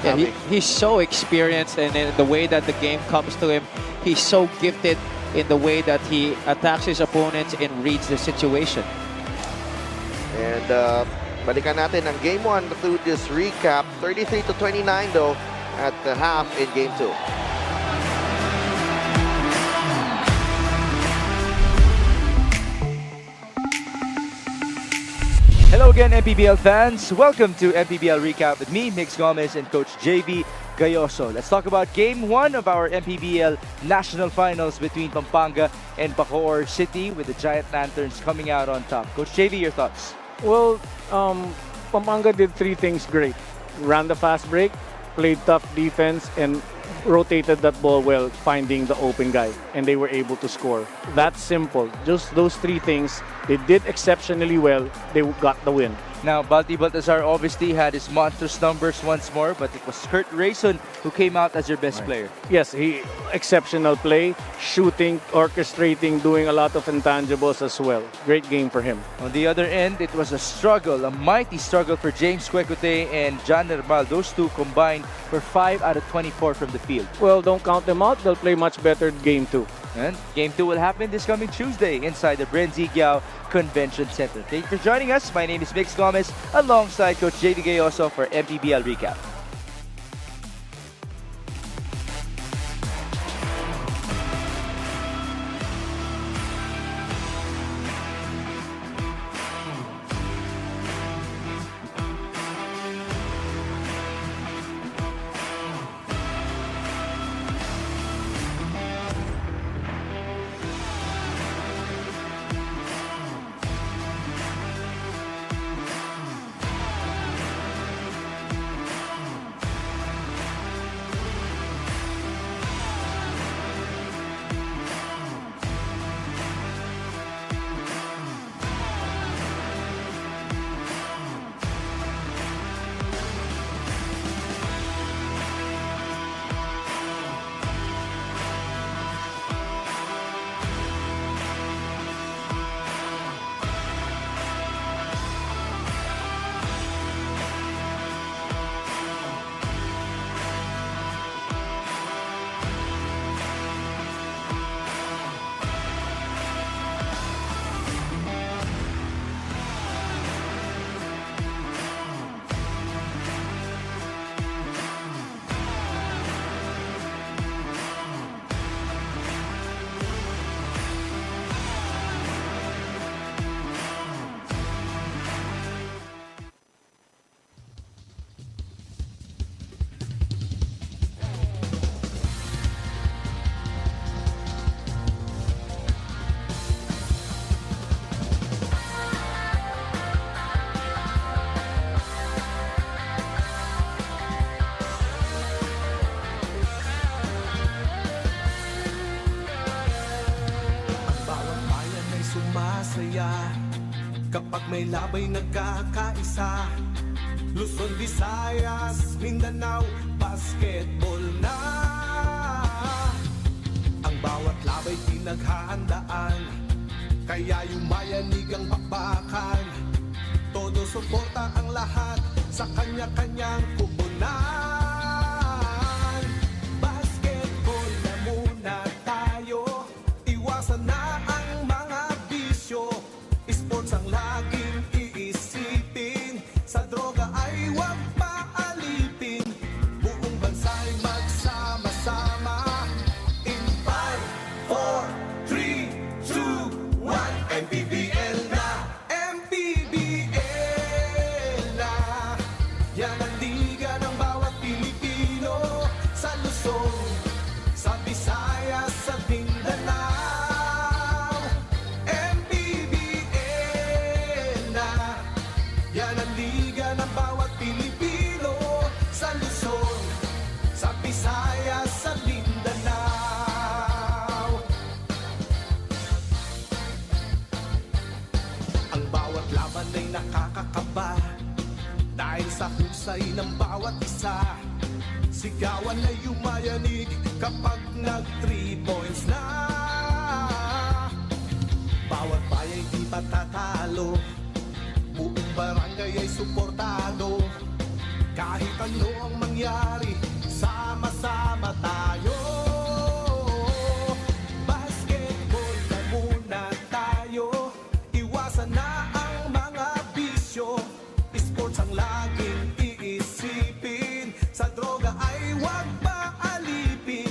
Yeah, he's so experienced, and in the way that the game comes to him, he's so gifted in the way that he attacks his opponents and reads the situation. And balikan natin ang game 1 through this recap. 33-29 though at the half in game 2. Hello again, Mpbl fans. Welcome to Mpbl Recap with me, Mix Gomez, and Coach JV Gayoso. Let's talk about Game 1 of our Mpbl National Finals between Pampanga and Bacoor City, with the Giant Lanterns coming out on top. Coach JV, your thoughts? Well, Pampanga did 3 things great. Ran the fast break, played tough defense, and rotated that ball well, finding the open guy. And they were able to score. That's simple. Just those 3 things They did exceptionally well. They got the win. Now, Balti Baltazar obviously had his monstrous numbers once more, but it was Kurt Rayson who came out as your best player. Yes, he exceptional play, shooting, orchestrating, doing a lot of intangibles as well. Great game for him. On the other end, it was a struggle, a mighty struggle for James Kwekute and John Nermal. Those two combined for 5 out of 24 from the field. Well, don't count them out. They'll play much better game 2. And Game 2 will happen this coming Tuesday inside the Brenzigiao Convention Center. Thank you for joining us. My name is Mix Gomez alongside Coach JD Gayoso for MPBL Recap. sumasaya kapag may labay nagkakaisa. Luzon, Visayas, Mindanao, basketball na. Ang bawat labay pinaghahandaan, kaya yumayanig ang bakbakan. Todo suporta ang lahat sa kanya-kanyang kupunan. Basketball na muna tayo, iwasan na ang mga bisyo. Sports ang laging iisipin, sa droga ay huwag paalipin. Buong bansa'y magsama-sama. In 5, 4, 3, 2, 1, MPBL na, MPBL na. Yan ang liga ng bawat Pilipino, sa Luzon, sa Visayas, sa Mindanao. MPBL na. Yan ang liga ng bawat Pilipino, sa Luzon, sa Visayas, sa Mindanao. Ang bawat laban ay nakakakaba, dahil sa husay ng bawat isa. Sigawan ay yumayanig kapag nag 3 points na. Bawat bayay di patatalo, buong barangay ay suportado. Kahit ano ang mangyari, sama-sama tayo. Basketball na muna tayo, iwasan na ang mga bisyo. Sports ang laging iisipin, sa droga ay huwag paalipin.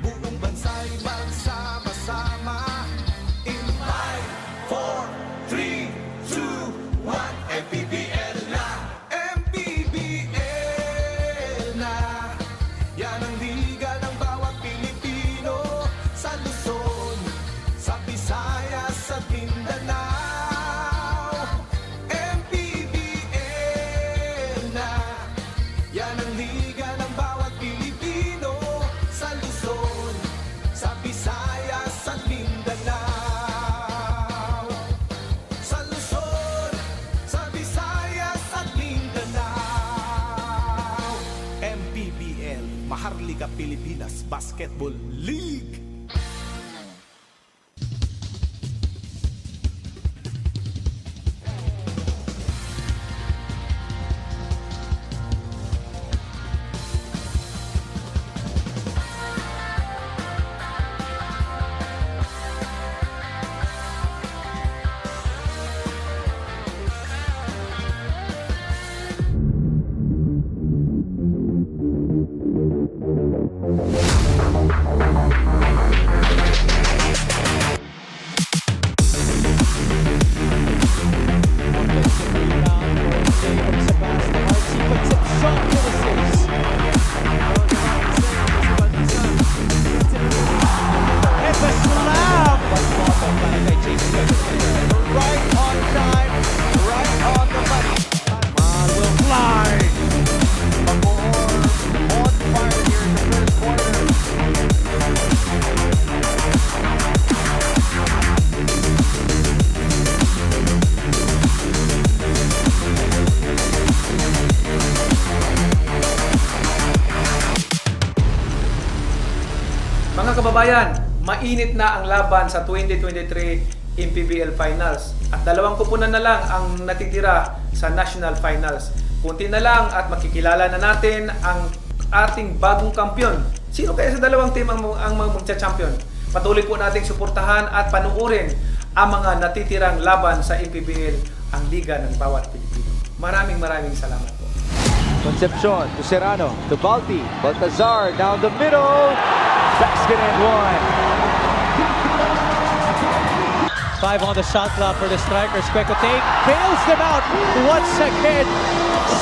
Buong bansa'y magsama-sama. In 5, 4, 3, 2, 1, MPBL na, MPBL na. Yan ang liga ng Maharlika Pilipinas Basketball League. Mga kababayan, mainit na ang laban sa 2023 Mpbl Finals at 2 kupunan na lang ang natitira sa National Finals. Kunti na lang at makikilala na natin ang ating bagong kampiyon. Sino kaya sa dalawang team ang magcha-champion? Patuloy po nating suportahan at panuorin ang mga natitirang laban sa Mpbl, ang liga ng bawat Pilipino. Maraming salamat po. Concepcion to Serrano to Balti. Baltazar down the middle. Basket and one. 5 on the shot clock for the strikers. Quecote bails them out once again.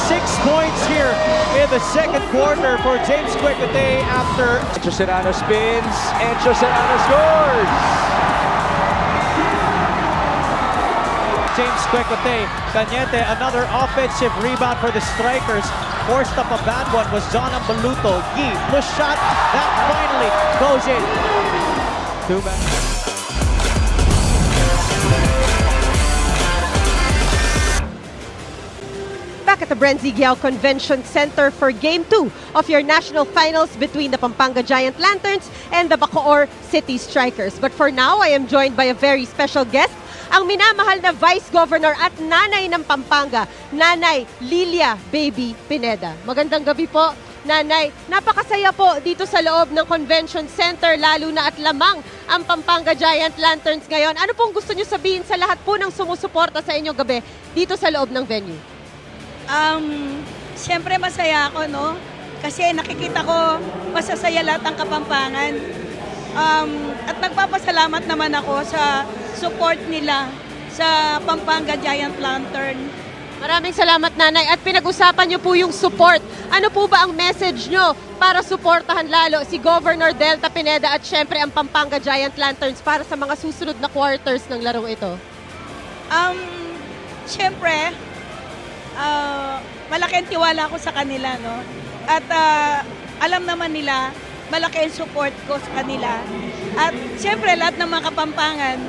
6 points here in the second quarter for James Quecote after Encho Serrano spins. Encho Serrano scores. James Quecote. Cañete, another offensive rebound for the strikers. Forced up a bad one was John Ambaluto. Yi, push shot, that finally goes in. 2 men. Back at the Brenzy Giao Convention Center for Game 2 of your national finals between the Pampanga Giant Lanterns and the Bacoor City Strikers. But for now, I am joined by a very special guest, ang minamahal na Vice Governor at Nanay ng Pampanga, Nanay Lilia Baby Pineda. Magandang gabi po, Nanay. Napakasaya po dito sa loob ng Convention Center, lalo na at lamang ang Pampanga Giant Lanterns ngayon. Ano pong gusto niyo sabihin sa lahat po ng sumusuporta sa inyo gabi dito sa loob ng venue? Siyempre masaya ako, no? Kasi nakikita ko masasaya lahat ng Kapampangan. At nagpapasalamat naman ako sa support nila sa Pampanga Giant Lantern. Maraming salamat, Nanay. At pinag-usapan niyo po yung support. Ano po ba ang message niyo para suportahan lalo si Governor Delta Pineda at syempre ang Pampanga Giant Lanterns para sa mga susunod na quarters ng larong ito? Siyempre, malaki ang tiwala ko sa kanila, no? At alam naman nila, malaki ang support ko sa kanila. At siyempre, lahat ng mga Kapampangan,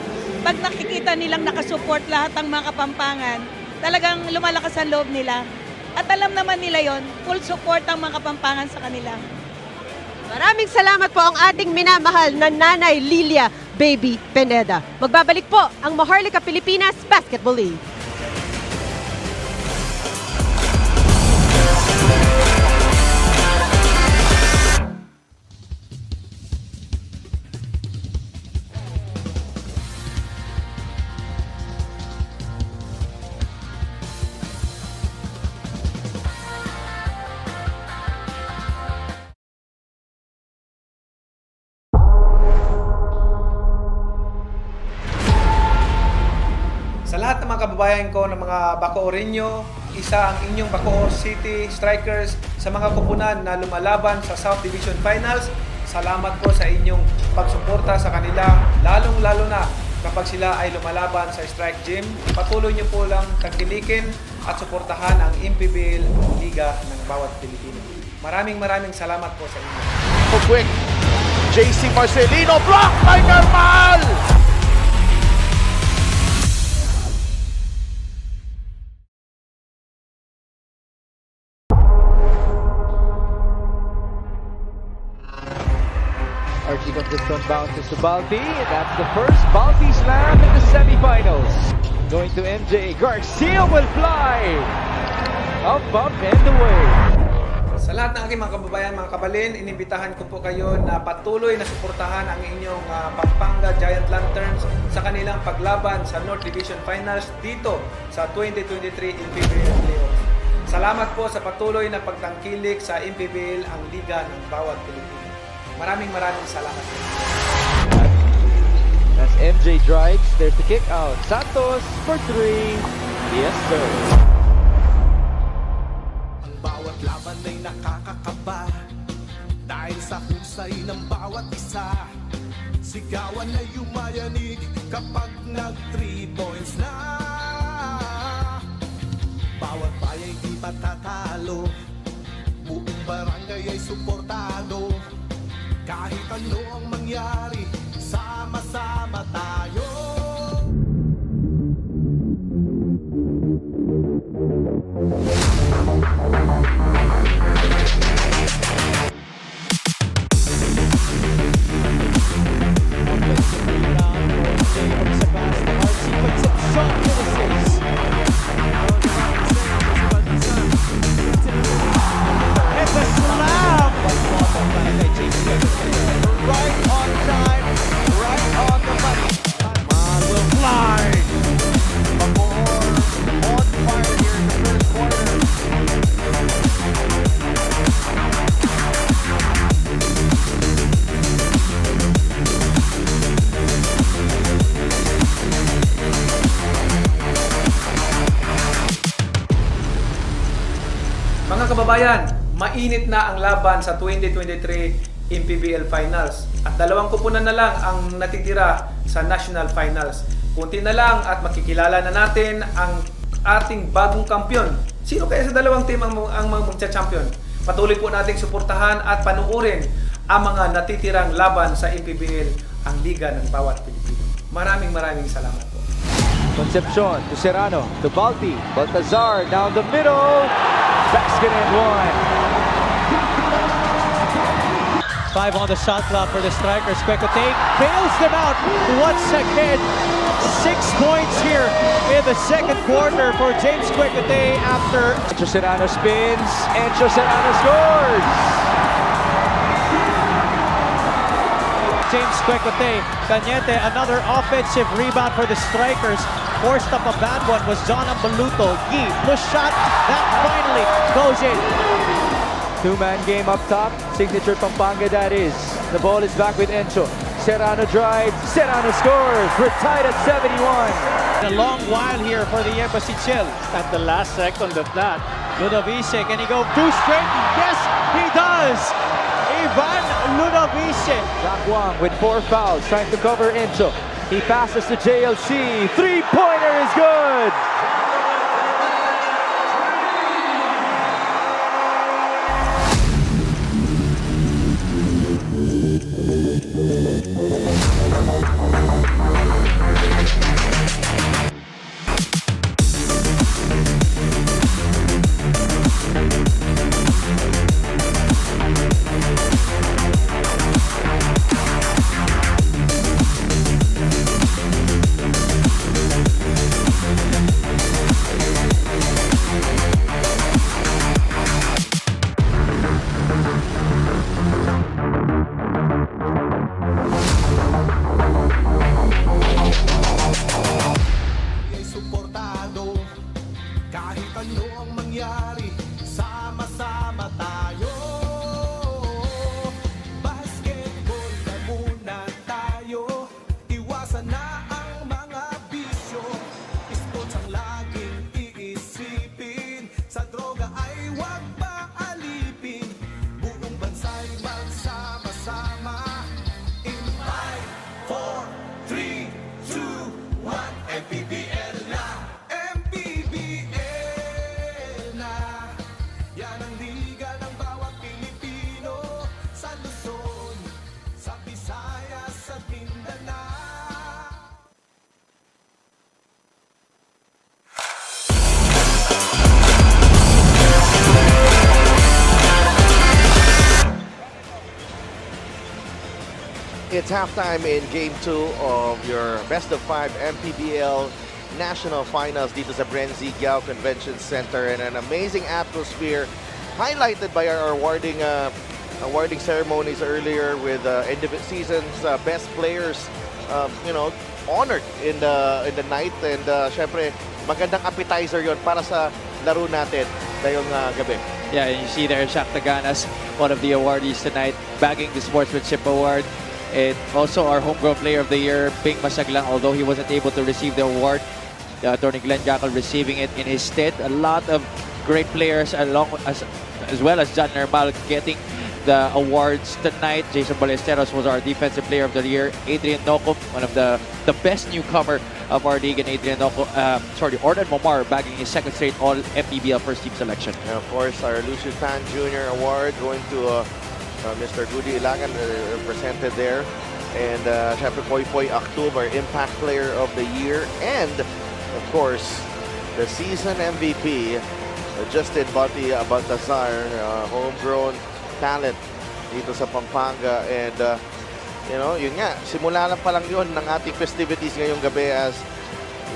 pag nakikita nilang nakasupport lahat ng mga Kapampangan, talagang lumalakas ang loob nila. At alam naman nila yon, full support ang mga Kapampangan sa kanila. Maraming salamat po ang ating minamahal na Nanay Lilia Baby Pineda. Magbabalik po ang Maharlika Pilipinas Basketball League. Sa lahat ng mga kababayan ko ng mga Bacooreño, isa ang inyong Bacoor City Strikers sa mga kupunan na lumalaban sa South Division Finals. Salamat po sa inyong pagsuporta sa kanila, lalong-lalo na kapag sila ay lumalaban sa Strike Gym. Patuloy niyo po lang tangkilikin at suportahan ang Mpbl Liga ng bawat Pilipino. Maraming salamat po sa inyo. Quick, JC Marcelino, block by Normal! this one bounces to Balti. That's the first Balti slam in the semifinals. Going to MJ. Garcia will fly. Up and away. Sa lahat ng aking mga kababayan, mga kabalin, inimbitahan ko po kayo na patuloy na suportahan ang inyong Pampanga Giant Lanterns sa kanilang paglaban sa North Division Finals dito sa 2023 Mpbl Playoffs. Salamat po sa patuloy na pagtangkilik sa Mpbl, ang liga ng bawat Pilipino. Maraming salamat. As MJ drives, there's the kick out. Santos for 3. Yes, sir. Bawat laban ay nakakakaba dahil sa husay ng bawat isa. Sigawan ay yumayanig kapag nag 3 points na. Bawat bayay di matatalo, buong barangay ay suportado. Kahit ano ang mangyari, sama-sama tayo. Mga kababayan, mainit na ang laban sa 2023 Mpbl Finals at 2 koponan na lang ang natitira sa National Finals. Kunti na lang at makikilala na natin ang ating bagong kampiyon. Sino kaya sa 2 team ang magcha-champion? Patuloy po nating suportahan at panuorin ang mga natitirang laban sa Mpbl, ang liga ng bawat Pilipino. Maraming salamat po. Concepcion to Serrano to Balti. Baltazar down the middle. Basket and 1. 5 on the shot clock for the strikers. Quecote bails them out once again. 6 points here in the second quarter for James Quecote after Encho Serrano spins. Encho Serrano scores. James Quecote. Cañete, another offensive rebound for the strikers. Forced up a bad one was John Ambaluto. Yi, push shot, that finally goes in. 2-man game up top. Signature Pampanga, that is. The ball is back with Encho. Serrano drives. Serrano scores. We're tied at 71. A long while here for the Embassy Chill. At the last second of that, Ludovice, can he go 2 straight? Yes, he does! Ivan Ludovice. Zach Wang with 4 fouls, trying to cover Encho. He passes to JLC. 3-pointer is good! Mpbl na, Mpbl na. It's halftime in Game 2 of your Best of 5 MPBL National Finals dito sa Brenzigao Convention Center, and an amazing atmosphere highlighted by our awarding ceremonies earlier with season's best players, honored in the night, and syempre magandang appetizer yon para sa laro natin ngayong gabi. Yeah, and you see there Shaq Taganas, one of the awardees tonight, bagging the Sportsmanship Award. And also our Homegrown Player of the Year, Ping Masaglang, although he wasn't able to receive the award. Attorney Glenn Gackle receiving it in his stead. A lot of great players as well as John Nermal getting the awards tonight. Jason Ballesteros was our Defensive Player of the Year. Adrian Nocum, one of the best newcomer of our league, and Ordan Momar bagging his second straight All-MPBL first team selection. And of course, our Lucio Tan Jr. Award going to Mr. Goody Ilagan, represented there. And syempre Poy Poy Aktub, our Impact Player of the Year. And of course, the season MVP, Justin Bati Baltazar, homegrown talent dito sa Pampanga. And yun nga, simula lang pa lang yun ng ating festivities ngayong gabi as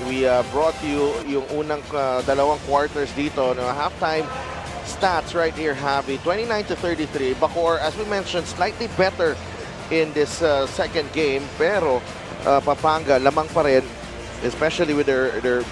we brought you yung unang dalawang quarters dito. Halftime stats right here, Javi. 29-33. Bacoor, as we mentioned, slightly better in this second game, pero Pampanga lamang pa rin, especially with their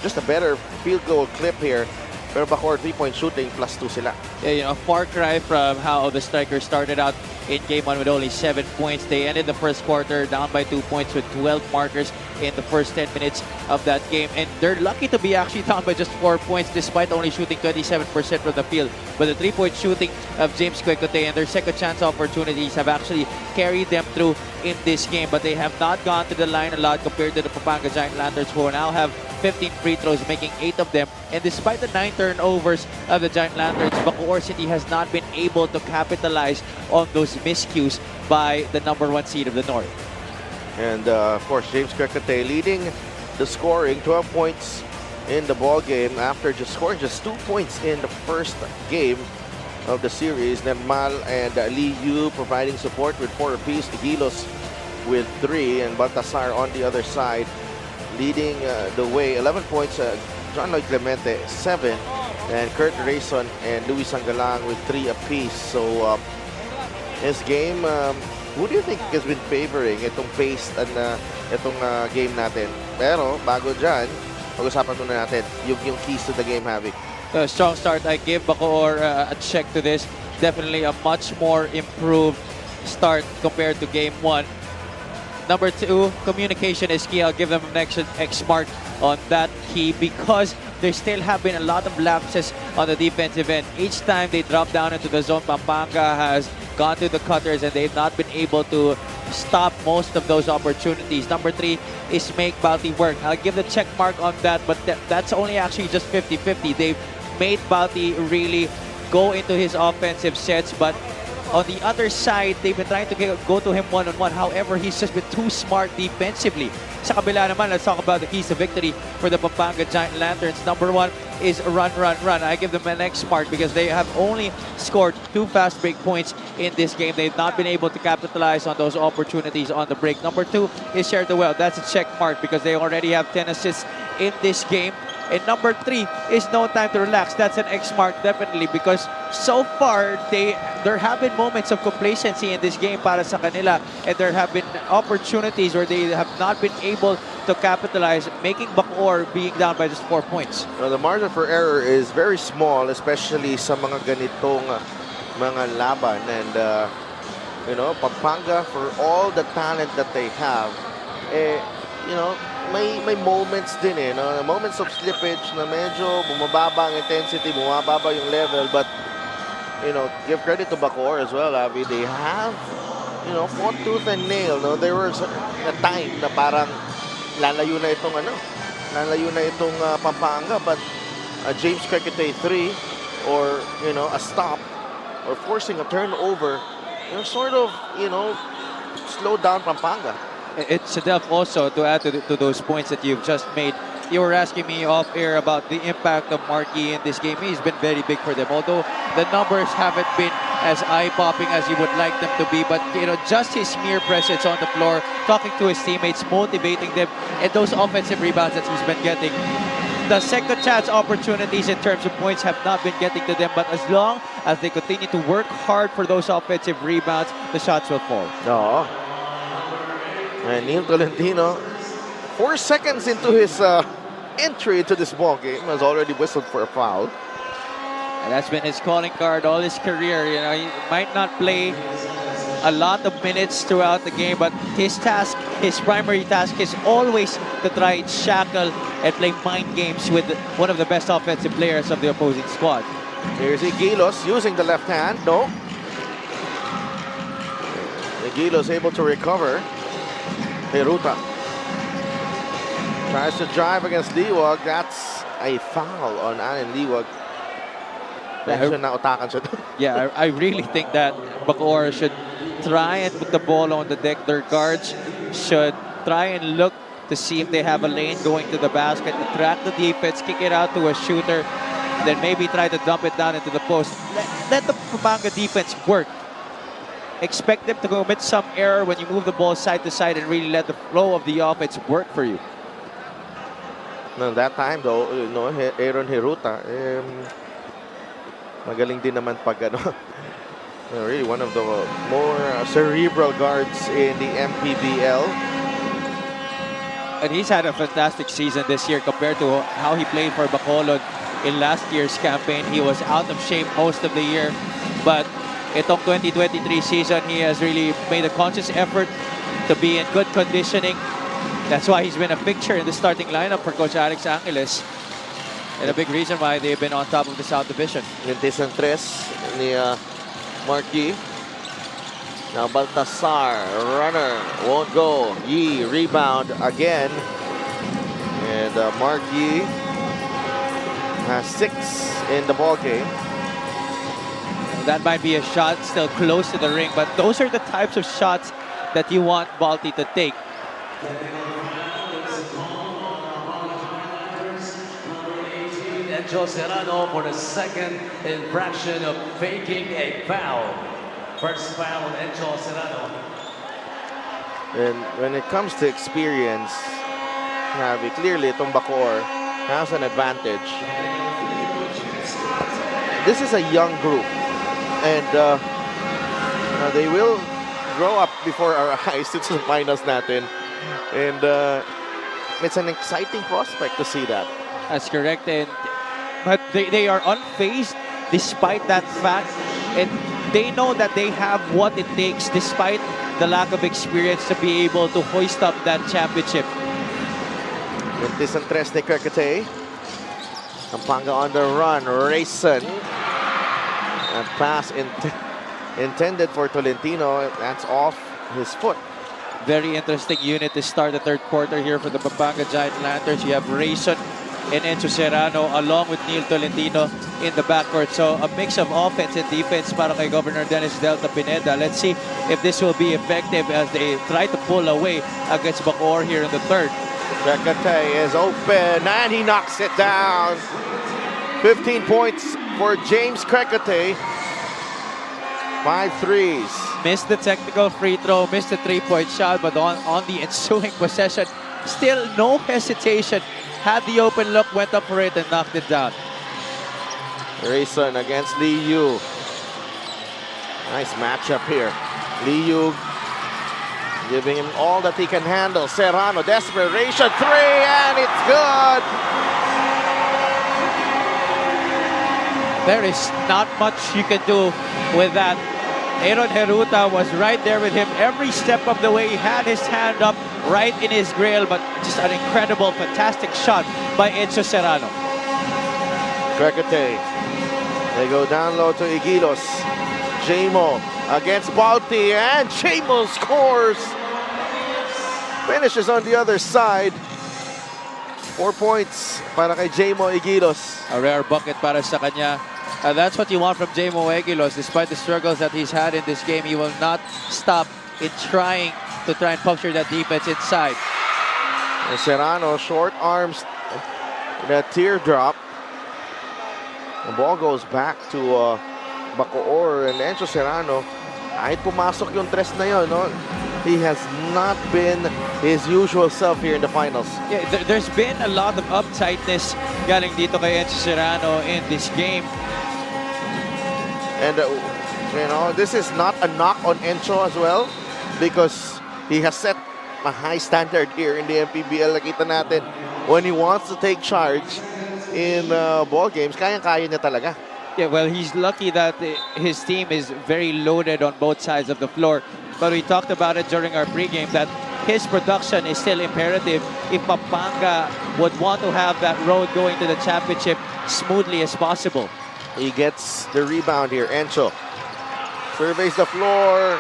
just a better field goal clip here. Pero Bacoor 3-point shooting +2 sila. Yeah, a far cry from how the Strikers started out in Game 1 with only 7 points. They ended the first quarter down by 2 points with 12 markers in the first 10 minutes of that game. And they're lucky to be actually down by just 4 points despite only shooting 27% from the field. But the 3-point shooting of James Quecote and their second chance opportunities have actually carried them through in this game. But they have not gone to the line a lot compared to the Pampanga Giant Lanterns, who now have 15 free throws, making 8 of them. And despite the 9 turnovers of the Giant Lanterns, Bacoor City has not been able to capitalize on those miscues by the #1 seed of the North. And of course, James Quecote leading the scoring, 12 points in the ball game after just scoring just 2 points in the first game of the series. Nermal and Lee Yu providing support with 4 apiece. Gilos with 3, and Baltasar on the other side leading the way. 11 points, John Lloyd Clemente 7, and Kurt Rayson and Luis Sangalang with 3 apiece. So this game, who do you think has been favoring itong pace and itong game natin? Pero bago dyan, pag-usapan muna natin yung keys to the game, Javi. Strong start. I give Bacoor a check to this. Definitely a much more improved start compared to Game 1. Number 2, communication is key. I'll give them an X mark on that key because there still have been a lot of lapses on the defensive end. Each time they drop down into the zone, Pampanga has gone to the cutters and they've not been able to stop most of those opportunities. Number 3 is make Balti work. I'll give the check mark on that, but that's only actually just 50-50. They've made Balti really go into his offensive sets, but on the other side, they've been trying to go to him one-on-one. However, he's just been too smart defensively. Sa kabila naman, let's talk about the keys to victory for the Pampanga Giant Lanterns. Number 1 is run. I give them an X mark because they have only scored 2 fast break points in this game. They've not been able to capitalize on those opportunities on the break. Number 2 is share the well. That's a check mark because they already have 10 assists in this game. And number 3 is no time to relax. That's an X mark definitely because so far there have been moments of complacency in this game para sa kanila, and there have been opportunities where they have not been able to capitalize, making Bacoor being down by just 4 points. Now, the margin for error is very small, especially sa mga ganitong mga laban, and Pampanga, for all the talent that they have, may moments din moments of slippage na medyo bumababa ang intensity, bumababa yung level, but give credit to Bacoor as well, Avi. They have fought tooth and nail. There was a time na parang lalayo na itong Pampanga, but James Quecote 3 or a stop or forcing a turnover sort of slowed down Pampanga. It's enough also to add to those points that you've just made. you were asking me off air about the impact of Marquis in this game. He's been very big for them. Although the numbers haven't been as eye-popping as you would like them to be, but just his mere presence on the floor, talking to his teammates, motivating them, and those offensive rebounds that he's been getting. The second chance opportunities in terms of points have not been getting to them, but as long as they continue to work hard for those offensive rebounds, the shots will fall. No. And Neil Tolentino, 4 seconds into his entry into this ball game, has already whistled for a foul. And that's been his calling card all his career. He might not play a lot of minutes throughout the game, but his primary task is always to try and shackle and play mind games with one of the best offensive players of the opposing squad. Here's Igilos using the left hand. No. Igilos able to recover. Hiruta tries to drive against Liwag. That's a foul on Allen Liwag. Yeah, I really think that Bacoor should try and put the ball on the deck. Their guards should try and look to see if they have a lane going to the basket, attract the defense, kick it out to a shooter, then maybe try to dump it down into the post. Let the Pampanga defense work. Expect them to commit some error when you move the ball side to side and really let the flow of the offense work for you. No, that time though, Aaron Hiruta, magaling din naman pag really one of the more cerebral guards in the MPBL. And he's had a fantastic season this year compared to how he played for Bacolod in last year's campaign. He was out of shape most of the year, but itong 2023 season, he has really made a conscious effort to be in good conditioning. That's why he's been a fixture in the starting lineup for Coach Alex Angeles. And a big reason why they've been on top of the South Division. Lintes ang tres ni Marquis. Now Baltasar, runner, won't go. Yi, rebound again. And Marquis has 6 in the ball game. That might be a shot still close to the ring, but those are the types of shots that you want Balti to take. Angel Serrano for the second infraction of faking a foul. First foul on Angel Serrano. And when it comes to experience, clearly itong Bacoor has an advantage. This is a young group, and they will grow up before our eyes. It's the finals natin, and it's an exciting prospect to see that. That's correct, but they are unfazed despite that fact, and they know that they have what it takes despite the lack of experience to be able to hoist up that championship. Lintes ang tres ni Kekate. Pampanga on the run. Rayson. A pass intended for Tolentino. That's off his foot. Very interesting unit to start the third quarter here for the Pampanga Giant Lanterns. You have Rayson and Enzo Serrano along with Neil Tolentino in the backcourt. So a mix of offense and defense para kay Governor Dennis Delta Pineda. Let's see if this will be effective as they try to pull away against Bacoor here in the third. Kekate is open and he knocks it down. 15 points for James Kekate. 5 threes. Missed the technical free throw, missed the three-point shot, but on the ensuing possession, still no hesitation. Had the open look, went up for it and knocked it down. Rayson against Lee Yu. Nice matchup here. Lee Yu giving him all that he can handle. Serrano, desperation, 3, and it's good. There is not much you can do with that. Aaron Hiruta was right there with him every step of the way. He had his hand up right in his grill, but just an incredible, fantastic shot by Enzo Serrano. Kekate. They go down low to Igilos. Jamo against Balti, and Jamo scores. Finishes on the other side. 4 points para kay Jamo Igilos. A rare bucket para sa kanya. That's what you want from Jamo Egilos. Despite the struggles that he's had in this game, he will not stop in trying and puncture that defense inside. And Serrano, short arms, That teardrop. The ball goes back to Bacoor and Enzo Serrano. Kahit pumasok yung tres na yun, no? He has not been his usual self here in the finals. Yeah, there's been a lot of uptightness galing dito kay Enzo Serrano in this game. And, you know, this is not a knock on Enzo as well because he has set a high standard here in the MPBL. Nakita natin when he wants to take charge in ball games, kaya-kaya niya talaga. Yeah, well, he's lucky that his team is very loaded on both sides of the floor. But we talked about it during our pregame that his production is still imperative if Pampanga would want to have that road going to the championship smoothly as possible. He gets the rebound here. Enzo surveys the floor,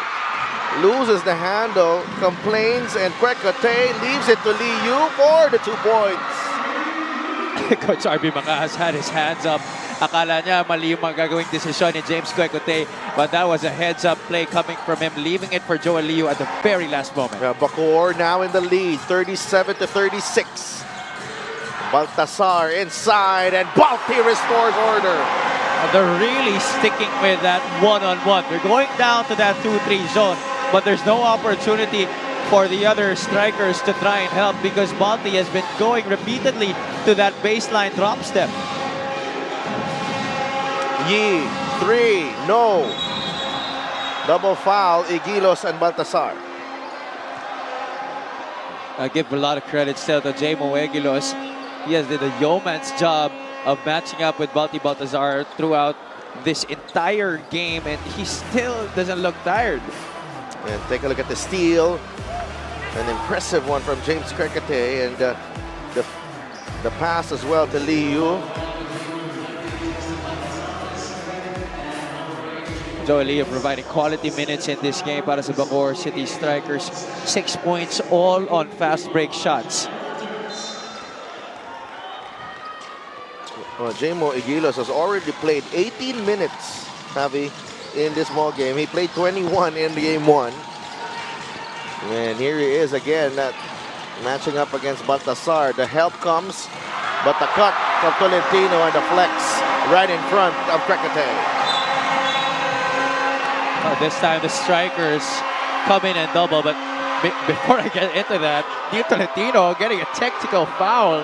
loses the handle, complains, and Kwekate leaves it to Liu for the 2 points. Coach RB Mangas had his hands up. Akala niya mali yung magagawing desisyon ni James Kwekate, but that was a heads-up play coming from him, leaving it for Joel Liu at the very last moment. Bacoor now in the lead, 37-36. Baltasar inside, and Balti restores order. They're really sticking with that one-on-one. They're going down to that 2-3 zone, but there's no opportunity for the other strikers to try and help because Balti has been going repeatedly to that baseline drop step. Yi, 3, no. Double foul, Igilos and Baltasar. I give a lot of credit still to J-Mo Egilos. He has did a yeoman's job of matching up with Baltasar throughout this entire game, and he still doesn't look tired. And take a look at the steal. An impressive one from James Kwekate, and the pass as well to Liu. Joel Liu providing quality minutes in this game para sa Bacoor City Strikers. 6 points all on fast break shots. Well, J-Mo Igilos has already played 18 minutes, Javi, in this ball game. He played 21 in game 1. And here he is again, matching up against Baltasar. The help comes, but the cut from Tolentino and the flex right in front of Kwekate. This time the strikers come in and double, but before I get into that, Tolentino getting a technical foul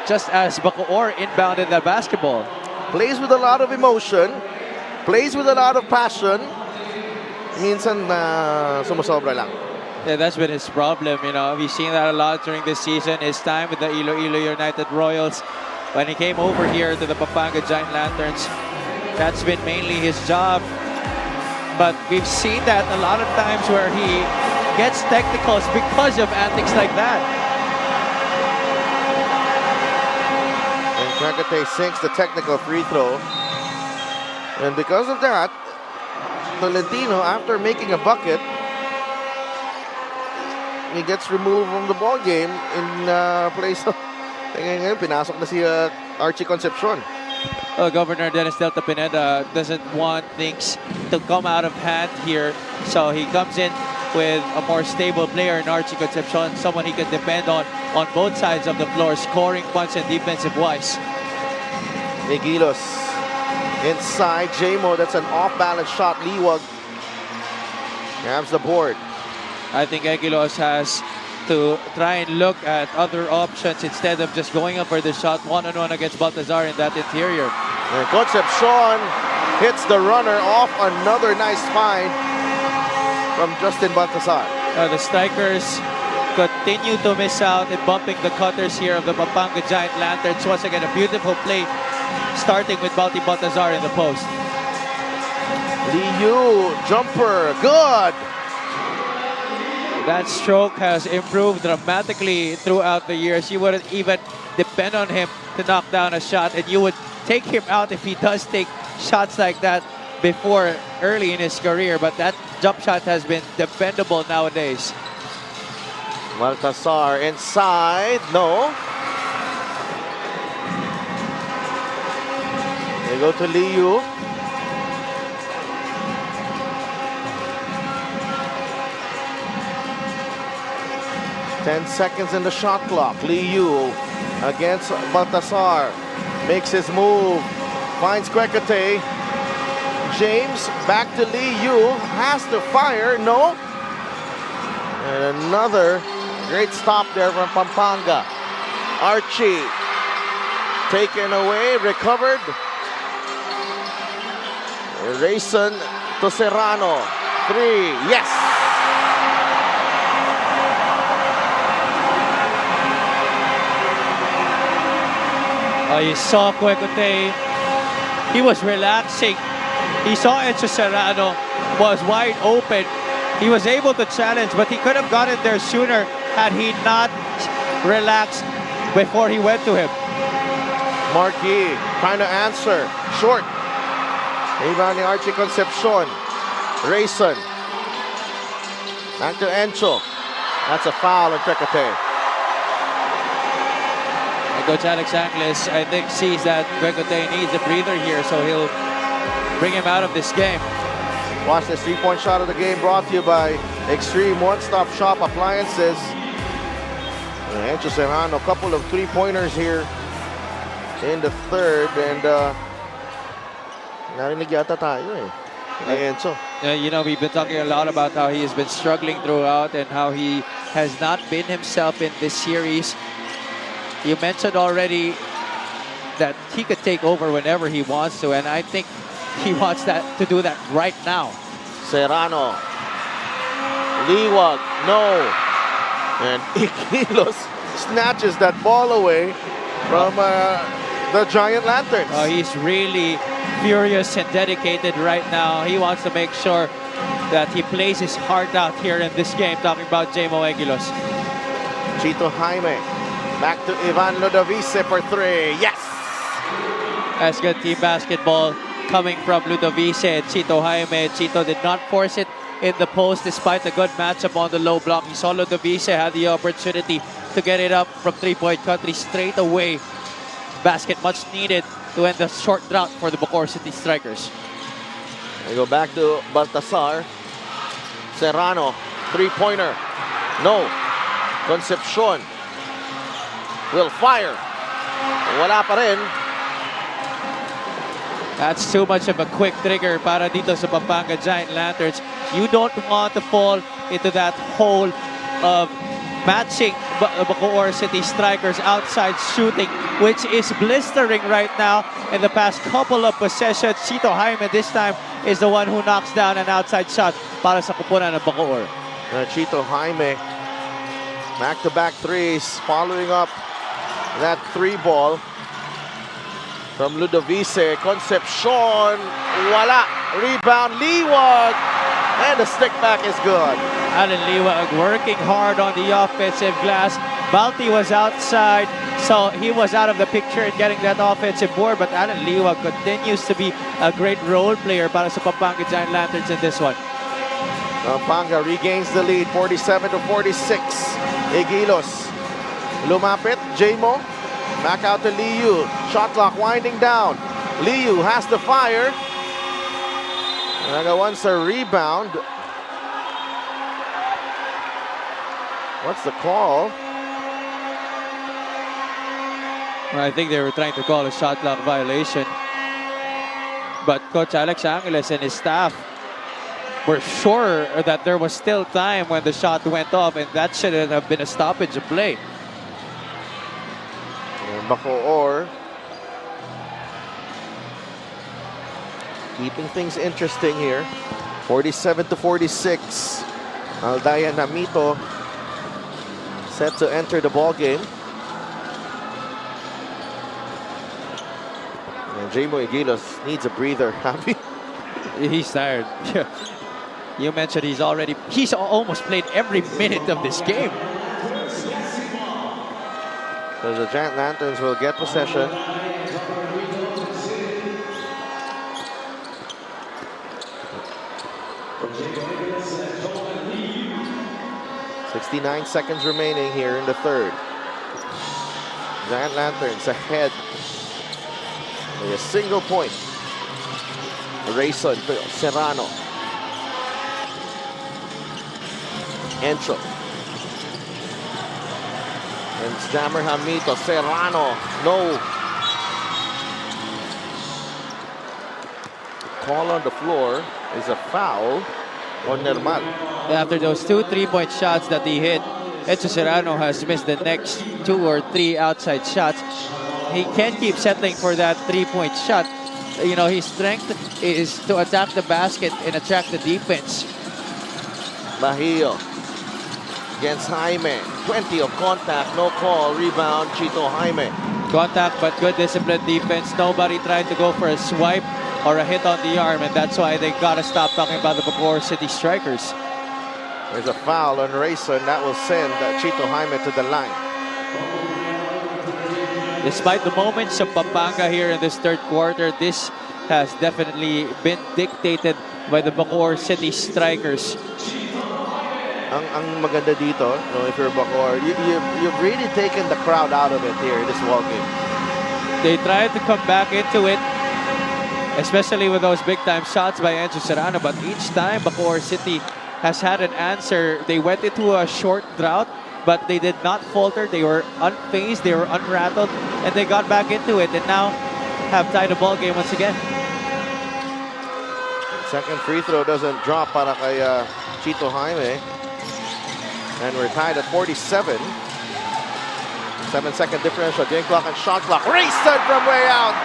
just as Bacoor inbounded the basketball. Plays with a lot of emotion, plays with a lot of passion. Minsan sumusobra lang. Yeah, that's been his problem, you know. We've seen that a lot during this season. His time with the Iloilo United Royals. When he came over here to the Pampanga Giant Lanterns, that's been mainly his job. But we've seen that a lot of times where he gets technicals because of antics like that. And Kwekate sinks the technical free throw. And because of that, Tolentino, after making a bucket, he gets removed from the ball game in place of... Ngayon, pinasok na si Archie Concepcion. Governor Dennis Delta Pineda doesn't want things to come out of hand here. So he comes in with a more stable player in Archie Concepcion, someone he can depend on both sides of the floor, scoring points and defensive-wise. Igilos inside J-Mo, that's an off-balance shot. Liwag grabs the board. I think Egilos has to try and look at other options instead of just going up for the shot one-on-one against Baltasar in that interior. And Concepcion hits the runner off, another nice find from Justin Baltasar. The strikers continue to miss out in bumping the cutters here of the Pampanga Giant Lanterns. Once again, a beautiful play starting with Baltasar in the post. Liu, jumper, good! That stroke has improved dramatically throughout the years. You wouldn't even depend on him to knock down a shot, and you would take him out if he does take shots like that before early in his career. But that jump shot has been dependable nowadays. Baltasar inside, no. They go to Liu. "10 seconds in the shot clock. Liu against Baltasar. Makes his move. Finds Kwekate. James back to Lee Yu. Has to fire. No. And another great stop there from Pampanga. Archie taken away. Recovered. Rayson to Serrano. 3. Yes. You saw Kwekate. He was relaxing. He saw Enzo Serrano was wide open. He was able to challenge, but he could have gotten there sooner had he not relaxed before he went to him. Marquis trying to answer. Short. Rebound ni Archie Concepcion. Rayson. Back to Encho. That's a foul on Kwekate. Coach Alex Angles, I think, sees that Kwekate needs a breather here, so he'll bring him out of this game. Watch this three-point shot of the game brought to you by Extreme One-Stop Shop Appliances. Encho Serrano, a couple of three-pointers here in the third, and narinig yata tayo eh. Enzo. You know, we've been talking a lot about how he has been struggling throughout and how he has not been himself in this series. You mentioned already that he could take over whenever he wants to, and I think he wants to do that right now. Serrano. Liwag. No. And Iquilos snatches that ball away from the Giant Lanterns. Oh, he's really furious and dedicated right now. He wants to make sure that he plays his heart out here in this game, talking about J-Mo Eguilos. Chito Jaime. Back to Ivan Ludovice for 3. Yes! That's good team basketball coming from Ludovice and Chito Jaime. Chito did not force it in the post despite the good matchup on the low block. You saw Ludovice had the opportunity to get it up from three-point country straight away. Basket much needed to end the short drought for the Bacoor City Strikers. We go back to Baltasar. Serrano, three-pointer. No. Concepcion will fire. Wala pa rin. That's too much of a quick trigger para dito sa Pampanga Giant Lanterns. You don't want to fall into that hole of matching Bacoor City Strikers outside shooting, which is blistering right now. In the past couple of possessions, Chito Jaime this time is the one who knocks down an outside shot para sa kupunan ng Bacoor. Chito Jaime, back-to-back threes, following up that three ball from Ludovice. Concepcion, wala. Rebound, Liwag, and the stick back is good. Alan Liwag working hard on the offensive glass. Balti was outside, so he was out of the picture in getting that offensive board, but Alan Liwag continues to be a great role player para sa Pampanga Giant Lanterns in this one. Pampanga regains the lead, 47-46. Eguilos lumapit, J-Mo. Back out to Liu. Shot clock winding down. Liu has to fire. Naga wants a rebound. What's the call? Well, I think they were trying to call a shot clock violation. But Coach Alex Angeles and his staff were sure that there was still time when the shot went off, and that shouldn't have been a stoppage of play. And Bacoor keeping things interesting here. 47-46. Aldaya Namito set to enter the ball game. And J-Mo Eguilos needs a breather. Happy? He's tired. You mentioned he's almost played every minute of this game. So the Giant Lanterns will get possession. .69 seconds remaining here in the third. Giant Lanterns ahead by a single point. Rayson, Serrano. Encho. And Jammer Hamito, Serrano, no. Call on the floor is a foul on Nermal. After those 2 3-point shots that he hit, Enzo Serrano has missed the next 2 or 3 outside shots. He can't keep settling for that 3-point shot. You know, his strength is to attack the basket and attract the defense. Bahio against Jaime. 20 of contact, no call. Rebound, Chito Jaime. Contact, but good disciplined defense. Nobody tried to go for a swipe or a hit on the arm, and that's why they gotta stop talking about the Bacoor City Strikers. There's a foul on Rayson. That will send Chito Jaime to the line. Despite the moments of Pampanga here in this third quarter, this has definitely been dictated by the Bacoor City Strikers. Ang maganda dito, no, if you're Bacoor, you've really taken the crowd out of it here in this ball game. They tried to come back into it, especially with those big-time shots by Enzo Serrano, but each time Bacoor City has had an answer. They went into a short drought, but they did not falter. They were unfazed, they were unrattled, and they got back into it, and now have tied the ball game once again. Second free throw doesn't drop para kay Chito Jaime. And we're tied at 47. 7-second differential. Game clock and shot clock. Rayson from way out.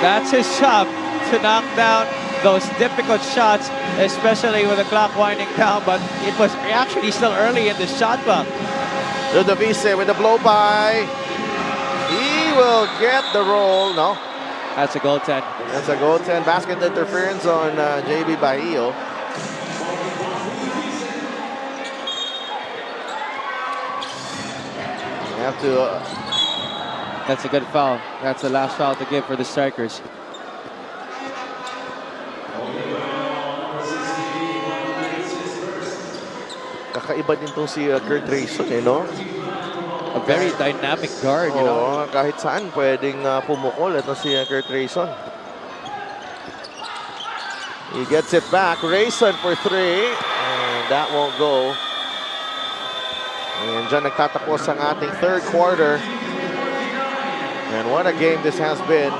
That's his job, to knock down those difficult shots, especially with the clock winding down, but it was actually still early in the shot clock. Ludovice with the blow by. He will get the roll. No. That's a goaltend. That's a goaltend. Basket interference on JB Bahio. You have to... That's a good foul. That's the last foul to give for the Strikers. Kakaiba din tong si Kurt Rayson, no? A very dynamic guard, you know. Kahit saan pwedeng pumukol ito si Kurt Rayson. He gets it back. Rayson for 3. And that won't go. And dyan nagtatapos ang ating third quarter. And what a game this has been.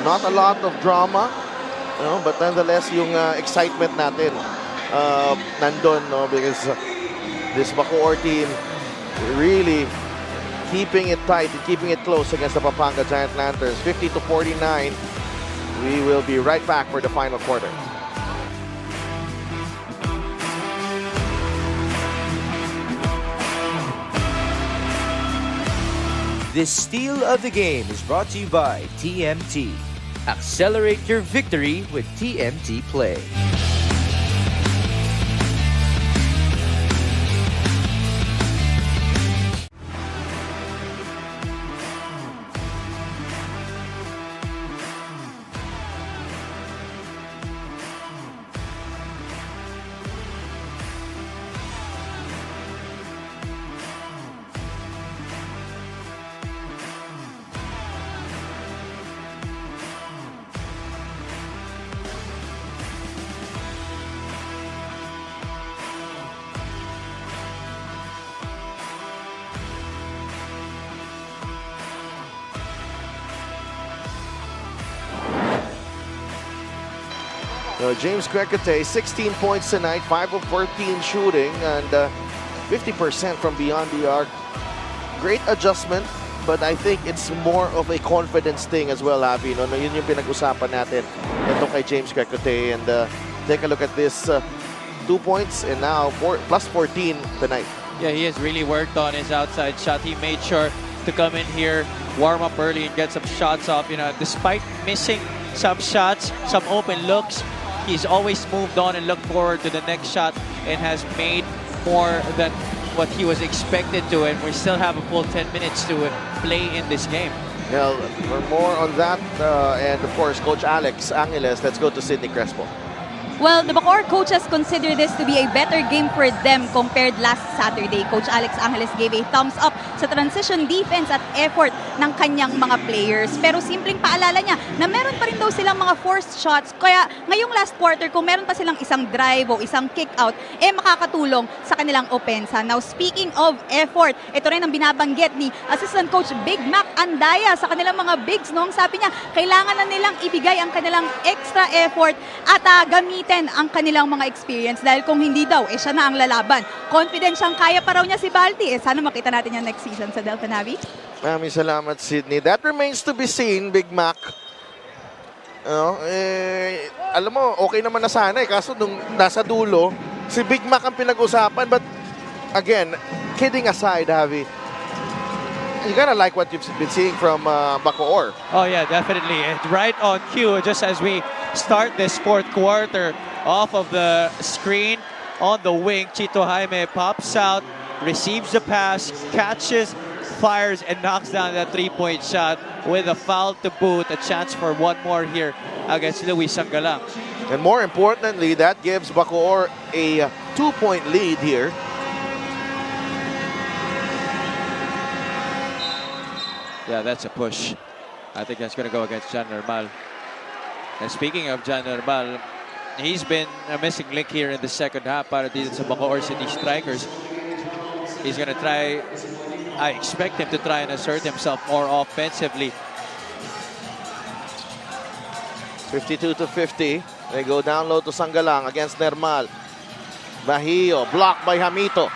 Not a lot of drama, you know, but nonetheless yung excitement natin nandun, no, because this Bacoor team really keeping it tight and keeping it close against the Pampanga Giant Lanterns. 50-49. We will be right back for the final quarter. This steal of the game is brought to you by TMT. Accelerate your victory with TMT Play. James Quecote, 16 points tonight, 5 of 14 shooting, and 50% from beyond the arc. Great adjustment, but I think it's more of a confidence thing as well, Avi. No, yun yung pinag-usapan natin ito kay James Quecote. And take a look at this, 2 points and now plus 14 tonight. Yeah, he has really worked on his outside shot. He made sure to come in here, warm up early, and get some shots off. You know, despite missing some shots, some open looks, he's always moved on and looked forward to the next shot and has made more than what he was expected to, and we still have a full 10 minutes to play in this game. Now, for more on that, and of course, Coach Alex Angeles, let's go to Sidney Crespo. Well, the Bacoor coaches consider this to be a better game for them compared last Saturday. Coach Alex Angeles gave a thumbs up sa transition defense at effort ng kanyang mga players. Pero simpleng paalala niya na meron pa rin daw silang mga forced shots. Kaya ngayong last quarter, kung meron pa silang isang drive o isang kick out, makakatulong sa kanilang opensa. Now, speaking of effort, ito rin ang binabanggit ni Assistant Coach Big Mac Andaya sa kanilang mga bigs. Noong sabi niya, kailangan na nilang ibigay ang kanilang extra effort at gamitin ang kanilang mga experience dahil kung hindi daw, siya na ang lalaban. Confident siyang kaya pa raw niya si Balti. Sana makita natin yan next season sa Delta Navi. Maraming salamat, Sydney. That remains to be seen, Big Mac. Alam mo, okay naman na sana kaso nung nasa dulo, si Big Mac ang pinag-usapan. But again, kidding aside, Javi, you gotta like what you've been seeing from Bacoor. Oh yeah, definitely. And right on cue, just as we start this fourth quarter, off of the screen on the wing, Chito Jaime pops out, receives the pass, catches, fires, and knocks down that three-point shot with a foul to boot. A chance for one more here against Luis Sangalang. And more importantly, that gives Bacoor a 2-point lead here. Yeah, that's a push. I think that's going to go against Jan Normal. And speaking of Jan Normal, he's been a missing link here in the second half para dito sa Bacoor City Strikers. He's going to try, I expect him to try and assert himself more offensively. 52-50. They go down low to Sangalang against Normal. Bahio, blocked by Hamito.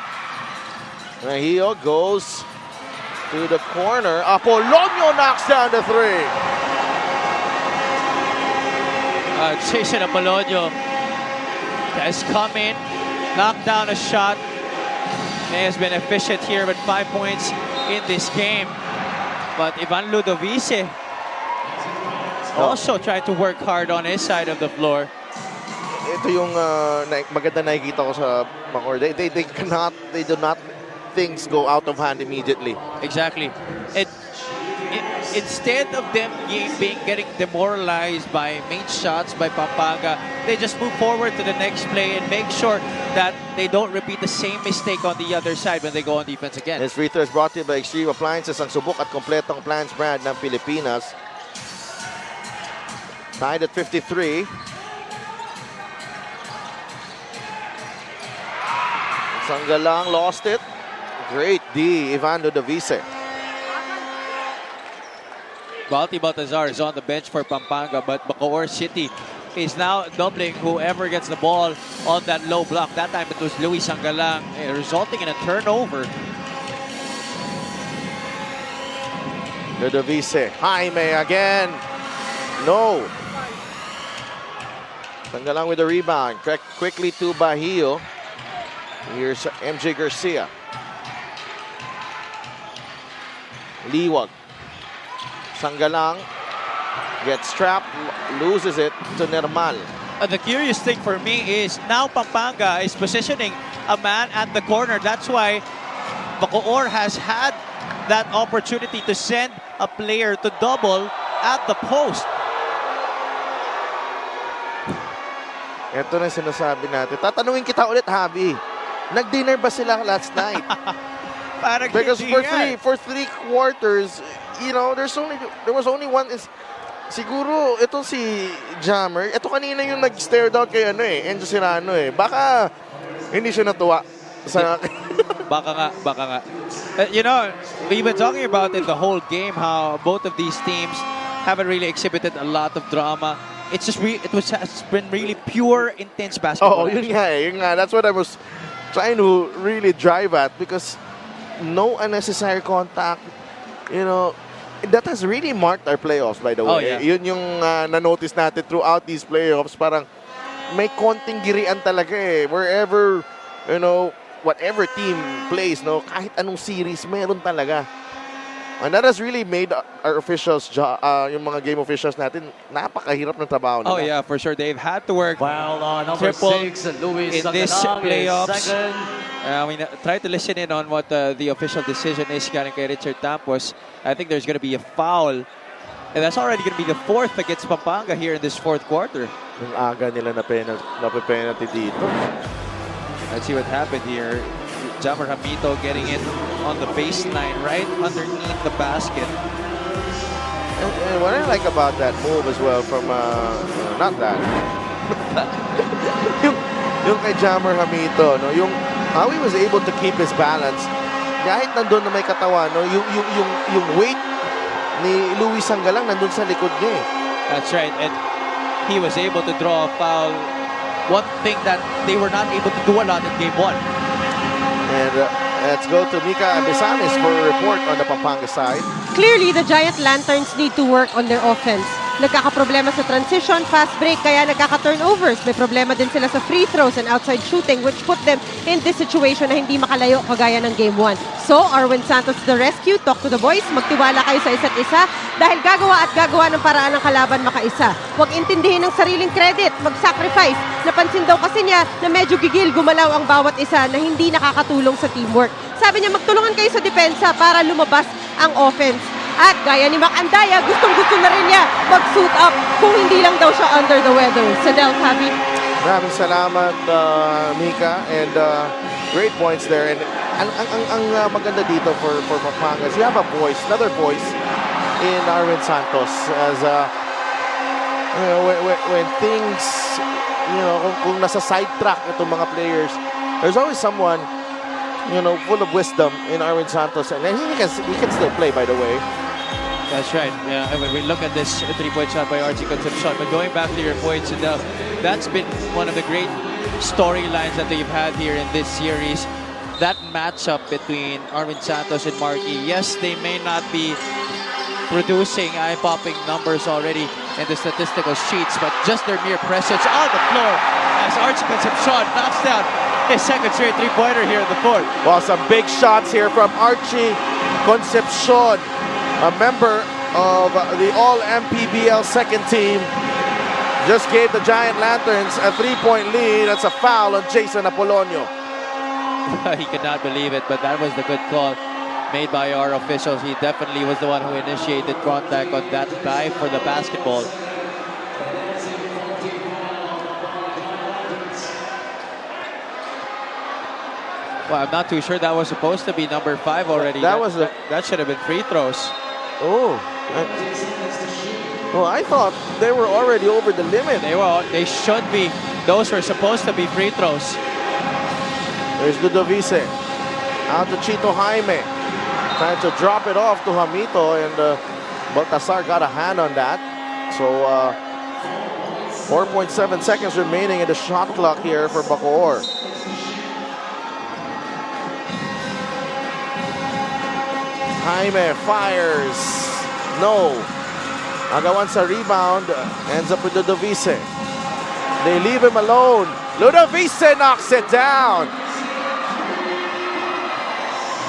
Bahio goes to the corner. Apolonio knocks down the three. Jason Apolonio has come in, knocked down a shot. He has been efficient here with 5 points in this game. But Ivan Ludovice also tried to work hard on his side of the floor. Ito yung maganda nakikita ko sa Bacoor. They do not things go out of hand immediately. Exactly. Instead of them getting demoralized by main shots by Pampanga, they just move forward to the next play and make sure that they don't repeat the same mistake on the other side when they go on defense again. This free throw is brought to you by Extreme Appliances, ang subok at kompletong appliance brand ng Pilipinas. Tied at 53. Sangalang lost it. Great D, Ivan Ludovice. Balti Baltazar is on the bench for Pampanga, but Bacoor City is now doubling whoever gets the ball on that low block. That time it was Luis Sangalang, resulting in a turnover. Ludovice, Jaime again. No. Sangalang with the rebound. Quickly to Bahio. Here's MJ Garcia. Liwag. Sangalang gets trapped, loses it to Normal. The curious thing for me is now Pampanga is positioning a man at the corner. That's why Bacoor has had that opportunity to send a player to double at the post. Ito na sinasabi natin. Tatanungin kita ulit, Javi. Nag-dinner ba sila last night? Because for three quarters, you know, there was only one. Siguro ito si Jammer. Ito kanina yung nag-stare down kay Enzo Serrano Baka hindi siya natuwa sa Baka nga. You know, we've been talking about it the whole game how both of these teams haven't really exhibited a lot of drama. It's just has been really pure, intense basketball. Oh, yun nga. That's what I was trying to really drive at because no unnecessary contact. You know, that has really marked our playoffs, by the way. Oh, yeah. Yun yung na-notice natin throughout these playoffs. Parang may konting girian talaga Wherever, you know, whatever team plays, no, kahit anong series, meron talaga. And that has really made our officials, yung mga game officials natin, napakahirap ng trabaho nila. Oh yeah, for sure. They've had to work number triple 6, Luis in this playoffs. Second. Try to listen in on what the official decision is kay Richard Tampos. I think there's going to be a foul And that's already going to be the fourth against Pampanga here in this fourth quarter. Yung aga nila na penalty dito. Let's see what happened here. Jammer Hamito getting it on the baseline, right underneath the basket. And what I like about that move as well from, not that, yung kay Jammer Hamito, no? Yung how he was able to keep his balance, kahit nandun na may katawan, no? Yung weight ni Luis Sangalang nandun sa likod niya eh. That's right, and he was able to draw a foul. One thing that they were not able to do a lot in Game 1. And let's go to Mika Abisanes for a report on the Pampanga side. Clearly, the Giant Lanterns need to work on their offense. Nagkakaproblema sa transition, fast break, kaya nagkaka-turnovers. May problema din sila sa free throws and outside shooting, which put them in this situation na hindi makalayo kagaya ng Game 1. So, Arwin Santos to the rescue. Talk to the boys. Magtiwala kayo sa isa't isa dahil gagawa ng paraan ng kalaban makaisa. Huwag intindihin ng sariling credit. Mag-sacrifice. Napansin daw kasi niya na medyo gigil gumalaw ang bawat isa na hindi nakakatulong sa teamwork. Sabi niya, magtulungan kayo sa depensa para lumabas ang offense. At gaya ni Mac Andaya, gustong-gusto na rin niya mag-suit up kung hindi lang daw siya under the weather. Sa Del Javi. Maraming salamat, Mika, and great points there. And ang maganda dito for Pampanga is you have a voice, another voice in Arwin Santos. As when things, kung nasa sidetrack itong mga players, there's always someone, full of wisdom in Arwin Santos, and he can still play, by the way. That's right. Yeah, when we look at this three-point shot by Archie Concepcion, but going back to your points, that's been one of the great storylines that they've had here in this series. That matchup between Arwin Santos and Marky. Yes, they may not be producing eye-popping numbers already in the statistical sheets, but just their mere presence on the floor as Archie Concepcion knocks down his second straight three-pointer here in the fourth. Well, some big shots here from Archie Concepcion, a member of the All-Mpbl second team. Just gave the Giant Lanterns a three-point lead. That's a foul on Jason Apolonio. He could not believe it, but that was the good call made by our officials. He definitely was the one who initiated contact on that dive for the basketball. Well, I'm not too sure that was supposed to be number 5 already. That should have been free throws. Oh, I thought they were already over the limit. They should be. Those were supposed to be free throws. There's Ludovice. Out to Chito Jaime. Trying to drop it off to Hamito, and Baltasar got a hand on that. So 4.7 seconds remaining in the shot clock here for Bacoor. Jaime fires. No. Agawan sa rebound. Ends up with Ludovice. They leave him alone. Ludovice knocks it down.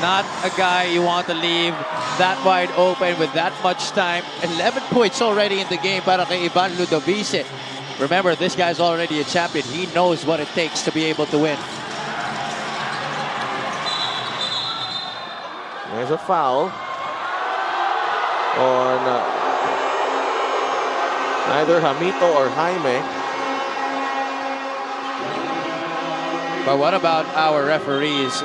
Not a guy you want to leave that wide open with that much time. 11 points already in the game para kay Ivan Ludovice. Remember, this guy's already a champion. He knows what it takes to be able to win. There's a foul on either Hamito or Jaime. But what about our referees?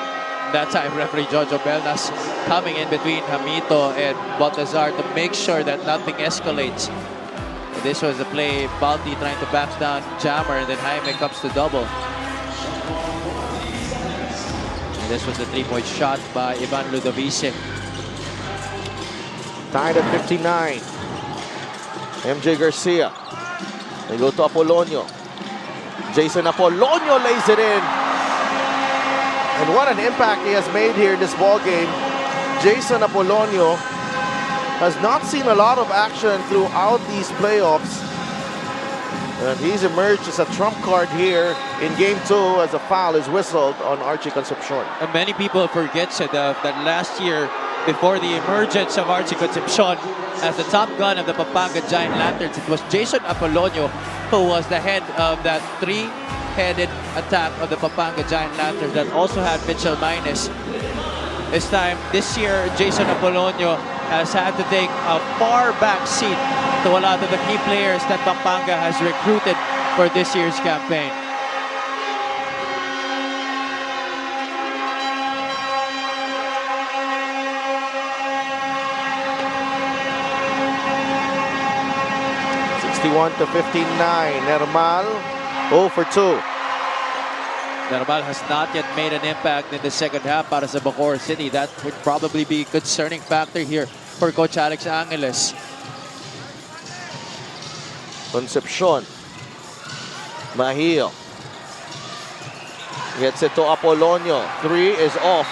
That time, referee Jojo Belnas coming in between Hamito and Baltazar to make sure that nothing escalates. This was the play, Balti trying to back down Jammer, and then Jaime comes to double. This was the three-point shot by Ivan Ludovice. Tied at 59. MJ Garcia. They go to Apolonio. Jason Apolonio lays it in. And what an impact he has made here in this ball game. Jason Apolonio has not seen a lot of action throughout these playoffs. And he's emerged as a trump card here in Game 2 as a foul is whistled on Archie Concepcion. And many people forget, Sedaf, that last year, before the emergence of Archie Concepcion as the top gun of the Pampanga Giant Lanterns, it was Jason Apolonio who was the head of that three-headed attack of the Pampanga Giant Lanterns that also had Mitchell Minus. This year, Jason Apolonio has had to take a far back seat to a lot of the key players that Pampanga has recruited for this year's campaign. To 59, Nermal 0 for 2. Nermal has not yet made an impact in the second half para sa Bacoor City. That would probably be a concerning factor here for Coach Alex Angeles. Concepcion. Mahio. Gets it to Apolonio. 3 is off.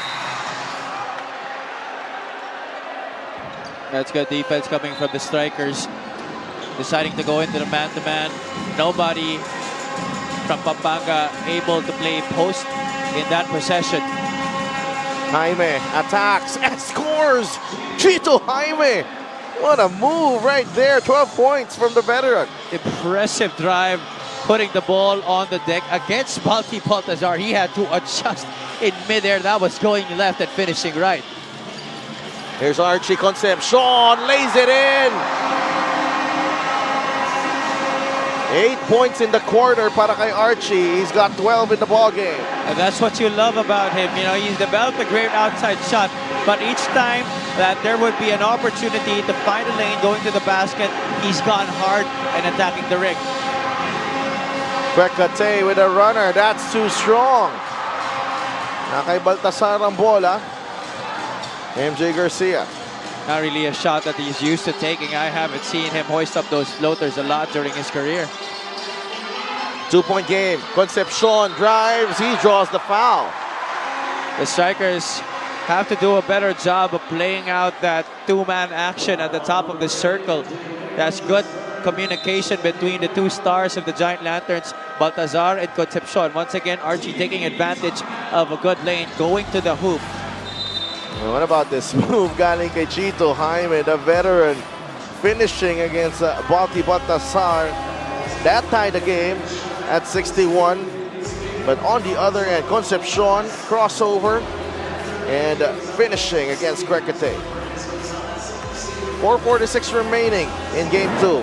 That's good defense coming from the strikers. Deciding to go into the man-to-man. Nobody from Pampanga able to play post in that possession. Jaime attacks and scores! Chito Jaime! What a move right there. 12 points from the veteran. Impressive drive, putting the ball on the deck against Baltazar. He had to adjust in midair. That was going left and finishing right. Here's Archie Concepcion. Lays it in. 8 points in the quarter para kay Archie. He's got 12 in the ballgame. And that's what you love about him. You know, he's developed a great outside shot, but each time that there would be an opportunity to find a lane going to the basket, he's gone hard and attacking the ring. Quecate with a runner. That's too strong. Nakay Baltasar ang bola. MJ Garcia. Not really a shot that he's used to taking. I haven't seen him hoist up those floaters a lot during his career. 2-point game. Concepcion drives. He draws the foul. The strikers have to do a better job of playing out that two-man action at the top of the circle. That's good communication between the two stars of the Giant Lanterns, Baltazar and Concepcion. Once again, Archie taking advantage of a good lane, going to the hoop. What about this move galing kay Chito Jaime, the veteran, finishing against Baltazar. That tied the game at 61. But on the other end, Concepcion, crossover, and finishing against Quecate. 4:46 remaining in game 2.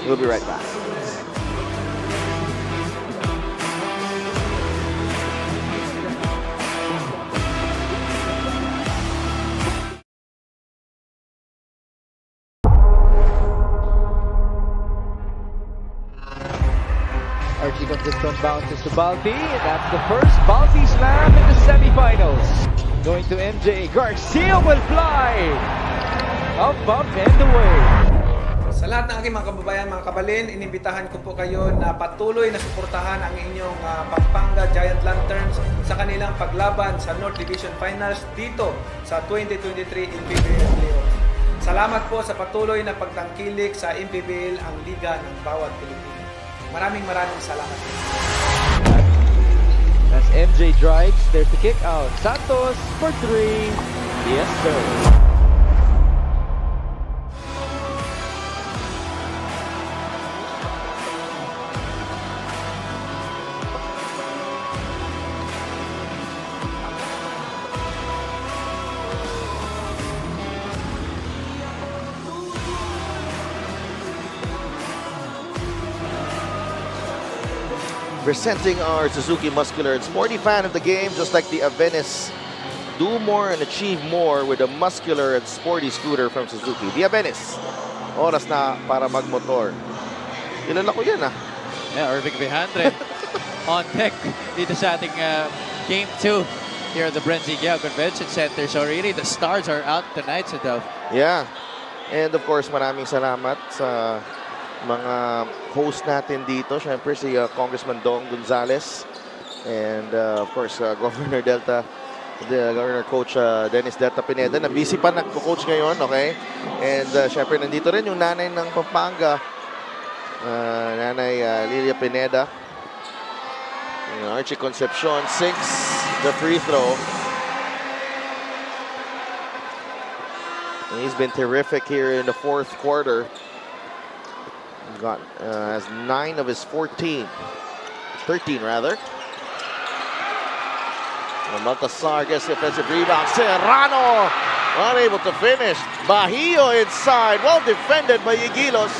We'll be right back. Archie Concepcion bounces to Balti. That's the first Balti slam in the semifinals. Going to MJ. Garcia will fly. Up, up, and away. Sa lahat ng aking mga kababayan, mga kabalin, inimbitahan ko po kayo na patuloy na suportahan ang inyong Pampanga Giant Lanterns sa kanilang paglaban sa North Division Finals dito sa 2023 Mpbl Playoffs. Salamat po sa patuloy na pagtangkilik sa Mpbl, ang liga ng bawat Pilipino. Maraming salamat. As MJ drives, there's the kick out. Santos for 3. Yes, sir. Presenting our Suzuki Muscular and Sporty fan of the game, just like the Avenis. Do more and achieve more with a muscular and sporty scooter from Suzuki. The Avenis. Oras na para magmotor. Kilala ko yan Yeah, Irving Vejandre on deck dito sa ating game 2 here at the Brenzigao Convention Center. So really, the stars are out tonight, Sadov. Yeah. And of course, maraming salamat sa mga host natin dito. Siyempre si Congressman Dong Gonzales and of course Governor Coach Dennis Delta Pineda na busy pa nagko-coach ngayon, okay? And siyempre nandito rin yung nanay ng Pampanga, Nanay Lilia Pineda. Archie Concepcion sinks the free throw. And he's been terrific here in the fourth quarter. Has 9 of his 13 rather. Baltasar gets the offensive rebound. Serrano Unable to finish. Bacoor inside. Well defended by Igilos.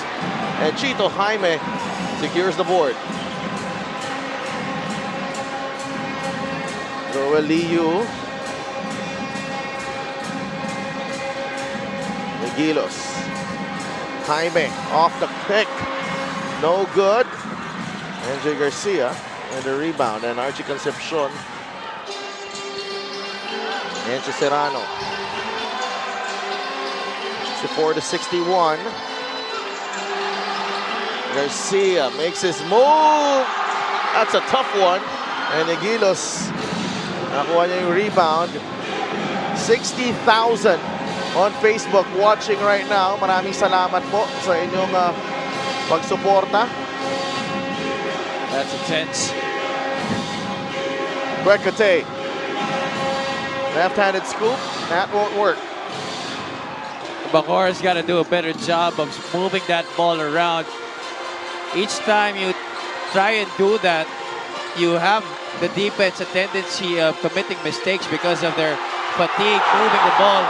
And Chito Jaime secures the board. Roel Liu. Igilos. Jaime off the pick. No good. MJ Garcia and the rebound. And Archie Concepcion. Enche Serrano. 64-61. Garcia makes his move. That's a tough one. And Igilos, nakuha niya yung rebound. 60,000 on Facebook watching right now. Maraming salamat po sa inyong pagsuporta. That's intense. Quecote. Left-handed scoop. That won't work. Bacoor's got to do a better job of moving that ball around. Each time you try and do that, you have the defense a tendency of committing mistakes because of their fatigue moving the ball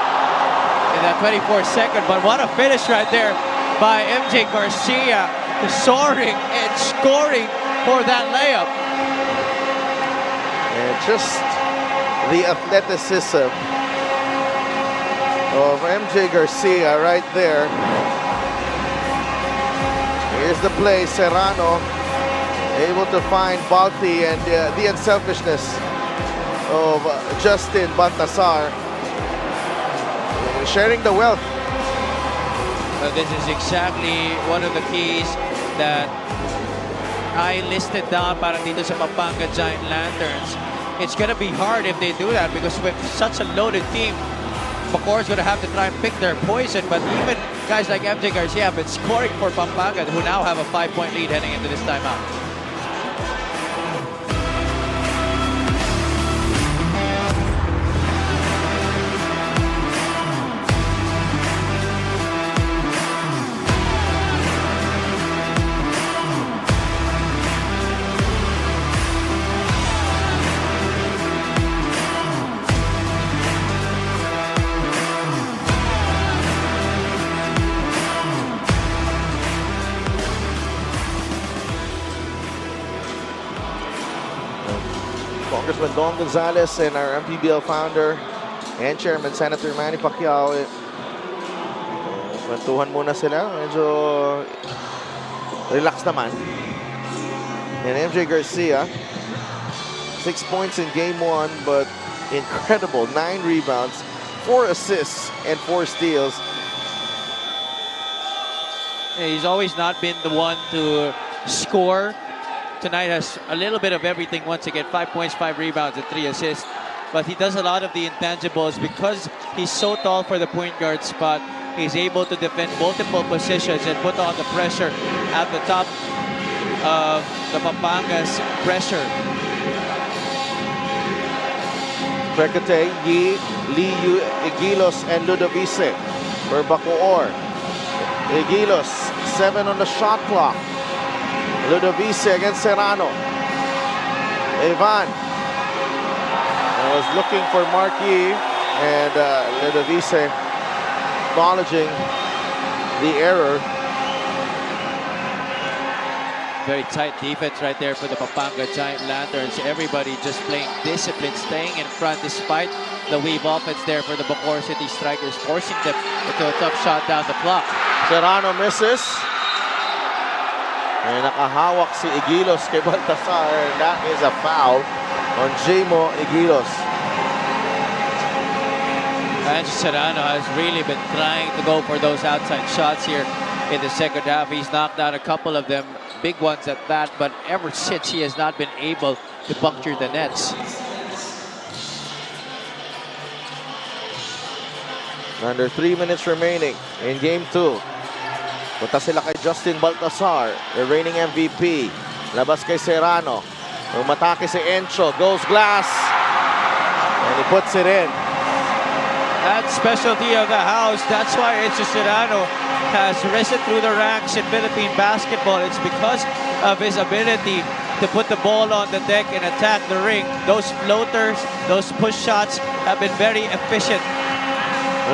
in that 24-second. But what a finish right there by MJ Garcia, soaring and scoring for that layup. And just the athleticism of MJ Garcia right there. Here's the play. Serrano able to find Balti, and the unselfishness of Justin Baltasar sharing the wealth. Well, this is exactly one of the keys that I listed down para dito sa Pampanga Giant Lanterns. It's going to be hard if they do that because with such a loaded team, Bacoor's going to have to try and pick their poison, but even guys like MJ Garcia have been scoring for Pampanga, who now have a 5-point lead heading into this timeout. Congressman Don Gonzales and our Mpbl founder and Chairman Senator Manny Pacquiao. Kwentuhan muna sila. Medyo relax naman. And MJ Garcia, 6 points in game 1, but incredible. 9 rebounds, 4 assists, and 4 steals. He's always not been the one to score. Tonight has a little bit of everything once again. 5 points, 5 rebounds, and 3 assists. But he does a lot of the intangibles because he's so tall for the point guard spot. He's able to defend multiple positions and put on the pressure at the top of the Pampanga's pressure. Quecote, Yi, Liu, Igilos, and Ludovice for Bacoor. Igilos, 7 on the shot clock. Ludovice against Serrano. Ivan was looking for Marquis, and Ludovice acknowledging the error. Very tight defense right there for the Pampanga Giant Lanterns. Everybody just playing discipline, staying in front despite the weave offense there for the Bacoor City Strikers, forcing them into a tough shot down the clock. Serrano misses. And nakahawak si Igilos kay Baltasar. That is a foul on Jamo Igilos. And Serrano has really been trying to go for those outside shots here in the second half. He's knocked out a couple of them, big ones at that, but ever since he has not been able to puncture the nets. Under 3 minutes remaining in game 2. Punta sila kay Justin Baltasar, the reigning MVP. Labas kay Serrano. Umatake si Encho, goes glass. And he puts it in. That specialty of the house, that's why Encho Serrano has risen through the ranks in Philippine basketball. It's because of his ability to put the ball on the deck and attack the ring. Those floaters, those push shots have been very efficient.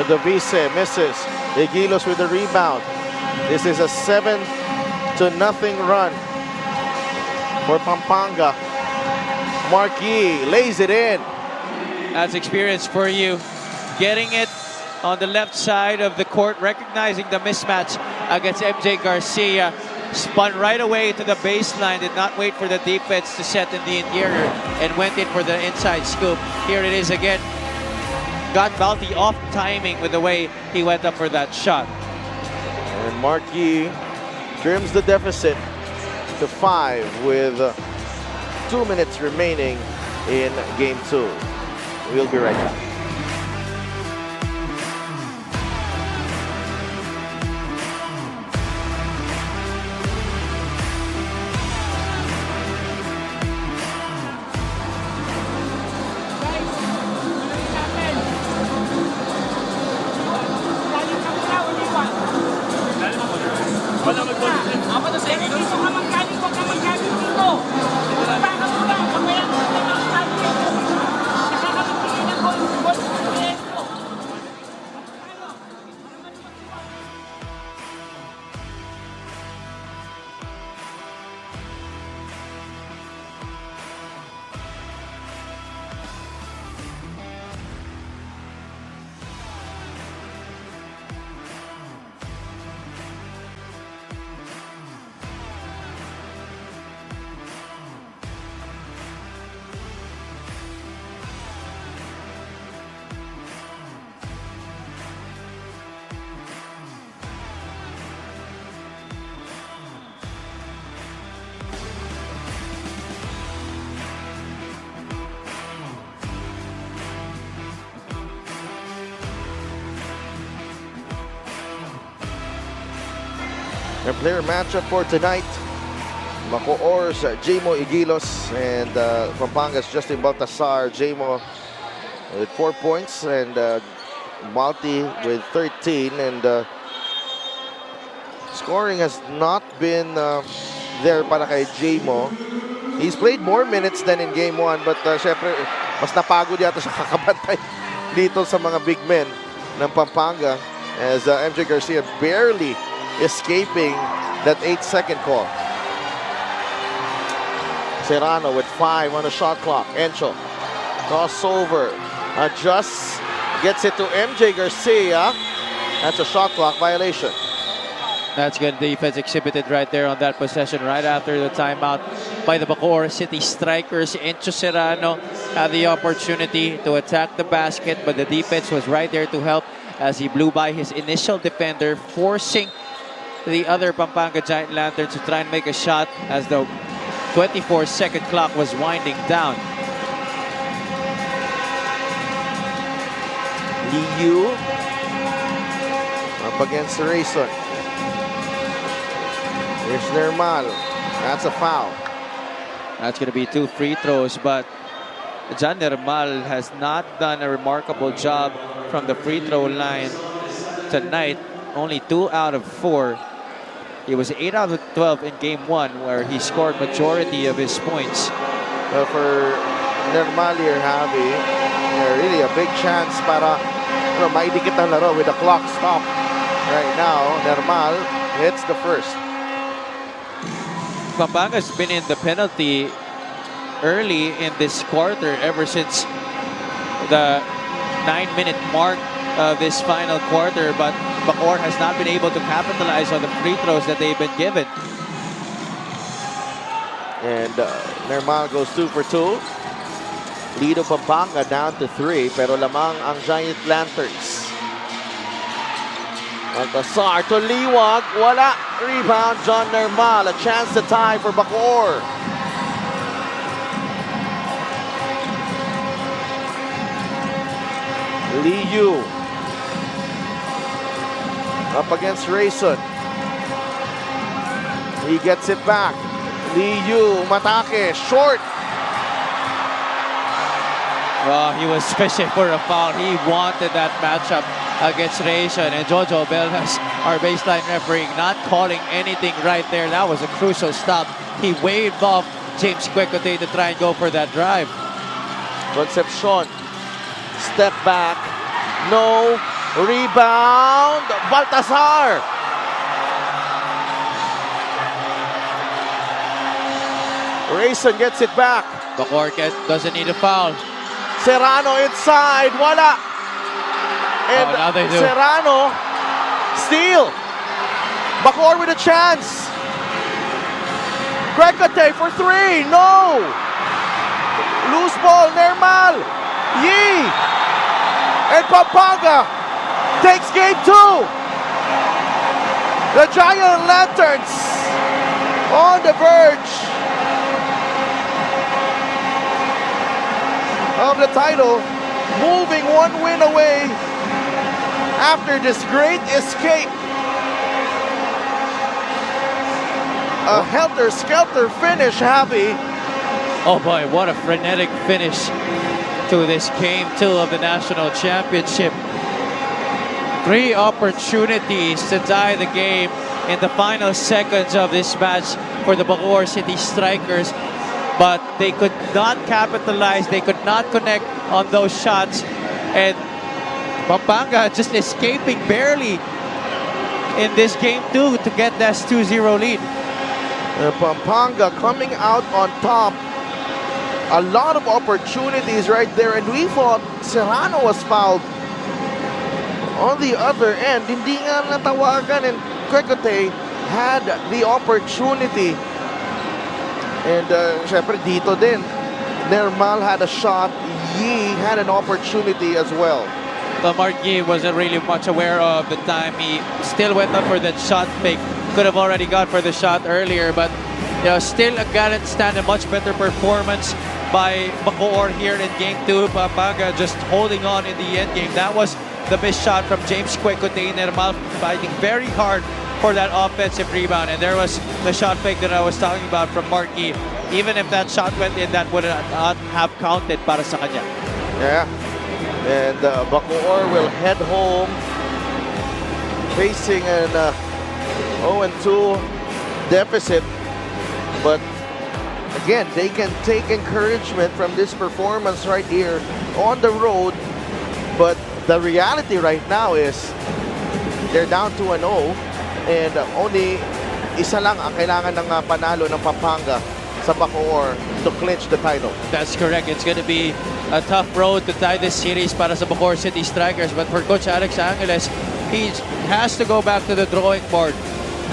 The Vice misses. Igilos with the rebound. This is a 7-0 run for Pampanga. Marquis lays it in. That's experience for you. Getting it on the left side of the court, recognizing the mismatch against MJ Garcia. Spun right away to the baseline, did not wait for the defense to set in the interior, and went in for the inside scoop. Here it is again. Got Balti off timing with the way he went up for that shot. And Marquis trims the deficit to 5 with 2 minutes remaining in Game 2. We'll be right back. Their player matchup for tonight, Bacoor's Jamo Igilos and Pampanga's Justin Baltasar. Jamo with 4 points and Balti with 13, and scoring has not been there para kay Jamo. He's played more minutes than in Game 1, but syempre mas napagod yata sa kakabantay dito sa mga big men ng Pampanga as MJ Garcia barely escaping that 8-second call. Serrano with 5 on the shot clock. Encho, crossover, adjusts, gets it to MJ Garcia. That's a shot clock violation. That's good defense exhibited right there on that possession right after the timeout by the Bacoor City strikers. Encho Serrano had the opportunity to attack the basket, but the defense was right there to help as he blew by his initial defender, forcing the other Pampanga Giant Lanterns to try and make a shot as the 24-second clock was winding down. Liu up against Rayson. Here's Nermal. That's a foul. That's going to be 2 free throws, but John Nermal has not done a remarkable job from the free throw line tonight. Only 2 out of 4. He was 8 out of 12 in Game 1, where he scored majority of his points. For Nermal here, Javi, really a big chance para maidikit ang laro with the clock stop. Right now, Nermal hits the first. Pampanga's been in the penalty early in this quarter ever since the 9-minute mark of this final quarter, but Bacoor has not been able to capitalize on the free throws that they've been given. And Nermal goes 2 for 2. Lead of Pampanga down to 3, pero lamang ang Giant Lanterns. Baltasar to Liwag, wala. Rebound, John Nermal. A chance to tie for Bacoor. Liu up against Rayson. He gets it back. Liu, matake, short. Well, he was fishing for a foul. He wanted that matchup against Rayson, and Jojo Bellas, our baseline referee, not calling anything right there. That was a crucial stop. He waved off James Quecote to try and go for that drive. Concepcion, step back, no, Rebound, Baltasar. Rayson gets it back. Bacoor doesn't need a foul. Serrano inside, wala. And now they do. Serrano, steal. Bacoor with a chance. Quecote for three, no. Loose ball, Nermal. Yee. And Pampanga takes game two. The Giant Lanterns on the verge of the title, moving one win away after this great escape. A helter-skelter finish, Javi. Oh boy, what a frenetic finish to this game 2 of the national championship. 3 opportunities to tie the game in the final seconds of this match for the Bacoor City Strikers, but they could not capitalize, they could not connect on those shots, and Pampanga just escaping barely in this game 2 to get that 2-0 lead. Pampanga coming out on top. A lot of opportunities right there, and we thought Serrano was fouled. On the other end, hindi nga natawagan, and Quecote had the opportunity. And syempre dito din, Nermal had a shot, Yee had an opportunity as well. Mark Yee wasn't really much aware of the time. He still went up for that shot fake. Could have already gone for the shot earlier, but you know, still a gallant stand, a much better performance by Bacoor here in game 2. Pampanga just holding on in the end game. That was the missed shot from James Quecote. Nermal fighting very hard for that offensive rebound, and there was the shot fake that I was talking about from Mark Yee. Even if that shot went in, that would not have counted para sa kanya. Yeah, and Bacoor will head home facing an 0-2 deficit, but again, they can take encouragement from this performance right here on the road. But the reality right now is they're down 2-0, and only isa lang ang kailangan ng panalo ng Pampanga sa Bacoor to clinch the title. That's correct. It's going to be a tough road to tie this series para sa Bacoor City Strikers, but for Coach Alex Angeles, he has to go back to the drawing board.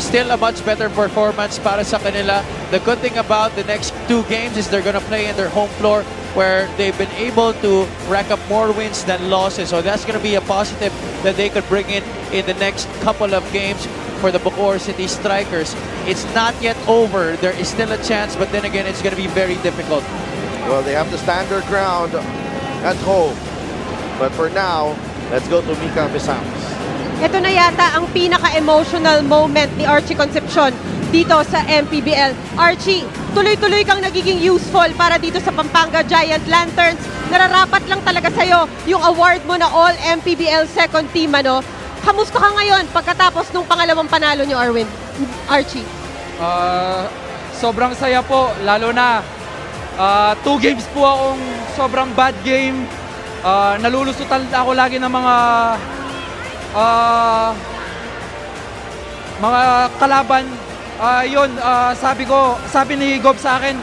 Still a much better performance para sa kanila. The good thing about the next 2 games is they're going to play in their home floor, where they've been able to rack up more wins than losses. So that's going to be a positive that they could bring in the next couple of games for the Bacoor City Strikers. It's not yet over. There is still a chance, but then again, it's going to be very difficult. Well, they have to stand their ground at home. But for now, let's go to Mika Visamos. Ito na yata ang pinaka-emotional moment ni Archie Concepcion dito sa MPBL. Archie, tuloy-tuloy kang nagiging useful para dito sa Pampanga Giant Lanterns. Nararapat lang talaga sa'yo yung award mo na All MPBL Second Team, ano? Kamusta ka ngayon pagkatapos nung pangalawang panalo nyo, Archie? Sobrang saya po, lalo na 2 games po akong sobrang bad game. Nalulusutan ako lagi ng mga kalaban. Sabi ni Gob sa akin,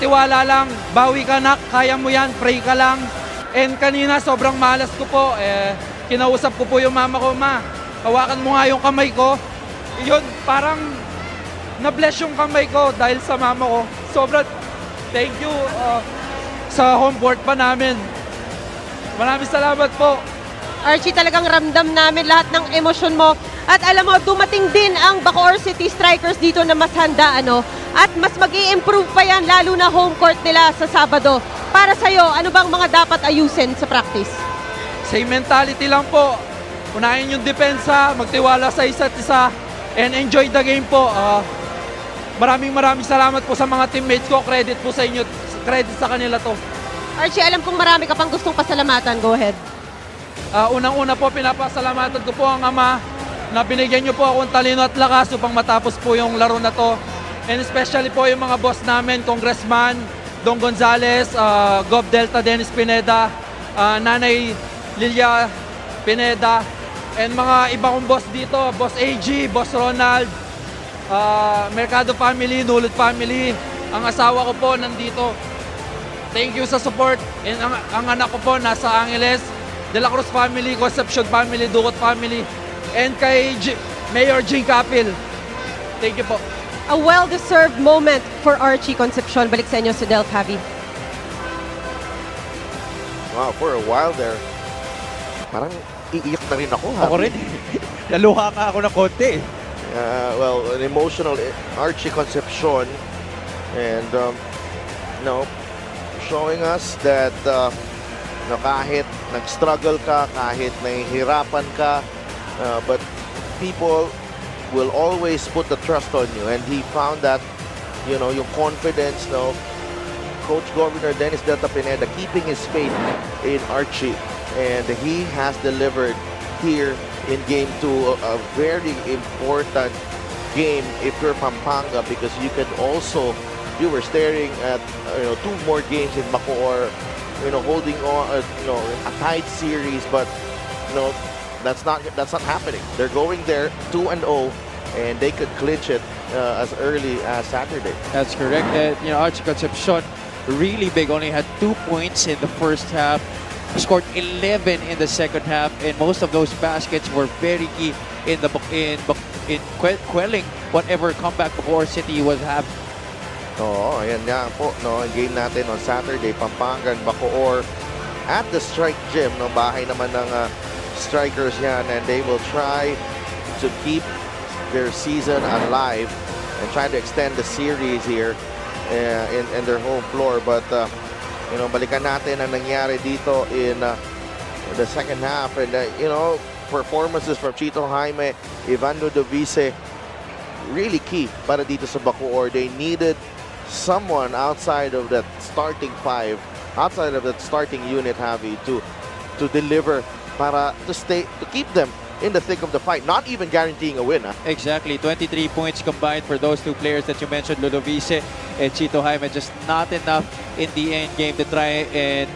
tiwala lang, bawi ka nak, kaya mo yan, pray ka lang. And kanina sobrang malas ko po, kinausap ko po yung mama ko, ma, hawakan mo nga yung kamay ko. Yun, parang na-bless yung kamay ko dahil sa mama ko. Sobrang thank you sa home court pa namin. Maraming salamat po. Archie, talagang ramdam namin lahat ng emosyon mo. At alam mo, dumating din ang Bacoor City Strikers dito na mas handa, ano? At mas mag-i-improve pa yan, lalo na home court nila sa Sabado. Para sa'yo, ano bang mga dapat ayusin sa practice? Same mentality lang po. Unahin yung depensa, magtiwala sa isa't isa, and enjoy the game po. Maraming salamat po sa mga teammates ko. Credit po sa inyo. Credit sa kanila to. Archie, alam kong marami ka pang gustong pasalamatan. Go ahead. Unang-una po, pinapasalamatan ko po ang Ama na binigyan niyo po akong talino at lakas upang matapos po yung laro na to. And especially po yung mga boss namin, Congressman Dong Gonzales, Gov Delta Dennis Pineda, Nanay Lilia Pineda, and mga iba kong boss dito, Boss AG, Boss Ronald, Mercado family, Nulot family, ang asawa ko po nandito. Thank you sa support. And ang anak ko po nasa Angeles, De La Cruz family, Concepcion family, Ducot family, and kay Mayor Jing Capil. Thank you po. A well-deserved moment for Archie Concepcion. Balik sa inyo si Del Cavi. Wow, for a while there, parang iiyak na rin ako. Ako rin. Naluha ka ako ng konti. Well, an emotional Archie Concepcion, and showing us that kahit nag-struggle ka, kahit nahihirapan ka, but people will always put the trust on you, and he found that, yung confidence, Coach Governor Dennis Delta Pineda keeping his faith in Archie, and he has delivered here in Game 2, a very important game if you're Pampanga, because you were staring at 2 more games in Bacoor, holding on, a tied series, but that's not happening. They're going there 2-0, and they could clinch it as early as Saturday. That's correct. Archie Concepcion really big. Only had 2 points in the first half. Scored 11 in the second half, and most of those baskets were very key in quelling whatever comeback Bacoor City was having. Oo, ayan nga po, ang game natin on Saturday, Pampanga and Bacoor at the Strike Gym, bahay naman ng Strikers yan, and they will try to keep their season alive and try to extend the series here in their home floor. But balikan natin ang nangyari dito in the second half, and performances from Chito Jaime, Ivan Ludovice, really key para dito sa Bacoor. They needed someone outside of that starting 5, outside of that starting unit, Javi, to deliver, para to keep them in the thick of the fight, not even guaranteeing a win. Exactly, 23 points combined for those 2 players that you mentioned, Ludovice and Chito Jaime. Just not enough in the end game to try and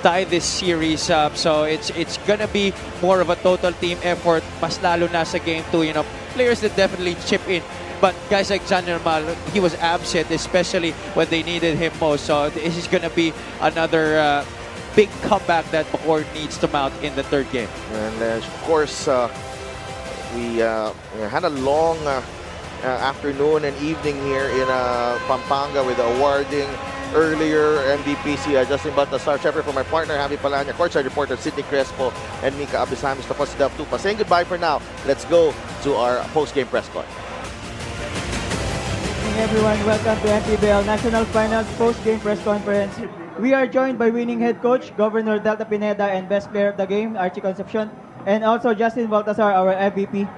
tie this series up. So it's gonna be more of a total team effort, mas lalo na sa game 2. Players that definitely chip in, but guys like John Normal, he was absent, especially when they needed him most. So this is gonna be another big comeback that Bacoor needs to mount in the 3rd game. And of course, we had a long afternoon and evening here in Pampanga with the awarding earlier MVP si Justin Baltasar. Syempre for my partner, Javi Palanya, courtside reporter Sidney Crespo, and Mika Abisamis, tapos si Dev Tupa. Saying goodbye for now. Let's go to our post-game press con. Good evening, everyone. Welcome to Mpbl National Finals post-game press conference. We are joined by winning head coach, Governor Delta Pineda, and best player of the game, Archie Concepcion, and also Justin Baltasar, our MVP.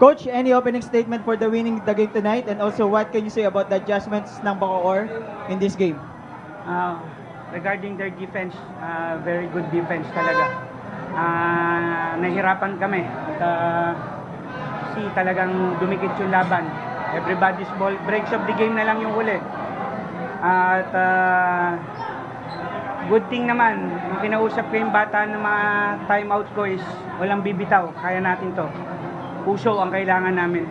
Coach, any opening statement for the winning the game tonight, and also what can you say about the adjustments ng Bacoor in this game? Regarding their defense, very good defense talaga. Nahirapan kami. Talagang dumikit yung laban. Everybody's ball. Breaks of the game na lang yung huli. At good thing naman, yung kinausap ko yung bata ng mga timeout ko is walang bibitaw. Kaya natin to. Puso ang kailangan namin.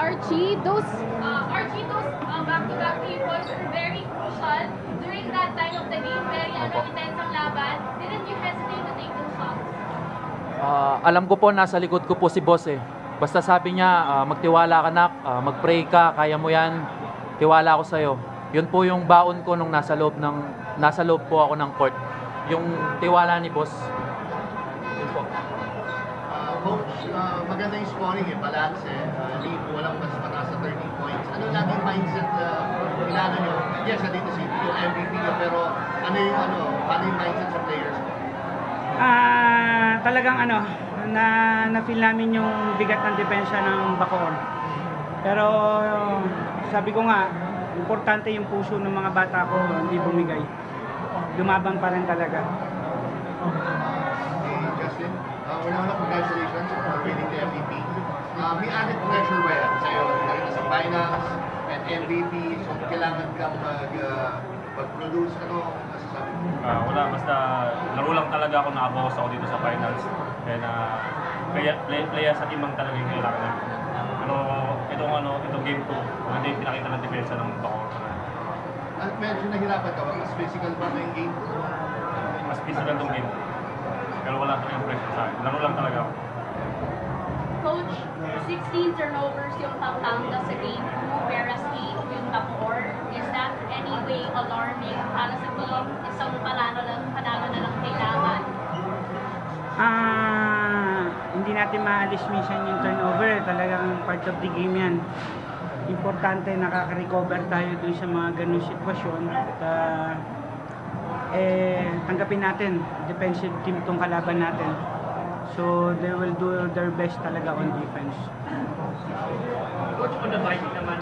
Archie, those back-to-back three points were very crucial during that time of the game. Very intense ang laban. Didn't you hesitate to take those shots? Alam ko po, nasa likod ko po si boss eh. Basta sabi niya, magtiwala ka nak, mag-pray ka, kaya mo yan, tiwala ako sa'yo. Yun po yung baon ko nung nasa loob po ako ng court. Yung tiwala ni boss. Yun po. Coach, maganda yung scoring balance league, walang mas mataas sa 30 points. Ano laging mindset kailangan nyo? Yes, dito si yung MVP nyo, pero ano yung mindset sa players? Talagang na-feel namin yung bigat ng depensa ng Bacoor. Pero sabi ko nga, importante yung puso ng mga bata ko, hindi bumigay. Lumaban pa rin talaga. Justin, una-una congratulations for winning the MVP. May added pressure ba yan sa'yo? Lalo sa finals and MVP, so kailangan kang mag-produce masasabi? Wala, basta laro lang talaga ako, nakabokas ako dito sa finals. And play sa team ang talaga yung kailangan namin. Pero itong game 2, hindi pinakita ng depensa ng Bacoor. At medyo nahirapan ka ba? Mas physical ba yung game? Mas physical itong game. Pero wala talagang pressure sa akin. Laro lang talaga ako. Coach, 16 turnovers yung Pampanga sa game 2, whereas 8 yung Bacoor. Is that any way alarming para sa team? Isang panalo na lang kailangan? Hindi natin maalis minsan yung turnover. Talagang part of the game yan. Importante nakaka-recover tayo dun sa mga ganung sitwasyon. At tanggapin natin, defensive team tong kalaban natin. So they will do their best talaga on defense. Coach, on the Viking naman.